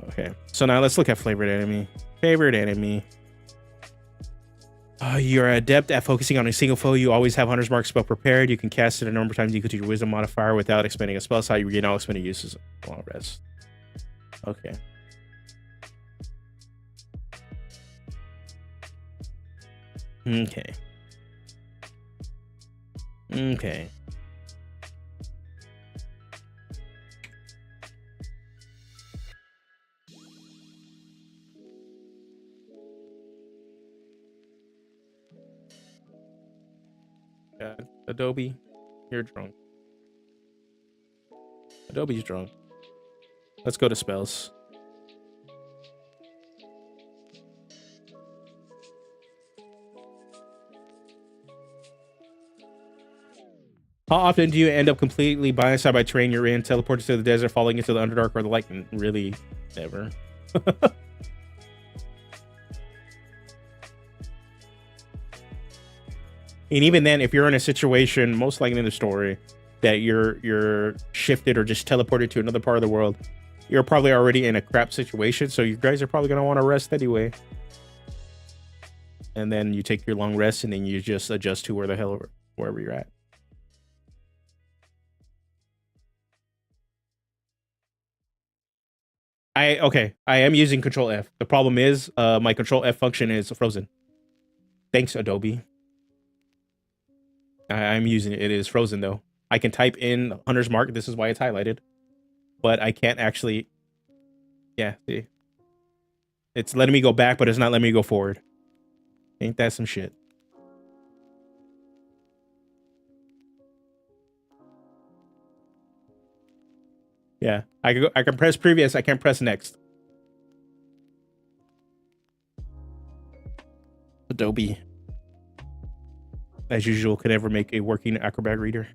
Speaker 1: Okay, so now let's look at favorite enemy. Favorite enemy. You're adept at focusing on a single foe. You always have Hunter's Mark spell prepared. You can cast it a number of times equal to your wisdom modifier without expending a spell slot. You regain all expended uses while rest. Okay. Okay. Okay. Adobe, you're drunk. Adobe's drunk. Let's go to spells. How often do you end up completely blindsided by terrain you're in, teleported to the desert, falling into the Underdark or the Lightning? Really, never. And even then, if you're in a situation, most likely in the story, that you're shifted or just teleported to another part of the world, you're probably already in a crap situation, so you guys are probably going to want to rest anyway. And then you take your long rest, and then you just adjust to wherever you're at. I am using Control F. The problem is my Control F function is frozen. Thanks, Adobe. I'm using it. It is frozen though. I can type in Hunter's Mark. This is why it's highlighted, but I can't actually. Yeah, see, it's letting me go back, but it's not letting me go forward. Ain't that some shit? Yeah, I can press previous. I can't press next. Adobe, as usual, could never make a working Acrobat reader.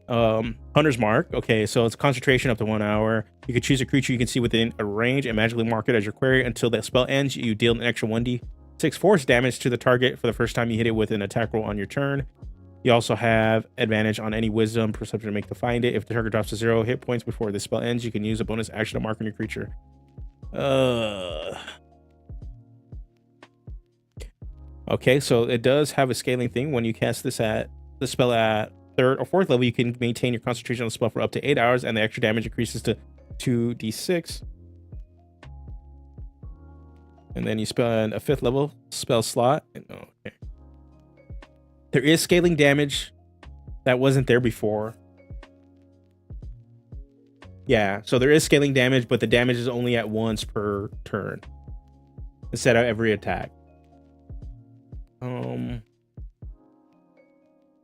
Speaker 1: Hunter's Mark. Okay, so it's concentration up to 1 hour. You can choose a creature you can see within a range and magically mark it as your query. Until that spell ends, you deal an extra 1d6 force damage to the target for the first time you hit it with an attack roll on your turn. You also have advantage on any wisdom perception to make to find it. If the target drops to 0 hit points before the spell ends, you can use a bonus action to mark on your creature. Okay, so it does have a scaling thing. When you cast this at the spell at 3rd or 4th level, you can maintain your concentration on the spell for up to 8 hours, and the extra damage increases to 2d6. And then you spend a 5th level spell slot. Okay. There is scaling damage that wasn't there before. Yeah, so there is scaling damage, but the damage is only at once per turn instead of every attack.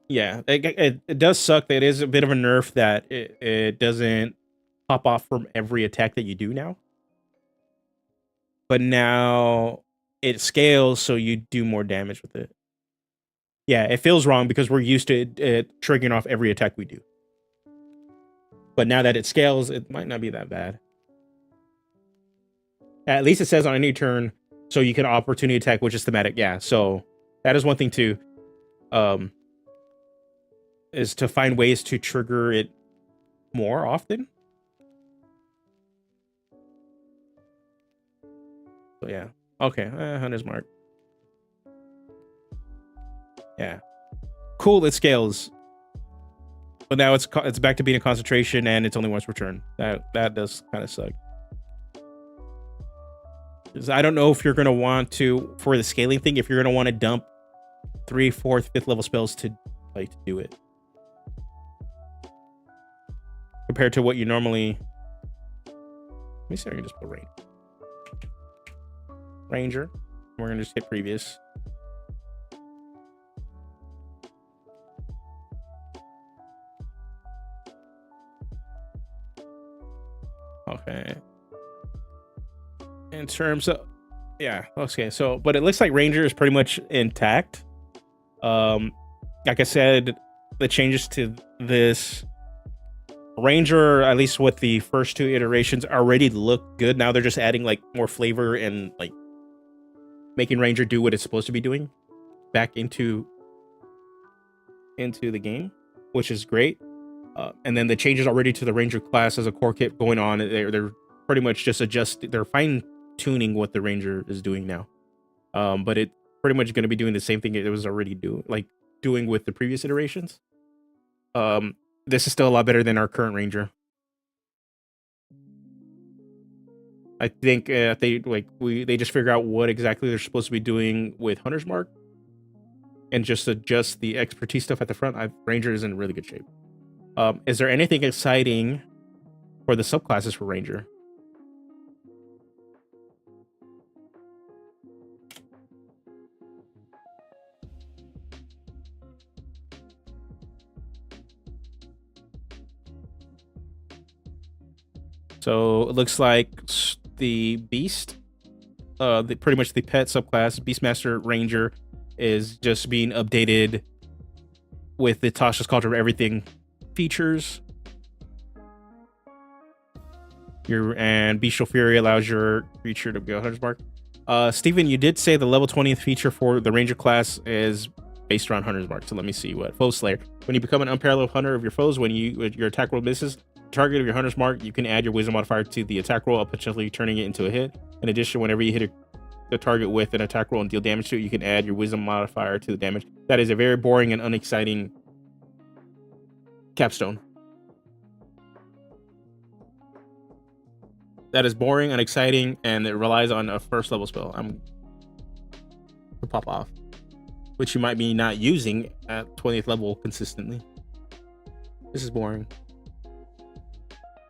Speaker 1: Yeah, it does suck that it is a bit of a nerf that it doesn't pop off from every attack that you do now. But now it scales, so you do more damage with it. Yeah, it feels wrong because we're used to it triggering off every attack we do. But now that it scales, it might not be that bad. At least it says on any turn, so you can opportunity attack, which is thematic. Yeah, so that is one thing too. Is to find ways to trigger it more often. So yeah, okay, Hunter's Mark. Yeah, cool. It scales, but now it's back to being a concentration, and it's only once per turn. That does kind of suck. I don't know if you're gonna want to, for the scaling thing, if you're gonna want to dump 3, 4th, 5th level spells to do it, compared to what you normally. Let me see if I can just put Ranger. We're gonna just hit previous. Okay. In terms of, yeah, okay, so, but it looks like Ranger is pretty much intact. Like I said, the changes to this Ranger, at least with the first 2 iterations, already look good. Now they're just adding like more flavor and like making Ranger do what it's supposed to be doing back into the game, which is great. And then the changes already to the Ranger class as a core kit going on. They're pretty much just they're fine tuning what the Ranger is doing now. But it's pretty much going to be doing the same thing it was already doing with the previous iterations. This is still a lot better than our current Ranger. I think they just figure out what exactly they're supposed to be doing with Hunter's Mark, and just adjust the expertise stuff at the front. Ranger is in really good shape. Is there anything exciting for the subclasses for Ranger? So it looks like the Beast, pretty much the pet subclass, Beastmaster Ranger, is just being updated with the Tasha's Cauldron of Everything features. And Bestial Fury allows your creature to go Hunter's Mark. Steven, you did say the level 20th feature for the Ranger class is based around Hunter's Mark. So let me see what. Foe Slayer. When you become an unparalleled hunter of your foes, when your attack roll misses the target of your Hunter's Mark, you can add your Wisdom modifier to the attack roll, potentially turning it into a hit. In addition, whenever you hit the target with an attack roll and deal damage to it, you can add your Wisdom modifier to the damage. That is a very boring and unexciting capstone. That is boring, unexciting, and it relies on a first level spell. I'm to pop off, which you might be not using at 20th level consistently. This is boring.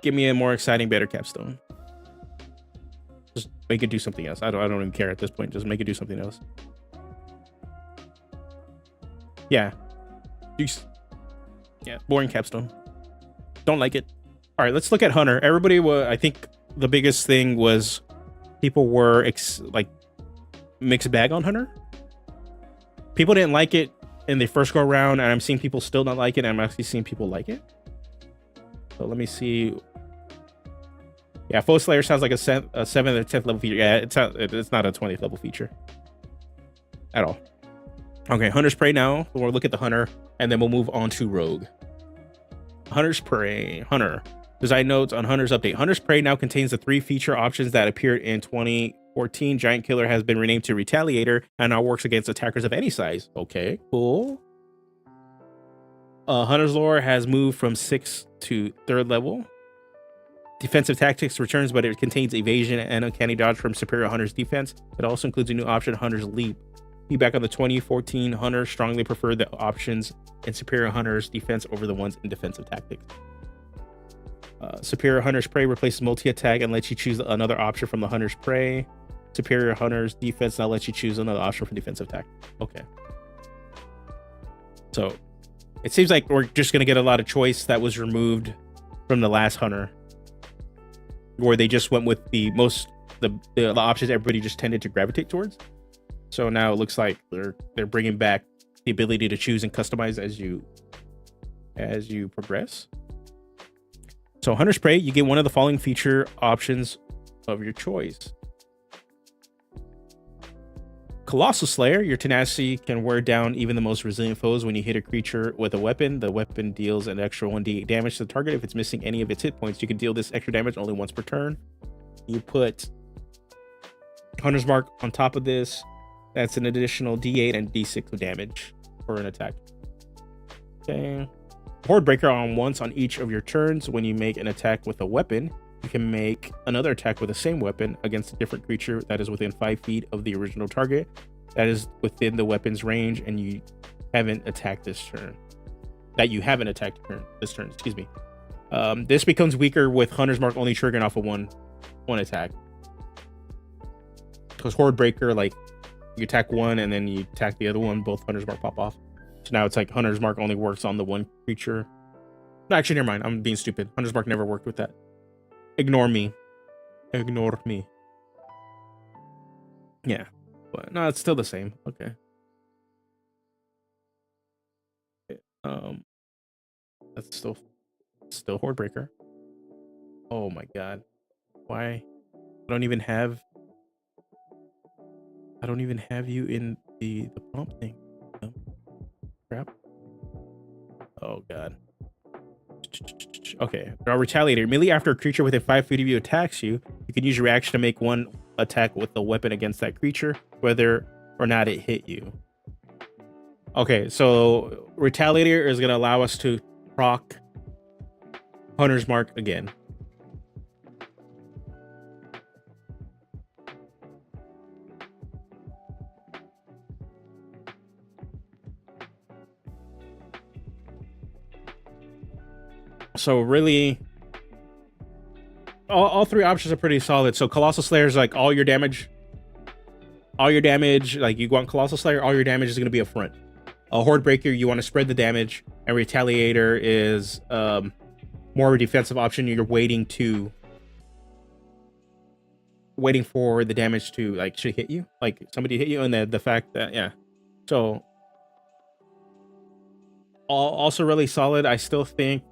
Speaker 1: Give me a more exciting, better capstone. Just make it do something else. I don't even care at this point. Just make it do something else. Yeah. Yeah, boring capstone. Don't like it. All right, let's look at Hunter. Everybody, I think the biggest thing was people were like mixed bag on Hunter. People didn't like it in the first go around, and I'm seeing people still not like it, and I'm actually seeing people like it. So let me see. Yeah, Foe Slayer sounds like a 7th or 10th level feature. Yeah, it's not a 20th level feature at all. Okay, Hunter's Prey now. We'll look at the Hunter, and then we'll move on to Rogue. Hunter's Prey. Hunter. Design notes on Hunter's update. Hunter's Prey now contains the 3 feature options that appeared in 2014. Giant Killer has been renamed to Retaliator and now works against attackers of any size. Okay, cool. Hunter's Lore has moved from 6th to 3rd level. Defensive Tactics returns, but it contains evasion and uncanny dodge from Superior Hunter's defense. It also includes a new option, Hunter's Leap. Feedback on the 2014 Hunter strongly preferred the options in Superior Hunter's defense over the ones in Defensive Tactics. Superior Hunter's Prey replaces multi-attack and lets you choose another option from the Hunter's Prey. Superior Hunter's Defense now lets you choose another option for Defensive Attack. Okay. So it seems like we're just going to get a lot of choice that was removed from the last Hunter, where they just went with the options everybody just tended to gravitate towards. So now it looks like they're bringing back the ability to choose and customize as you progress. So Hunter's Prey, you get one of the following feature options of your choice. Colossal Slayer, your tenacity can wear down even the most resilient foes. When you hit a creature with a weapon, the weapon deals an extra 1d8 damage to the target. If it's missing any of its hit points, you can deal this extra damage only once per turn. You put Hunter's Mark on top of this. That's an additional d8 and d6 of damage for an attack. Okay. Horde Breaker on once on each of your turns. When you make an attack with a weapon, you can make another attack with the same weapon against a different creature that is within 5 feet of the original target. That is within the weapon's range, and you haven't attacked this turn. Excuse me. This becomes weaker with Hunter's Mark only triggering off of one attack. Because Horde Breaker, like, you attack one and then you attack the other one, both Hunter's Mark pop off. So now it's like Hunter's Mark only works on the one creature. No, actually, never mind. I'm being stupid. Hunter's Mark never worked with that. Ignore me. Yeah. But no, it's still the same. Okay. That's still Horde Breaker. Oh my god. Why? I don't even have you in the prompt thing. Oh, crap. Oh god. Okay. Draw Retaliator. Immediately after a creature within 5 feet of you attacks you, you can use your reaction to make one attack with the weapon against that creature, whether or not it hit you. Okay, so Retaliator is going to allow us to proc Hunter's Mark again. So really, all 3 options are pretty solid. So Colossal Slayer is like all your damage, like you want Colossal Slayer, all your damage is going to be up front. A Horde Breaker, you want to spread the damage, and Retaliator is more of a defensive option. You're waiting for the damage to like should hit you, like somebody hit you, and the fact that yeah. So also really solid. I still think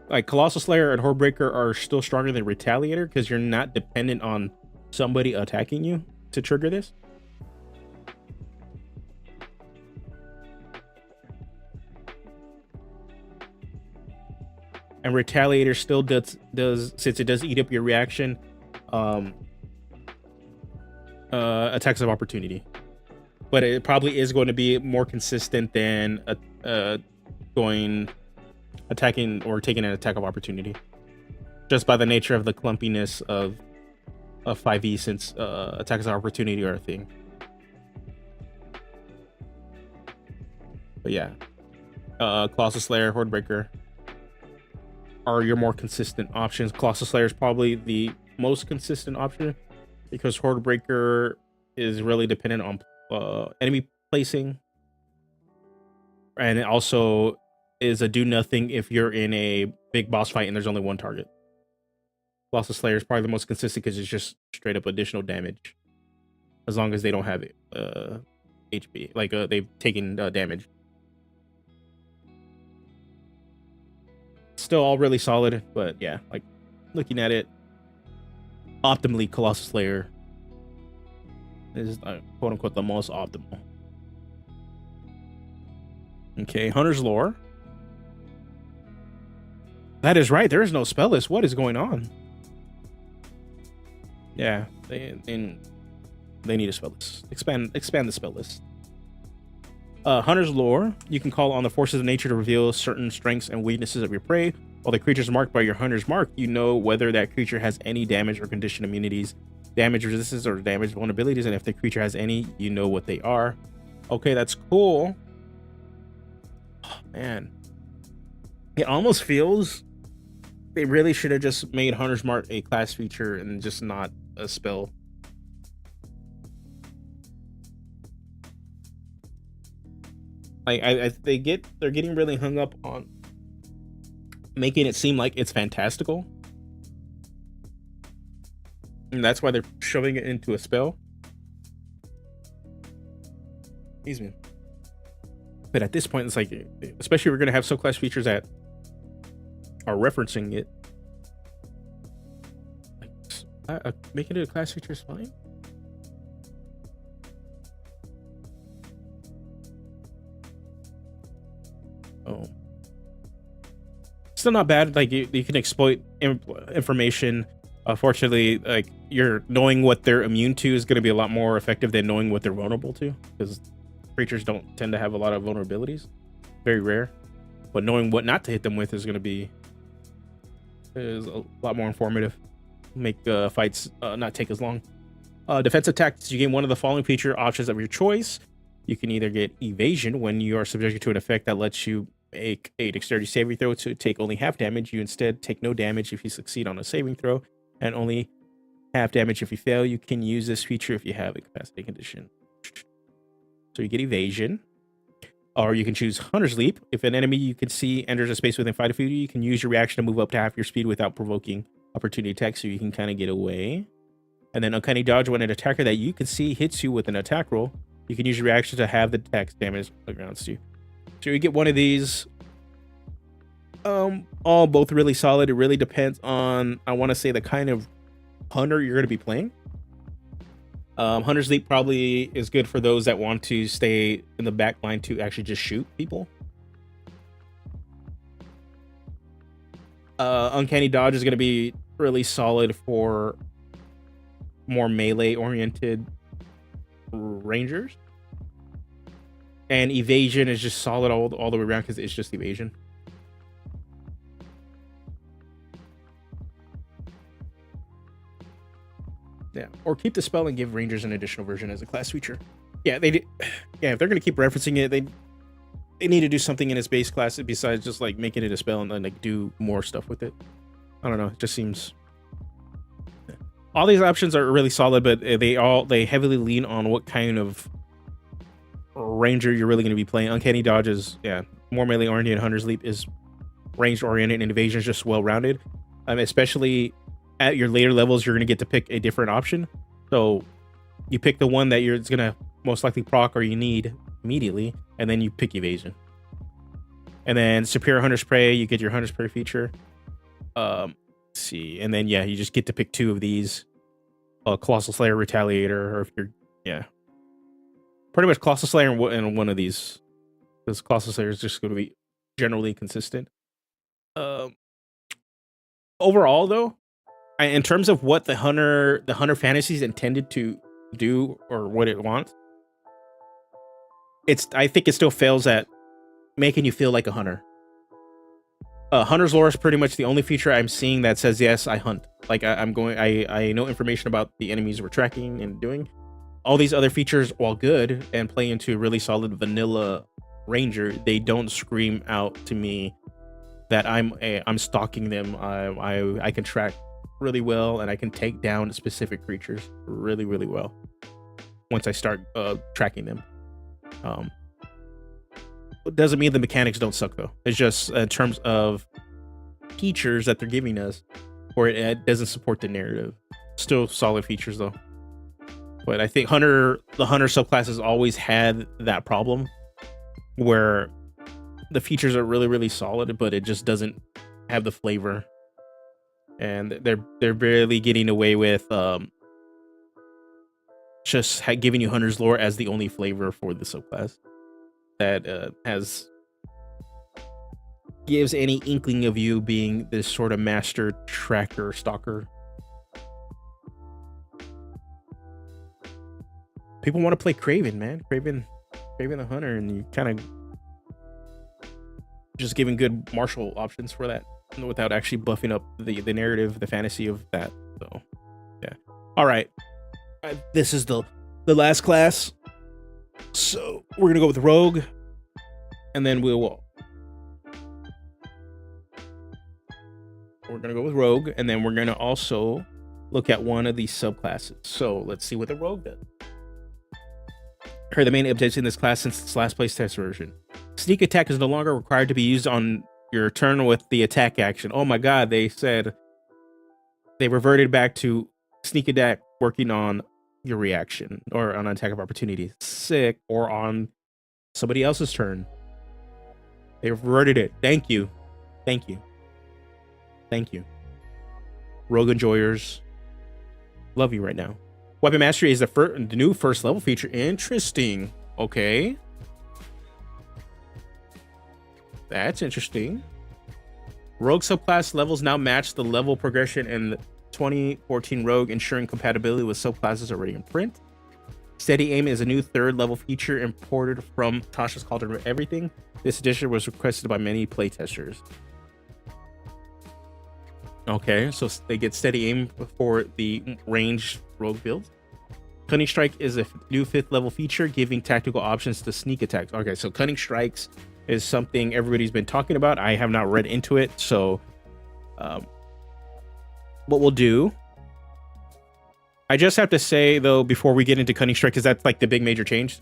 Speaker 1: like Colossal Slayer and Hordebreaker are still stronger than Retaliator because you're not dependent on somebody attacking you to trigger this. And Retaliator still does since it does eat up your reaction, attacks of opportunity. But it probably is going to be more consistent than attacking or taking an attack of opportunity, just by the nature of the clumpiness of 5e, since attacks of opportunity are a thing. But yeah, Colossal Slayer, Hordebreaker are your more consistent options. Colossal Slayer is probably the most consistent option because Hordebreaker is really dependent on enemy placing, and it also is a do nothing if you're in a big boss fight and there's only one target. Colossal Slayer is probably the most consistent because it's just straight up additional damage, as long as they don't have HP, like they've taken damage. Still all really solid, but yeah, like looking at it optimally, Colossal Slayer is quote unquote the most optimal. Okay, Hunter's Lore. That is right, there is no spell list. What is going on? Yeah, they need a spell list. Expand the spell list. Hunter's Lore. You can call on the forces of nature to reveal certain strengths and weaknesses of your prey. While the creature is marked by your Hunter's Mark, you know whether that creature has any damage or condition immunities, damage resistance, or damage vulnerabilities, and if the creature has any, you know what they are. Okay, that's cool. Oh, man. It almost feels they really should have just made Hunter's Mark a class feature and just not a spell. They're getting really hung up on making it seem like it's fantastical, and that's why they're shoving it into a spell. Excuse me. But at this point, it's like, especially if we're gonna have subclass features that are referencing it, like, making it a class feature is fine. Oh, still not bad. Like you can exploit information. Fortunately, like you're knowing what they're immune to is going to be a lot more effective than knowing what they're vulnerable to, because creatures don't tend to have a lot of vulnerabilities, very rare. But knowing what not to hit them with is a lot more informative. Make fights not take as long. Defensive tactics. You gain one of the following feature options of your choice. You can either get evasion when you are subjected to an effect that lets you make a dexterity saving throw to take only half damage. You instead take no damage if you succeed on a saving throw, and only half damage if you fail. You can use this feature if you have a capacity condition. So you get evasion. Or you can choose Hunter's Leap. If an enemy you can see enters a space within 5 feet of you, you can use your reaction to move up to half your speed without provoking opportunity attack, so you can kind of get away. And then Uncanny Dodge. When an attacker that you can see hits you with an attack roll, you can use your reaction to have the attack's damage against you. So you get one of these. All both really solid. It really depends on, I want to say, the kind of hunter you're going to be playing. Hunter's Leap probably is good for those that want to stay in the back line to actually just shoot people. Uncanny Dodge is going to be really solid for more melee oriented rangers. And evasion is just solid all the way around because it's just evasion. Yeah, or keep the spell and give rangers an additional version as a class feature. Yeah, they did. Yeah, if they're gonna keep referencing it, they need to do something in its base class besides just like making it a spell and then like do more stuff with it. I don't know. It just seems. All these options are really solid, but they heavily lean on what kind of ranger you're really going to be playing. Uncanny Dodge is more melee oriented. Hunter's Leap is ranged oriented, and evasion is just well rounded. Especially at your later levels, you're going to get to pick a different option. So you pick the one that it's going to most likely proc or you need immediately, and then you pick evasion. And then superior hunter spray, you get your hunter spray feature. Let's see, and then yeah, you just get to pick 2 of these. Colossal Slayer, Retaliator, or if you're pretty much Colossal Slayer and one of these. Because Colossal Slayer is just going to be generally consistent. Overall, though, in terms of what the hunter fantasy is intended to do or what it wants, I think it still fails at making you feel like a hunter. Hunter's lore is pretty much the only feature I'm seeing that says yes, I hunt. Like I know information about the enemies we're tracking and doing. All these other features, while good and play into a really solid vanilla ranger, they don't scream out to me that I'm stalking them. I can track really well, and I can take down specific creatures really, really well once I start tracking them. It doesn't mean the mechanics don't suck, though. It's just in terms of features that they're giving us, or it doesn't support the narrative. Still solid features, though. But I think the hunter subclass has always had that problem where the features are really, really solid, but it just doesn't have the flavor. And they're barely getting away with just giving you hunter's lore as the only flavor for the subclass that gives any inkling of you being this sort of master tracker stalker. People want to play Craven, man. Craven the Hunter, and you kind of just giving good martial options for that without actually buffing up the narrative, the fantasy of that. So, yeah. All right. This is the last class. So we're gonna go with Rogue, and then we're gonna go with Rogue, and then we're gonna also look at one of these subclasses. So let's see what the Rogue does. Here are the main updates in this class since its last playtest version. Sneak attack is no longer required to be used on your turn with the attack action. Oh my god, they said they reverted back to sneak attack working on your reaction or on attack of opportunity. Sick. Or on somebody else's turn. They reverted it. Thank you. Thank you. Thank you. Rogue enjoyers. Love you right now. Weapon Mastery is the new first level feature. Interesting. Okay. That's interesting. Rogue subclass levels now match the level progression in 2014 Rogue, ensuring compatibility with subclasses already in print. Steady Aim is a new third level feature imported from Tasha's Cauldron of Everything. This edition was requested by many playtesters. Okay, so they get Steady Aim for the ranged Rogue build. Cunning Strike is a new 5th level feature, giving tactical options to sneak attacks. Okay, so Cunning Strikes is something everybody's been talking about. I have not read into it, so what we'll do, I just have to say though, before we get into Cunning Strike, because that's like the big major change.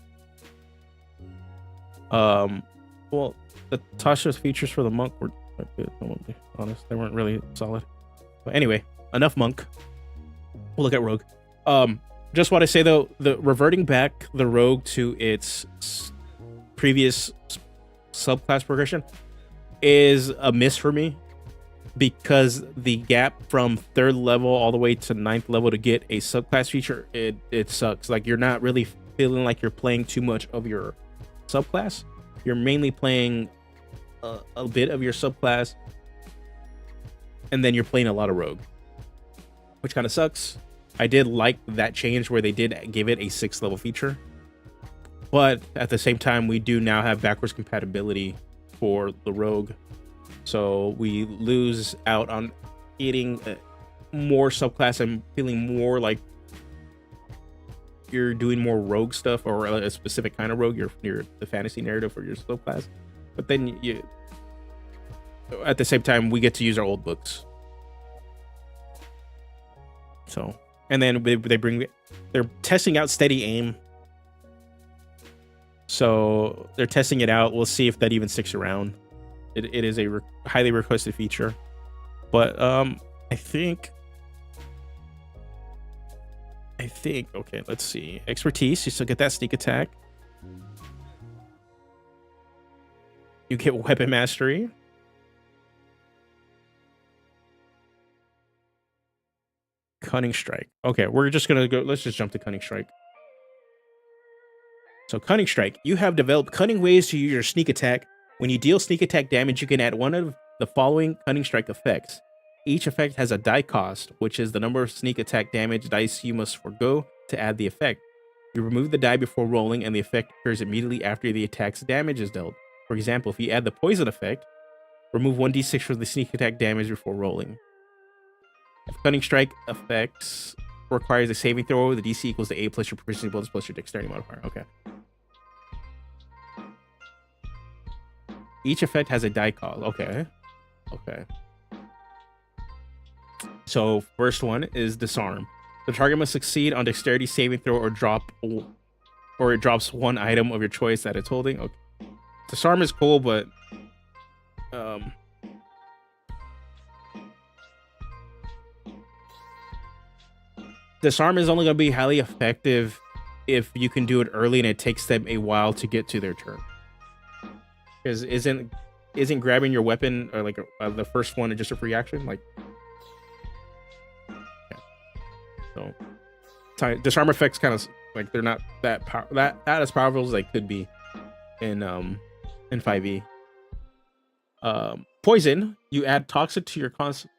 Speaker 1: Well, the Tasha's features for the monk were not good. I won't be honest, they weren't really solid. But anyway, enough monk. We'll look at Rogue. Just want to say though, the reverting back the Rogue to its previous subclass progression is a miss for me, because the gap from 3rd level all the way to 9th level to get a subclass feature, it sucks. Like, you're not really feeling like you're playing too much of your subclass. You're mainly playing a bit of your subclass, and then you're playing a lot of Rogue, which kind of sucks. I did like that change where they did give it a 6th level feature, but at the same time, we do now have backwards compatibility for the Rogue, so we lose out on getting more subclass and feeling more like you're doing more Rogue stuff, or a specific kind of Rogue, your the fantasy narrative for your subclass. But then you, at the same time, we get to use our old books. So, and then they're testing out Steady Aim. So they're testing it out. We'll see if that even sticks around. It is a highly requested feature, but I think I think. Okay, let's see. Expertise. You still get that sneak attack. You get weapon mastery. Cunning strike. Okay, we're just gonna go. Let's just jump to cunning strike. So cunning strike. You have developed cunning ways to use your sneak attack. When you deal sneak attack damage, you can add one of the following cunning strike effects. Each effect has a die cost, which is the number of sneak attack damage dice you must forgo to add the effect. You remove the die before rolling, and the effect occurs immediately after the attack's damage is dealt. For example, if you add the poison effect, remove 1d6 for the sneak attack damage before rolling. If cunning strike effects requires a saving throw, the DC equals to 8 plus your proficiency bonus plus your dexterity modifier. Okay. Each effect has a die cost. Okay. Okay. So first one is disarm. The target must succeed on dexterity saving throw or it drops one item of your choice that it's holding. Okay. Disarm is cool, but disarm is only going to be highly effective if you can do it early and it takes them a while to get to their turn. Because isn't grabbing your weapon or like the first one just a free action? Like, yeah. So disarm effects kind of like they're not that as powerful as they could be in 5e. Poison. You add toxic to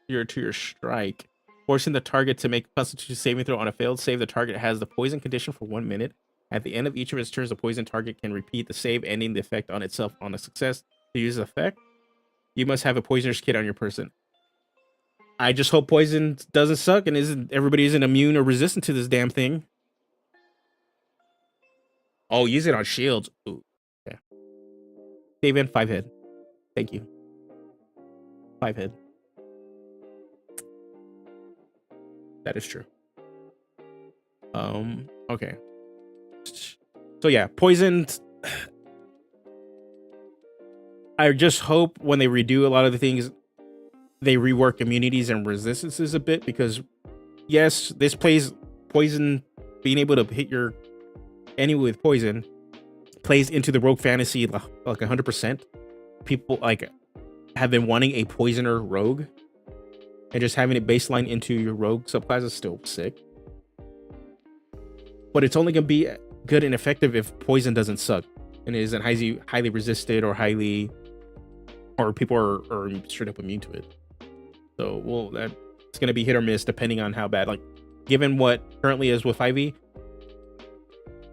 Speaker 1: your strike, forcing the target to make a Constitution saving throw. On a failed save, the target has the poison condition for 1 minute. At the end of each of its turns, the poison target can repeat the save, ending the effect on itself on a success. To use the effect, you must have a poisoner's kit on your person. I just hope poison doesn't suck and everybody isn't immune or resistant to this damn thing. Oh, use it on shields. Ooh, okay. Save in 5 head. Thank you. 5 head. That is true. Okay. So yeah, poisoned. I just hope when they redo a lot of the things, they rework immunities and resistances a bit, because yes, this plays poison, being able to hit your enemy with poison plays into the rogue fantasy like 100%. People like have been wanting a poisoner rogue, and just having it baseline into your rogue subclass is still sick. But it's only gonna be good and effective if poison doesn't suck and it isn't highly resisted or people are straight up immune to it. So well, that's gonna be hit or miss depending on how bad. Like, given what currently is with 5e,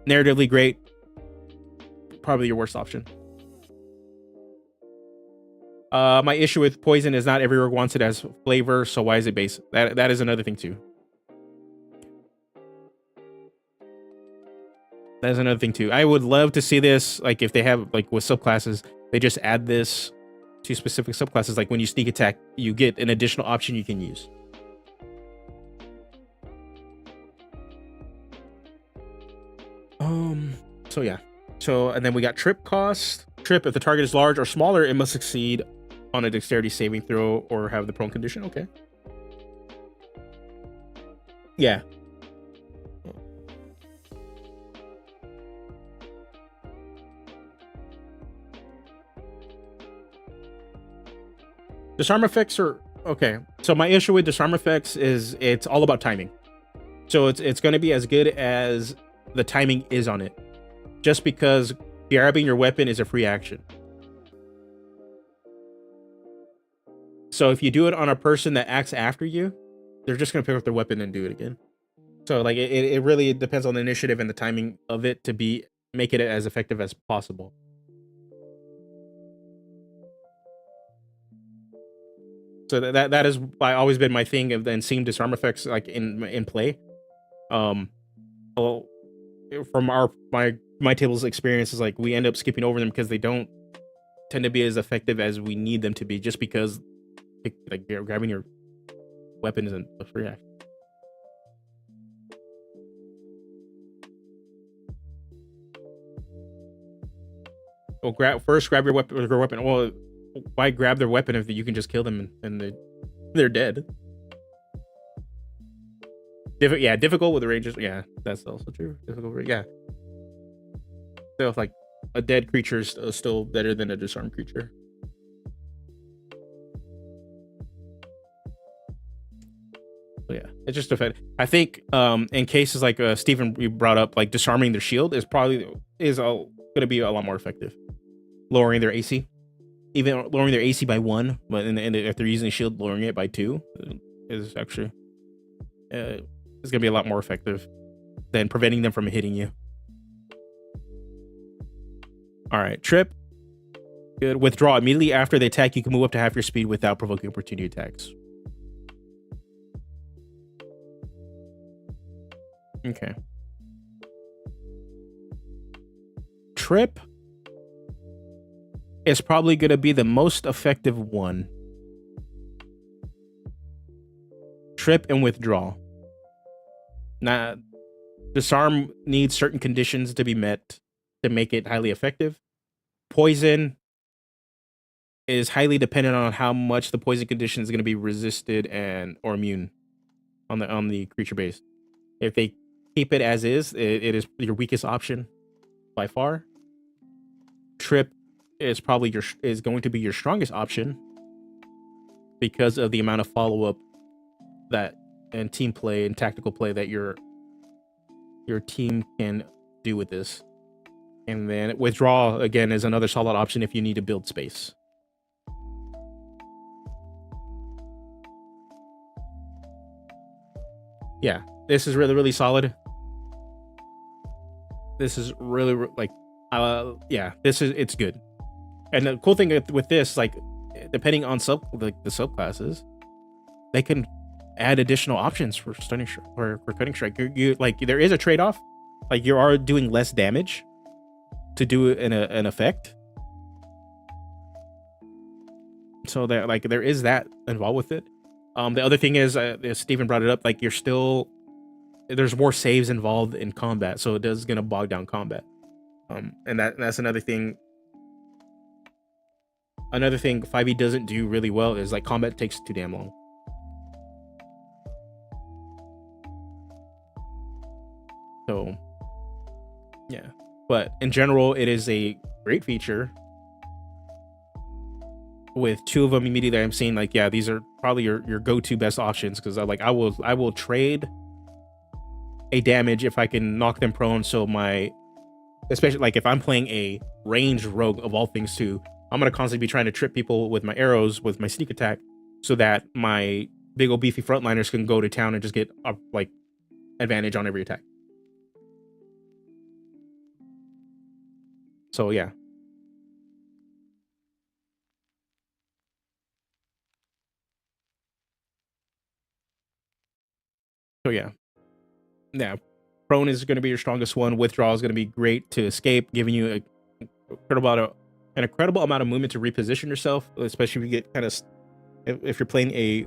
Speaker 1: narratively great, probably your worst option. My issue with poison is not every rogue wants it as flavor, so why is it base? That is another thing too. That is another thing too. I would love to see this, like if they have like with subclasses, they just add this to specific subclasses. Like when you sneak attack, you get an additional option you can use. So yeah. So and then we got trip cost. Trip, if the target is large or smaller, it must succeed on a dexterity saving throw or have the prone condition. Okay. Yeah. Disarm effects are okay. So my issue with disarm effects is it's all about timing. So it's going to be as good as the timing is on it. Just because grabbing your weapon is a free action. So if you do it on a person that acts after you, they're just going to pick up their weapon and do it again. So like it really depends on the initiative and the timing of it to make it as effective as possible. So that is always been my thing of then seeing disarm effects like in play. Well, from my table's experience is like we end up skipping over them because they don't tend to be as effective as we need them to be, just because like grabbing your weapon isn't a free action. Well, grab your weapon. Well, why grab their weapon if you can just kill them and they're dead? Difficult with the ranges. Yeah, that's also true. Difficult, yeah. So like a dead creature is still better than a disarmed creature. So yeah, it's just a. I think in cases like Stephen you brought up, like disarming their shield is probably going to be a lot more effective. Lowering their AC, even lowering their AC by 1, but if they're using a shield, lowering it by 2 is actually is going to be a lot more effective than preventing them from hitting you. All right, trip. Good. Withdraw. Immediately after the attack, you can move up to half your speed without provoking opportunity attacks. Okay. Trip is probably going to be the most effective one. Trip and withdraw. Now, disarm needs certain conditions to be met to make it highly effective. Poison is highly dependent on how much the poison condition is going to be resisted or immune on the creature base. If they keep it as is, it is your weakest option by far. Trip is probably is going to be your strongest option because of the amount of follow-up and team play and tactical play that your team can do with this. And then withdraw again is another solid option if you need to build space. Yeah, this is really solid. This is really like yeah, it's good. And the cool thing with this, like, depending on the subclasses, they can add additional options for stunning or for cutting strike. You like, there is a trade-off. Like, you are doing less damage to do an effect. So that, like, there is that involved with it. The other thing is, Steven brought it up, like, there's more saves involved in combat, so it is gonna bog down combat. And that's another thing. Another thing 5e doesn't do really well is, like, combat takes too damn long. So, yeah. But in general, it is a great feature. With 2 of them immediately, I'm seeing, like, yeah, these are probably your go-to best options, because I will trade a damage if I can knock them prone. So especially like if I'm playing a ranged rogue of all things too, I'm gonna constantly be trying to trip people with my arrows, with my sneak attack, so that my big old beefy frontliners can go to town and just get like advantage on every attack. So yeah. So yeah. Yeah. Prone is going to be your strongest one. Withdraw is going to be great to escape, giving you an incredible amount of movement to reposition yourself, especially if you get kind of, if you're playing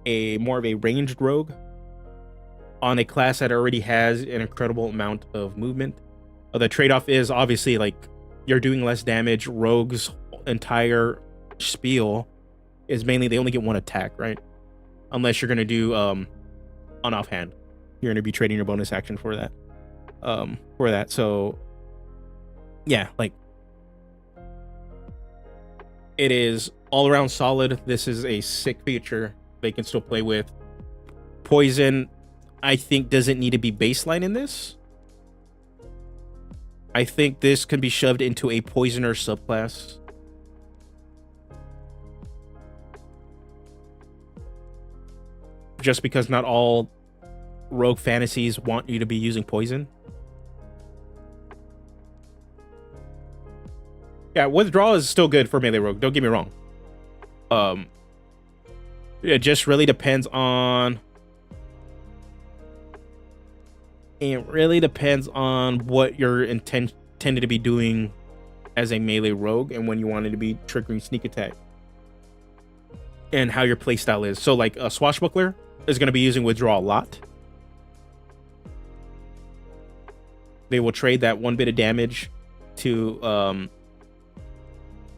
Speaker 1: a more of a ranged rogue on a class that already has an incredible amount of movement. The trade-off is obviously, like, you're doing less damage. Rogue's entire spiel is mainly they only get 1 attack, right? Unless you're going to do on offhand. You're going to be trading your bonus action for that. So yeah, like, it is all around solid. This is a sick feature they can still play with. Poison, I think, doesn't need to be baseline in this. I think this can be shoved into a poisoner subclass. Just because not all rogue fantasies want you to be using poison. Yeah, withdraw is still good for melee rogue, don't get me wrong. It just really depends on what you're intended to be doing as a melee rogue and when you wanted to be triggering sneak attack and how your playstyle is. So, like, a swashbuckler is going to be using withdraw a lot. They will trade that 1 bit of damage to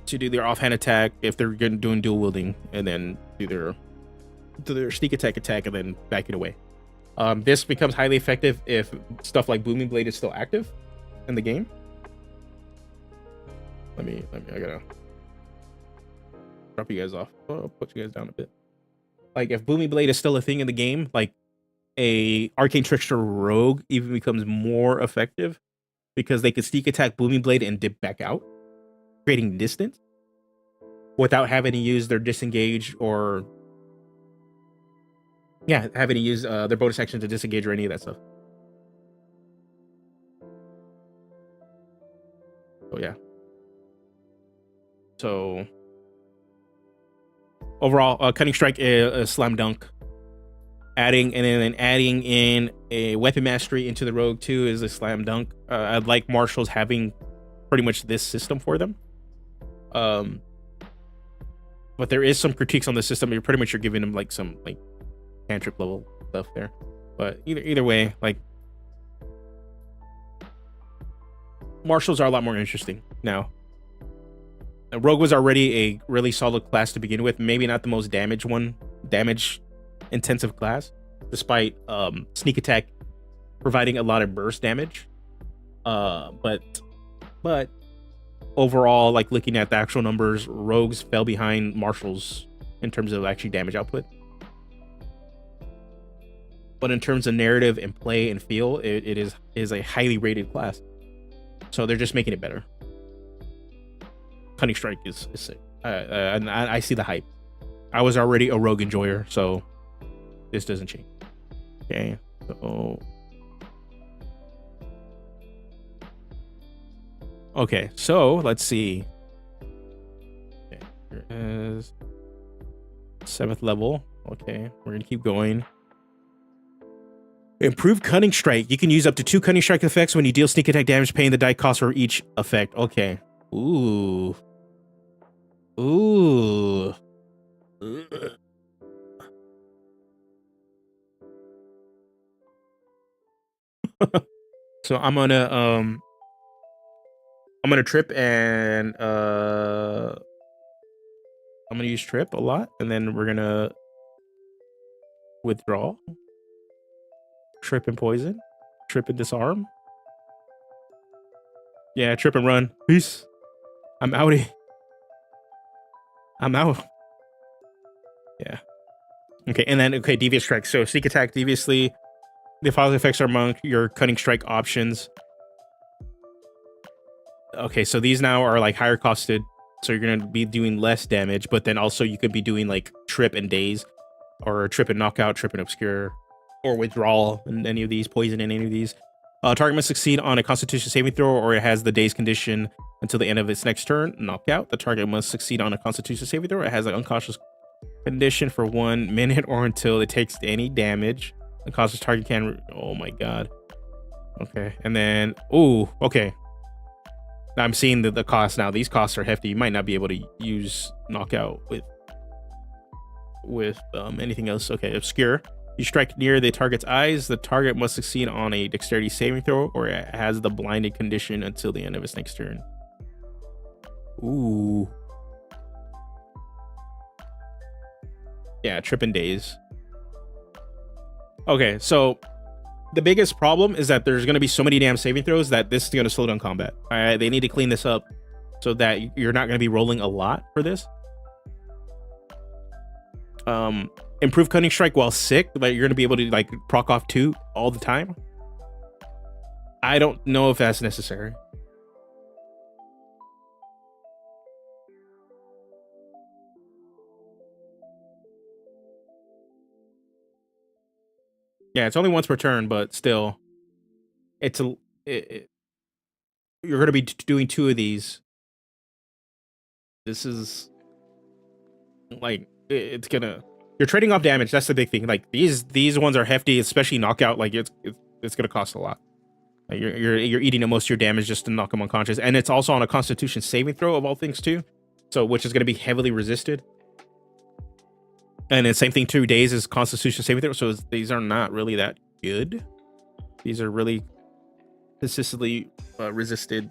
Speaker 1: do their offhand attack if they're doing dual wielding, and then do their sneak attack and then back it away. This becomes highly effective if stuff like Booming Blade is still active in the game. Let me. I gotta drop you guys off. I'll put you guys down a bit. Like if Booming Blade is still a thing in the game, like a Arcane Trickster Rogue even becomes more effective because they could sneak attack Booming Blade and dip back out, creating distance without having to use their disengage or having to use their bonus action to disengage or any of that stuff. Oh yeah. So overall, Cutting Strike is a slam dunk. Adding in a weapon mastery into the Rogue too is a slam dunk. I like Marshals having pretty much this system for them. But there is some critiques on the system. You're giving them like some like cantrip level stuff there. But either way, like Marshals are a lot more interesting now. Rogue was already a really solid class to begin with. Maybe not the most damage intensive class, despite sneak attack providing a lot of burst damage. But overall, like looking at the actual numbers, Rogues fell behind Marshals in terms of actually damage output. But in terms of narrative and play and feel, it is a highly rated class. So they're just making it better. Cunning Strike is sick. And I see the hype. I was already a Rogue enjoyer, so this doesn't change. Okay, so let's see. Okay, here is 7th level. Okay, we're gonna keep going. Improve Cunning Strike. You can use up to 2 Cunning Strike effects when you deal sneak attack damage, paying the die cost for each effect. Okay. Ooh. So I'm gonna trip and I'm gonna use trip a lot, and then we're gonna withdraw, trip and poison, trip and disarm. Yeah, trip and run. Peace. I'm outie. I'm out. Yeah. Okay, and then Devious Strike. So sneak attack deviously. The positive effects are among your Cunning Strike options. Okay, so these now are like higher costed, so you're gonna be doing less damage, but then also you could be doing like trip and daze, or trip and knockout, trip and obscure, or withdrawal in any of these, poison in any of these. Target must succeed on a Constitution saving throw, or it has the daze condition until the end of its next turn. Knockout. The target must succeed on a Constitution saving throw. It has an unconscious condition for 1 minute or until it takes any damage. The causes target can. Oh my god. Okay, and then okay. I'm seeing the cost now. These costs are hefty. You might not be able to use knockout with anything else. Okay, obscure. You strike near the target's eyes. The target must succeed on a dexterity saving throw, or it has the blinded condition until the end of its next turn. Ooh. Yeah, trip and daze. Okay, so the biggest problem is that there's going to be so many damn saving throws that this is going to slow down combat. All right, they need to clean this up so that you're not going to be rolling a lot for this. Improve Cunning Strike while sick, but you're going to be able to like proc off 2 all the time. I don't know if that's necessary. Yeah, it's only once per turn, but still, you're going to be doing 2 of these. This is like it's gonna. You're trading off damage. That's the big thing. Like these ones are hefty, especially knockout. Like it's gonna cost a lot. Like you're eating up most of your damage just to knock them unconscious, and it's also on a Constitution saving throw of all things too. So which is gonna be heavily resisted. And the same thing, 2 days is Constitution saving throw. So these are not really that good. These are really consistently resisted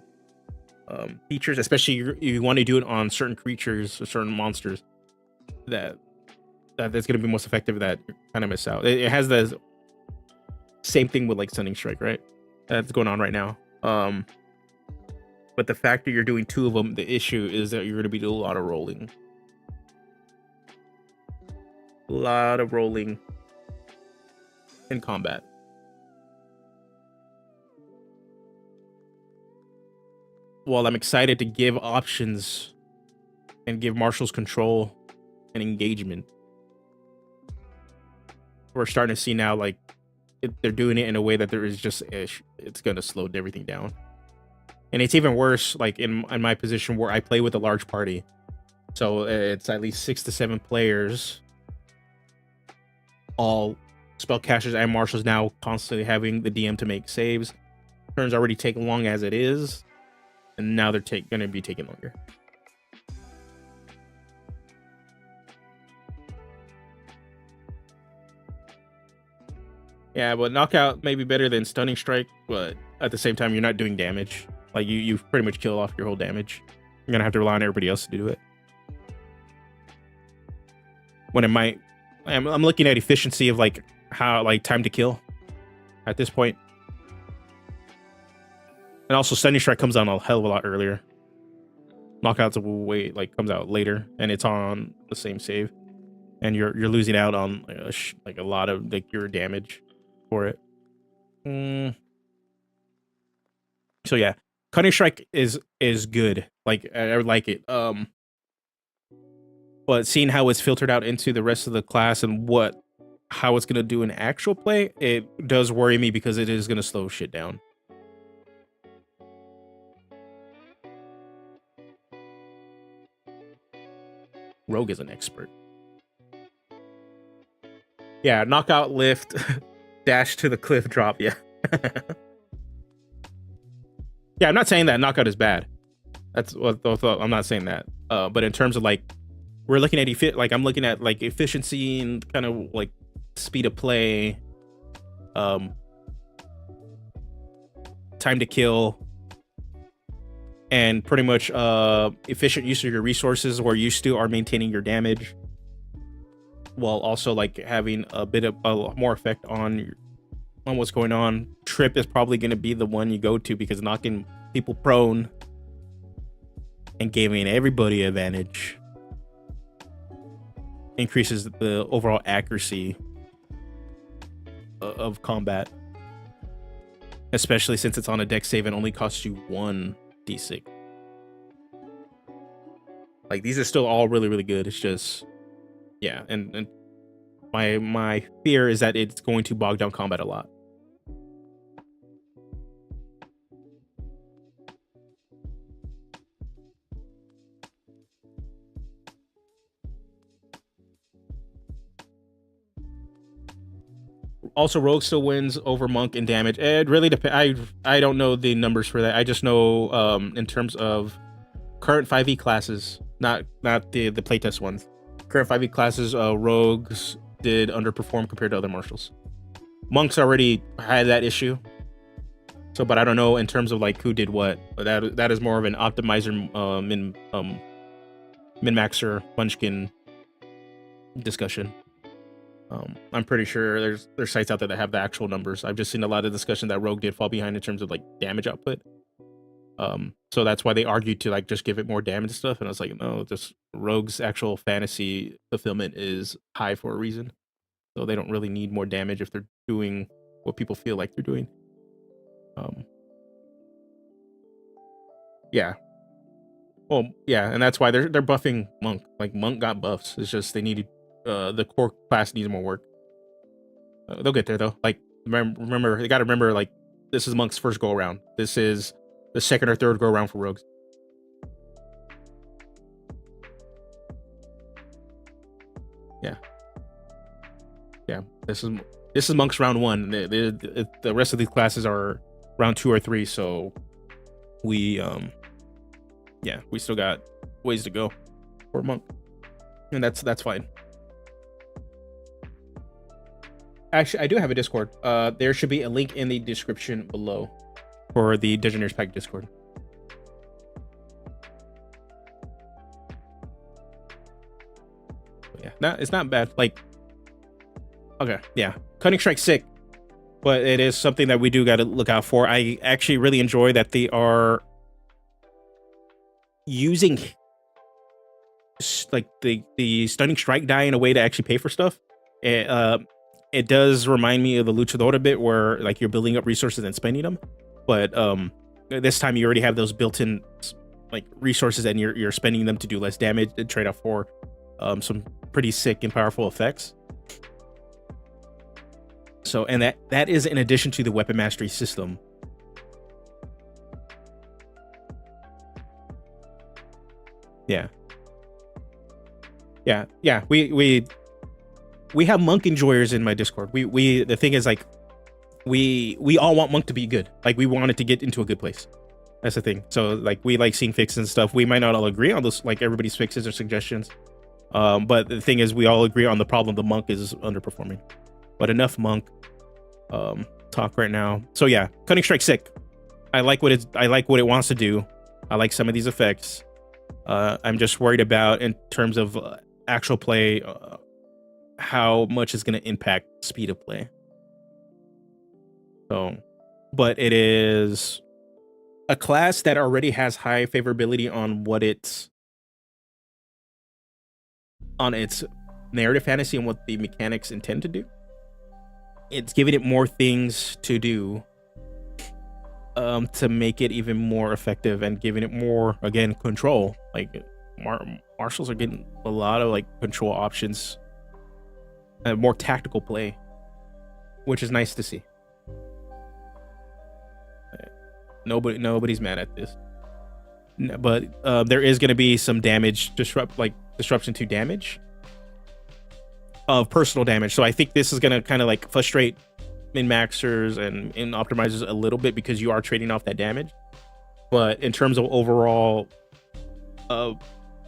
Speaker 1: features, especially you want to do it on certain creatures or certain monsters that's going to be most effective that you kind of miss out. It has the Same thing with like Stunning Strike, right? That's going on right now. But the fact that you're doing 2 of them, the issue is that you're going to be doing a lot of rolling. A lot of rolling in combat. While I'm excited to give options and give marshals control and engagement, we're starting to see now like they're doing it in a way that there is just it's going to slow everything down. And it's even worse like in my position where I play with a large party, so it's at least 6 to 7 players, all spellcasters and marshals, now constantly having the DM to make saves. Turns already take long as it is, and now they're going to be taking longer. Yeah, but knockout may be better than stunning strike, but at the same time, you're not doing damage. Like you pretty much kill off your whole damage. You're gonna have to rely on everybody else to do it. When it might, I'm looking at efficiency of like how like time to kill at this point. And also stunning strike comes out a hell of a lot earlier. Knockouts way like comes out later, and it's on the same save, and you're losing out on like a lot of like your damage for it. So yeah, cutting strike is good. Like I like it. But seeing how it's filtered out into the rest of the class and how it's gonna do in actual play, it does worry me because it is gonna slow shit down. Rogue is an expert. Yeah, knockout lift, dash to the cliff drop. Yeah. Yeah, I'm not saying that knockout is bad. That's what I'm not saying that. But in terms of like, we're looking at like I'm looking at like efficiency and kind of like speed of play, time to kill, and pretty much efficient use of your resources where you still are maintaining your damage, while also like having a bit of more effect on what's going on. Trip is probably going to be the one you go to because knocking people prone and giving everybody advantage increases the overall accuracy of combat, especially since it's on a dex save and only costs you 1d6. Like these are still all really, really good. It's just, yeah, and my fear is that it's going to bog down combat a lot. Also, Rogue still wins over Monk in damage. It really depends. I don't know the numbers for that. I just know in terms of current 5e classes, not the playtest ones. Current 5e classes, Rogues did underperform compared to other marshals. Monks already had that issue. So, but I don't know in terms of like who did what. But that is more of an optimizer, min-maxer, munchkin discussion. I'm pretty sure there's sites out there that have the actual numbers. I've just seen a lot of discussion that Rogue did fall behind in terms of like damage output. So that's why they argued to like just give it more damage stuff. And I was like, no, just Rogue's actual fantasy fulfillment is high for a reason. So they don't really need more damage if they're doing what people feel like they're doing. Yeah. Well, yeah, and that's why they're buffing Monk. Like Monk got buffs. It's just they needed the core class needs more work. They'll get there though. Like remember, you got to remember, like this is Monk's first go around. This is the second or third go around for Rogues. Yeah, yeah. This is Monk's round 1. The rest of these classes are round 2 or 3. So we we still got ways to go for Monk, and that's fine. Actually, I do have a Discord. There should be a link in the description below for the Degenerates Pack Discord. But yeah, it's not bad. Like, okay, yeah, Cutting Strike sick. but it is something that we do got to look out for. I actually really enjoy that they are using like the stunning strike die in a way to actually pay for stuff. It does remind me of the luchador a bit, where like you're building up resources and spending them, but this time you already have those built-in like resources and you're spending them to do less damage and trade off for some pretty sick and powerful effects. So, and that is in addition to the weapon mastery system. Yeah. We have monk enjoyers in my Discord. The thing is, like, we all want monk to be good. Like, we want it to get into a good place. That's the thing. So, like, we like seeing fixes and stuff. We might not all agree on those, like everybody's fixes or suggestions. But the thing is, we all agree on the problem. The monk is underperforming. But enough monk talk right now. So yeah, Cunning Strike sick. I like what it wants to do. I like some of these effects. I'm just worried about, in terms of actual play, how much is going to impact speed of play. So, but it is a class that already has high favorability on its narrative fantasy and what the mechanics intend to do. It's giving it more things to do to make it even more effective, and giving it more, again, control. Like marshals are getting a lot of like control options and more tactical play, which is nice to see. Nobody's mad at this, but there is going to be some damage disruption to damage of personal damage. So I think this is going to kind of like frustrate min-maxers and optimizers a little bit, because you are trading off that damage. But in terms of overall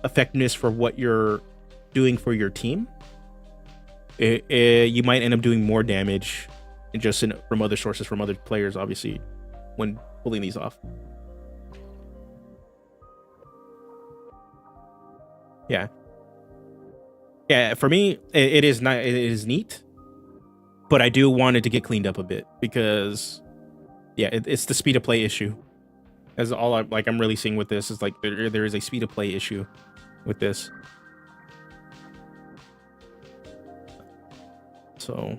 Speaker 1: effectiveness for what you're doing for your team, you might end up doing more damage from other sources, from other players, obviously, when pulling these off. Yeah, for me, it is neat, but I do want it to get cleaned up a bit, because yeah, it's the speed of play issue. As all I'm really seeing with this is like there is a speed of play issue with this. So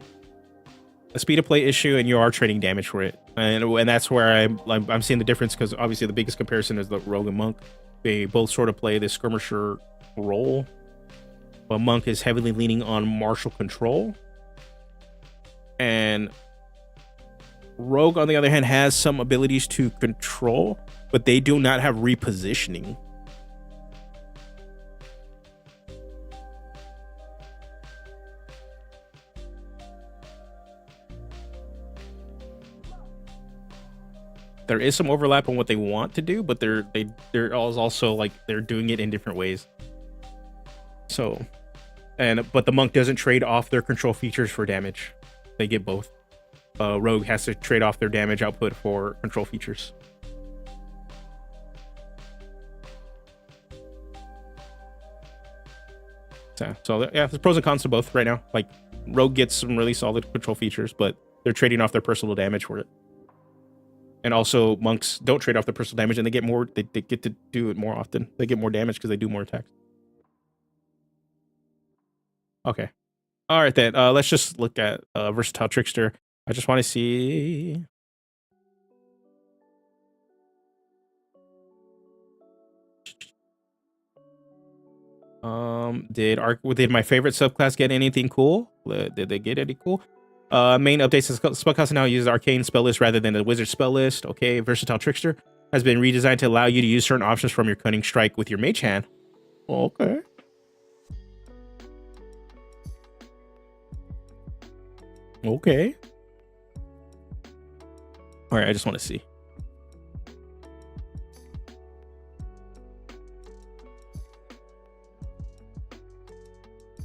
Speaker 1: a speed of play issue, and you are trading damage for it, and that's where I'm seeing the difference, because obviously the biggest comparison is the rogue and monk. They both sort of play this skirmisher role, but monk is heavily leaning on martial control, and rogue, on the other hand, has some abilities to control, but they do not have repositioning. There is some overlap on what they want to do, but they're also like they're doing it in different ways. So, but the monk doesn't trade off their control features for damage. They get both. Rogue has to trade off their damage output for control features. So yeah, there's pros and cons to both right now. Like, Rogue gets some really solid control features, but they're trading off their personal damage for it. And also, monks don't trade off their personal damage, and they get more. They get to do it more often. They get more damage because they do more attacks. Okay, all right then. Let's just look at Versatile Trickster. I just want to see. Did my favorite subclass get anything cool? Did they get any cool? Main updates: spellcaster now uses arcane spell list rather than the wizard spell list. Okay, Versatile Trickster has been redesigned to allow you to use certain options from your Cunning Strike with your mage hand. Okay. Okay. All right, I just want to see.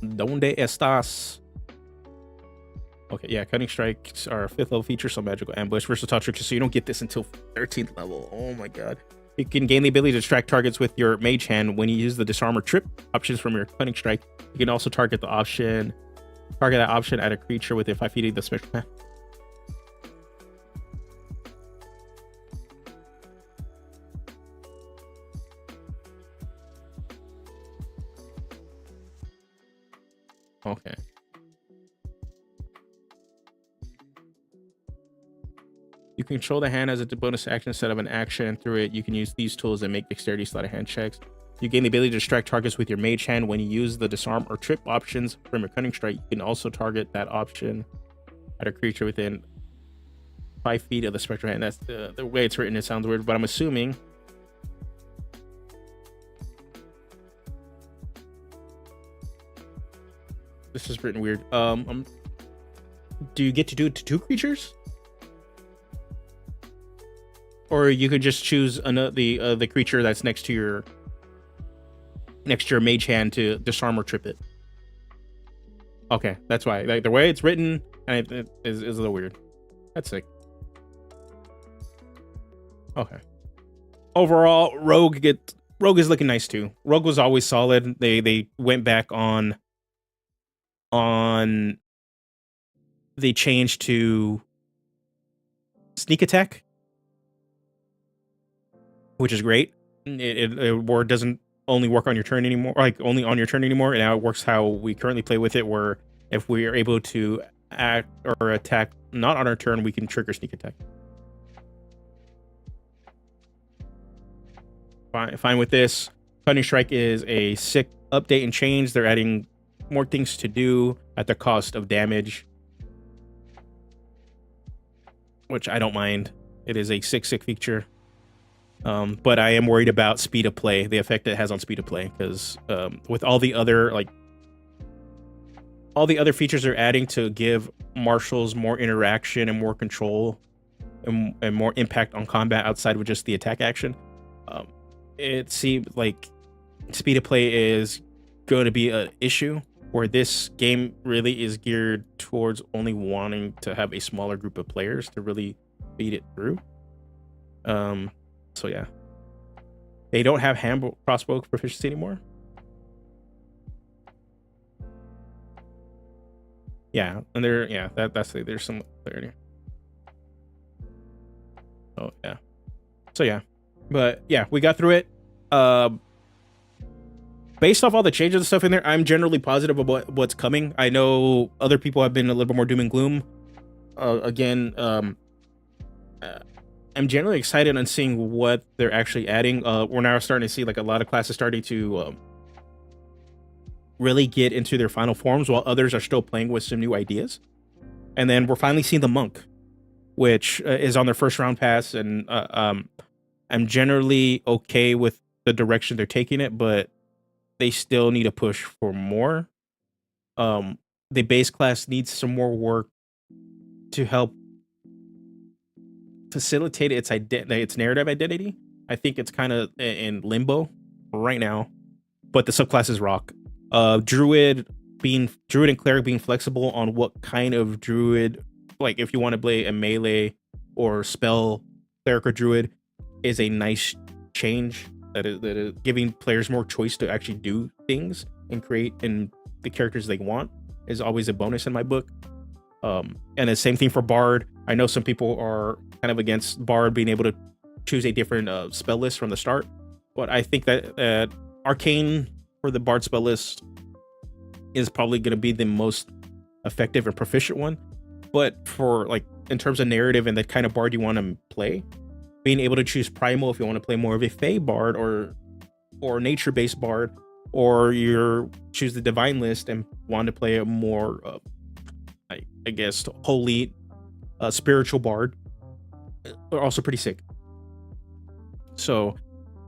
Speaker 1: ¿Dónde estás? Okay, yeah, Cunning Strikes are a 5th level feature, so Magical Ambush, Versatile Trickster, so you don't get this until 13th level. Oh my god. You can gain the ability to distract targets with your Mage Hand when you use the Disarm or Trip options from your Cunning Strike. You can also target that option at a creature within 5 feet of the special path. Okay. You control the hand as a bonus action instead of an action. Through it, you can use these tools and make dexterity sleight of hand checks. You gain the ability to strike targets with your mage hand. When you use the disarm or trip options from your cunning strike, you can also target that option at a creature within 5 feet of the spectral hand. That's the way it's written. It sounds weird, but I'm assuming this is written weird. Do you get to do it to 2 creatures? Or you could just choose the creature that's next to your mage hand to disarm or trip it. Okay, that's why. Like the way it's written, and it is a little weird. That's sick. Okay. Overall, Rogue is looking nice too. Rogue was always solid. They went back on the change to sneak attack, which is great. It doesn't only work on your turn anymore, like only on your turn anymore. And now it works how we currently play with it, where if we are able to act or attack not on our turn, we can trigger sneak attack. Fine with this. Cunning Strike is a sick update and change. They're adding more things to do at the cost of damage, which I don't mind. It is a sick feature. But I am worried about speed of play, the effect it has on speed of play, because with all the other features they're adding to give marshals more interaction and more control and more impact on combat outside of just the attack action, it seems like speed of play is going to be an issue, where this game really is geared towards only wanting to have a smaller group of players to really beat it through. So yeah, they don't have hand crossbow proficiency anymore. Yeah, and there's some clarity. Oh yeah, so yeah, but yeah, we got through it. Based off all the changes and stuff in there, I'm generally positive about what's coming. I know other people have been a little bit more doom and gloom. I'm generally excited on seeing what they're actually adding. We're now starting to see like a lot of classes starting to really get into their final forms, while others are still playing with some new ideas. And then we're finally seeing the monk, which is on their first round pass, and I'm generally okay with the direction they're taking it, but they still need to push for more. The base class needs some more work to help facilitate its narrative identity. I think it's kind of in limbo right now, but the subclasses rock. Druid and cleric being flexible on what kind of druid, like if you want to play a melee or spell cleric or druid, is a nice change. That is giving players more choice to actually do things and create in the characters they want is always a bonus in my book. And the same thing for Bard. I know some people are kind of against Bard being able to choose a different spell list from the start, but I think that Arcane for the Bard spell list is probably going to be the most effective and proficient one. But for like in terms of narrative and the kind of Bard you want to play, being able to choose Primal if you want to play more of a Fey Bard or nature-based Bard, or you choose the Divine list and want to play a more I guess holy spiritual Bard, are also pretty sick. So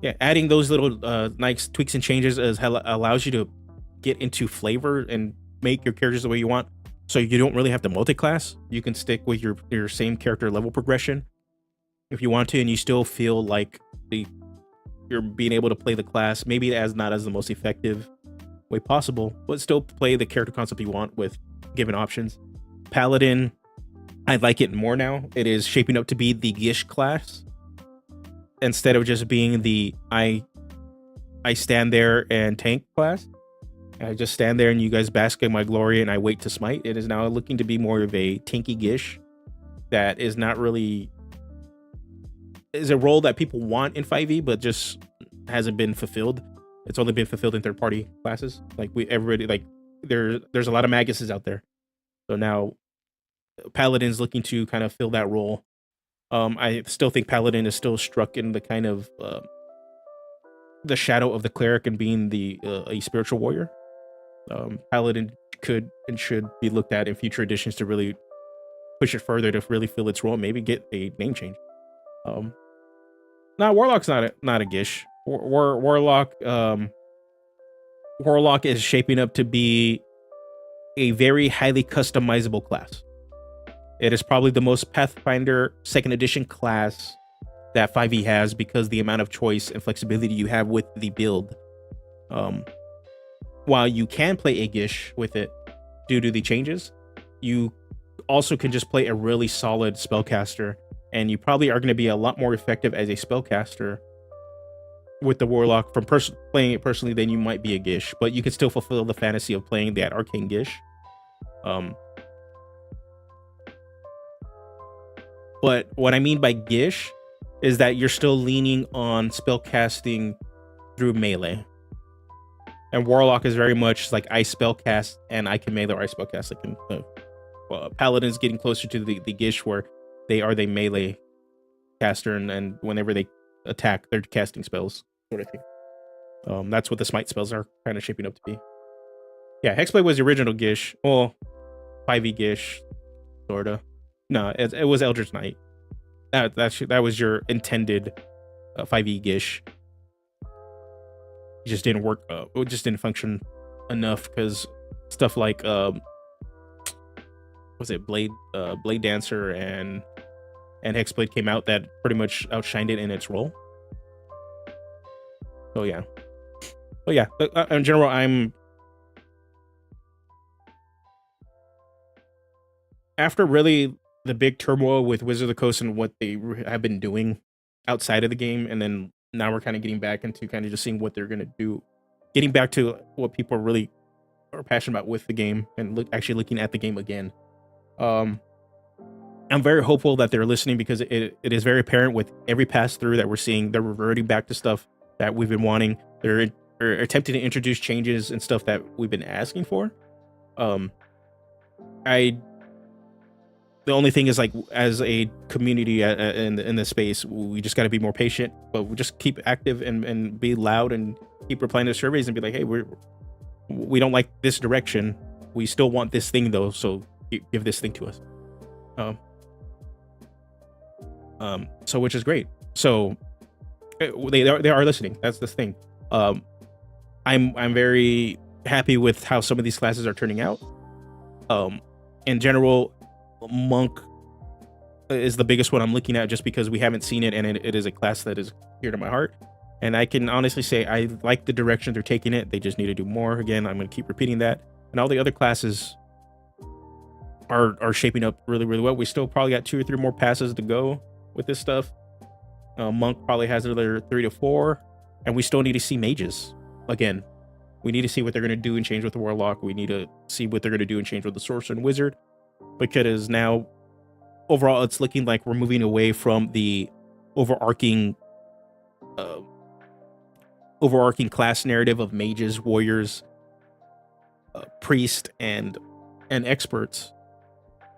Speaker 1: yeah, adding those little nice tweaks and changes allows you to get into flavor and make your characters the way you want, so you don't really have to multi-class. You can stick with your same character level progression if you want to, and you still feel like you're being able to play the class, maybe not as the most effective way possible, but still play the character concept you want with given options. Paladin, I like it more now. It is shaping up to be the Gish class instead of just being the I stand there and tank class. I just stand there and you guys bask in my glory and I wait to smite. It is now looking to be more of a tanky Gish that is not really is a role that people want in 5e, but just hasn't been fulfilled. It's only been fulfilled in third-party classes. Like everybody, like there's a lot of Maguses out there. So now Paladin's looking to kind of fill that role. I still think Paladin is still struck in the kind of the shadow of the cleric and being a spiritual warrior. Paladin could and should be looked at in future editions to really push it further, to really fill its role, maybe get a name change. Now Warlock's not a gish. Warlock is shaping up to be a very highly customizable class. It is probably the most Pathfinder 2nd edition class that 5e has, because the amount of choice and flexibility you have with the build. While you can play a gish with it due to the changes, you also can just play a really solid spellcaster, and you probably are going to be a lot more effective as a spellcaster with the Warlock from playing it personally than you might be a gish, but you can still fulfill the fantasy of playing that arcane gish. But what I mean by gish is that you're still leaning on spellcasting through melee. And Warlock is very much like I spellcast and I can melee, or I spellcast. Paladin's getting closer to the gish where they are the melee caster, and whenever they attack, they're casting spells, sort of thing. That's what the smite spells are kind of shaping up to be. Yeah, Hexblade was the original gish. Well, 5e gish, sorta. No, it was Eldritch Knight. That was your intended 5e gish. It just didn't work. It just didn't function enough because stuff like was it Blade Dancer and Hexblade came out that pretty much outshined it in its role. So yeah. But yeah, in general, after really the big turmoil with Wizard of the Coast and what they have been doing outside of the game, and then now we're kind of getting back into kind of just seeing what they're going to do, getting back to what people really are passionate about with the game, and actually looking at the game again. I'm very hopeful that they're listening, because it is very apparent with every pass through that we're seeing, they're reverting back to stuff that we've been wanting. They're attempting to introduce changes and stuff that we've been asking for. The only thing is, like, as a community in the space, we just got to be more patient, but we just keep active and be loud and keep replying to surveys and be like, hey, we don't like this direction. We still want this thing though, so give this thing to us. So which is great. So they are listening. That's the thing. I'm very happy with how some of these classes are turning out. In general, Monk is the biggest one I'm looking at, just because we haven't seen it, and it is a class that is dear to my heart. And I can honestly say I like the direction they're taking it. They just need to do more. Again, I'm going to keep repeating that. And all the other classes are shaping up really, really well. We still probably got 2 or 3 more passes to go with this stuff. Monk probably has another 3 to 4, and we still need to see mages. Again, we need to see what they're going to do and change with the Warlock. We need to see what they're going to do and change with the Sorcerer and Wizard, because now overall it's looking like we're moving away from the overarching class narrative of mages, warriors, priest, and experts,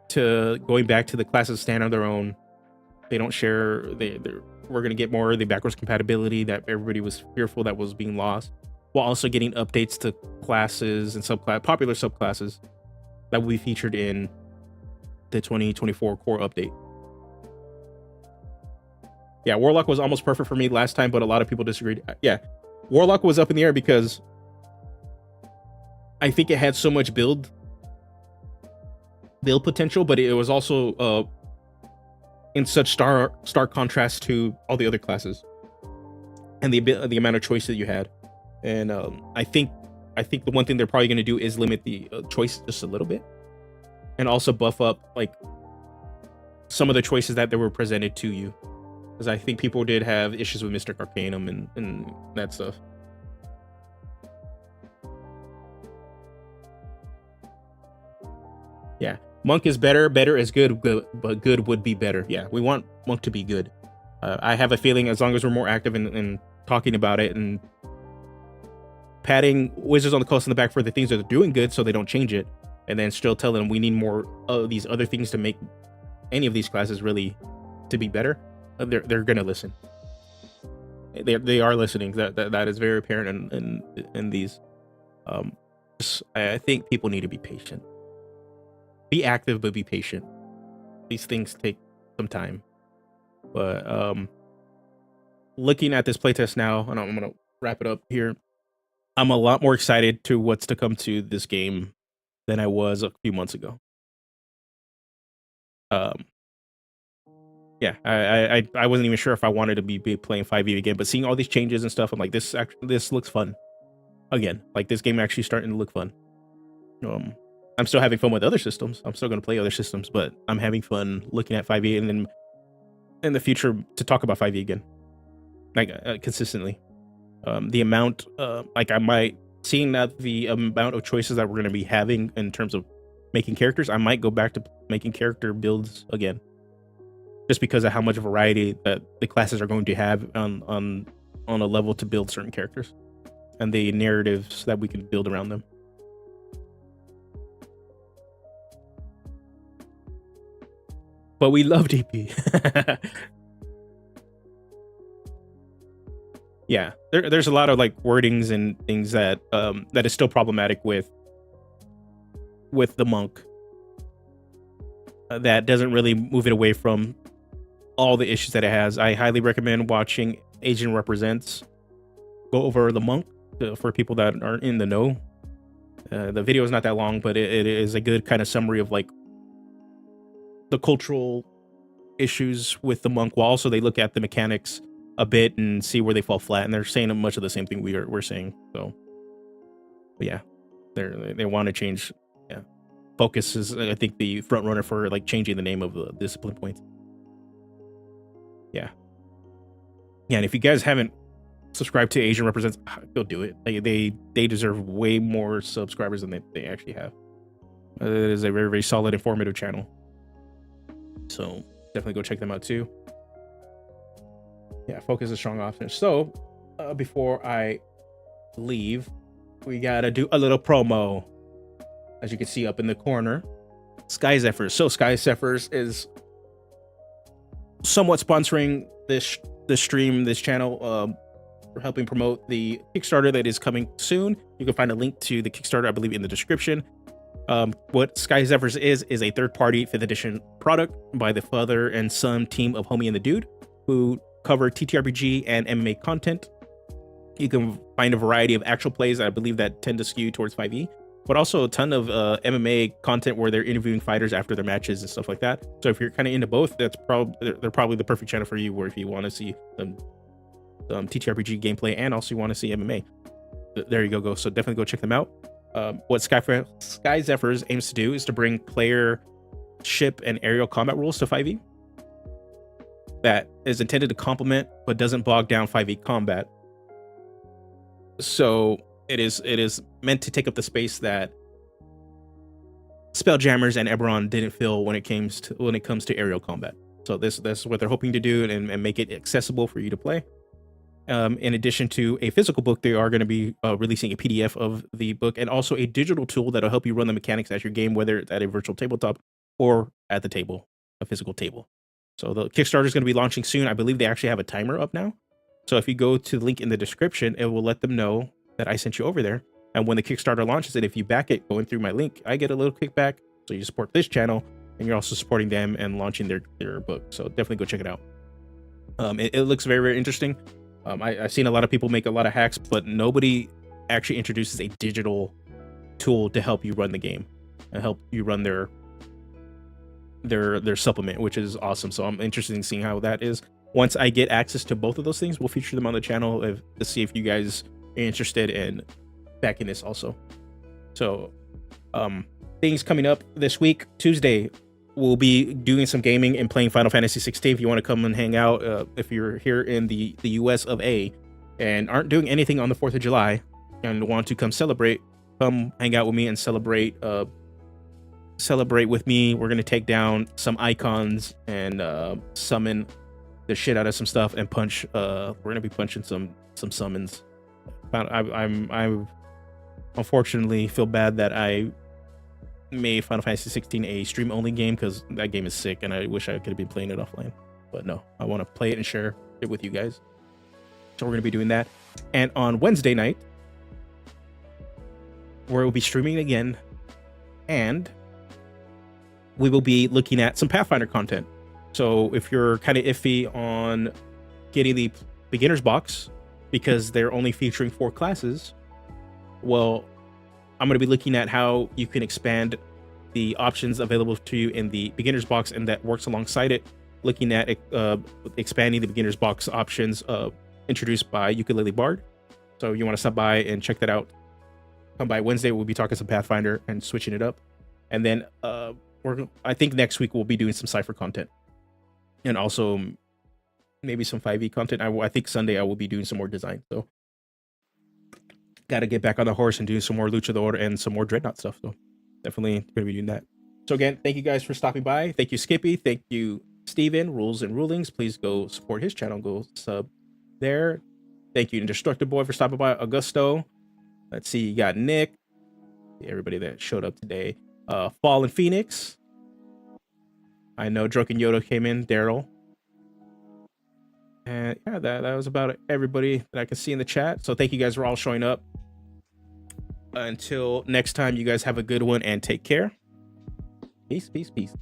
Speaker 1: to going back to the classes stand on their own. They don't share. We're going to get more of the backwards compatibility that everybody was fearful that was being lost, while also getting updates to classes and popular subclasses that will be featured in the 2024 core update. Yeah, Warlock was almost perfect for me last time, but a lot of people disagreed. Yeah, Warlock was up in the air because I think it had so much build potential, but it was also in such stark contrast to all the other classes and the amount of choice that you had. And I think the one thing they're probably going to do is limit the choice just a little bit, and also buff up like some of the choices that they were presented to you, because I think people did have issues with Mystic Arcanum and that stuff. Yeah, Monk is better. Better is good, but good would be better. Yeah, we want Monk to be good. I have a feeling as long as we're more active in talking about it and patting Wizards on the Coast in the back for the things that they're doing good so they don't change it, and then still tell them we need more of these other things to make any of these classes really to be better, they're gonna listen. They are listening. That is very apparent in these. I think people need to be patient. Be active, but be patient. These things take some time. But looking at this playtest now, and I'm gonna wrap it up here. I'm a lot more excited to what's to come to this game than I was a few months ago. Yeah, I wasn't even sure if I wanted to be playing 5e again, but seeing all these changes and stuff, I'm like, this looks fun. Again, like this game actually starting to look fun. I'm still having fun with other systems. I'm still going to play other systems, but I'm having fun looking at 5e, and then in the future to talk about 5e again, like consistently. The amount, like I might, seeing that the amount of choices that we're going to be having in terms of making characters, I might go back to making character builds again, just because of how much variety that the classes are going to have on a level to build certain characters and the narratives that we can build around them. But we love DP. Yeah, there's a lot of like wordings and things that that is still problematic with the monk. That doesn't really move it away from all the issues that it has. I highly recommend watching Asian Represents go over the monk for people that aren't in the know. The video is not that long, but it is a good kind of summary of like the cultural issues with the monk, while also they look at the mechanics a bit and see where they fall flat, and they're saying much of the same thing we're saying. So, but yeah, they want to change. Yeah, focus is, I think, the front runner for like changing the name of the discipline points. Yeah, and if you guys haven't subscribed to Asian Represents, go do it. They deserve way more subscribers than they actually have. It is a very, very solid, informative channel. So definitely go check them out too. Yeah, focus is strong option. So before I leave, we gotta do a little promo. As you can see up in the corner, Sky Zephyrs. So Sky Zephyrs is somewhat sponsoring this stream, this channel, for helping promote the Kickstarter that is coming soon. You can find a link to the Kickstarter, I believe, in the description. What Sky Zephyrs is a third-party 5th edition product by the father and son team of Homie and the Dude, who cover TTRPG and MMA content. You can find a variety of actual plays, I believe, that tend to skew towards 5e, but also a ton of MMA content where they're interviewing fighters after their matches and stuff like that. So if you're kind of into both, they're probably the perfect channel for you, where if you want to see some TTRPG gameplay and also you want to see MMA, there you go. So definitely go check them out. What Sky Zephyrs aims to do is to bring player, ship, and aerial combat rules to 5e that is intended to complement but doesn't bog down 5e combat. So it is meant to take up the space that Spelljammers and Eberron didn't fill when it comes to aerial combat. So that's what they're hoping to do, and make it accessible for you to play. In addition to a physical book, they are going to be releasing a PDF of the book, and also a digital tool that'll help you run the mechanics at your game, whether it's at a virtual tabletop or at the table, a physical table. So the Kickstarter is going to be launching soon. I believe they actually have a timer up now. So if you go to the link in the description, it will let them know that I sent you over there. And when the Kickstarter launches it, if you back it going through my link, I get a little kickback. So you support this channel, and you're also supporting them and launching their book. So definitely go check it out. It looks very, very interesting. I've seen a lot of people make a lot of hacks, but nobody actually introduces a digital tool to help you run the game and help you run their supplement, which is awesome. So I'm interested in seeing how that is. Once I get access to both of those things, we'll feature them on the channel to see if you guys are interested in backing this also. So things coming up this week. Tuesday, we'll be doing some gaming and playing Final Fantasy 16. If you want to come and hang out, if you're here in the US of A and aren't doing anything on the 4th of July and want to come celebrate, come hang out with me and celebrate with me. We're going to take down some icons and summon the shit out of some stuff and punch. We're going to be punching some summons. I'm unfortunately feel bad that I made Final Fantasy 16 a stream only game, because that game is sick and I wish I could have been playing it offline. But no, I want to play it and share it with you guys. So we're going to be doing that. And on Wednesday night, we'll be streaming again, and we will be looking at some Pathfinder content. So if you're kind of iffy on getting the beginner's box because they're only featuring 4 classes, well, I'm going to be looking at how you can expand the options available to you in the beginner's box, and that works alongside it, looking at expanding the beginner's box options introduced by Ukulele Bard. So you want to stop by and check that out. Come by Wednesday, we'll be talking some Pathfinder and switching it up. And then I think next week we'll be doing some Cypher content, and also maybe some 5e content. I think Sunday I will be doing some more design. So got to get back on the horse and do some more Luchador and some more Dreadnought stuff. So definitely going to be doing that. So again, thank you guys for stopping by. Thank you, Skippy. Thank you, Steven, Rules and Rulings. Please go support his channel. Go sub there. Thank you, Indestructible Boy, for stopping by. Augusto. Let's see, you got Nick. Everybody that showed up today. Fallen Phoenix. I know Drunken Yoda came in. Daryl. And yeah, that was about everybody that I can see in the chat. So thank you guys for all showing up. Until next time, you guys have a good one and take care. Peace, peace, peace.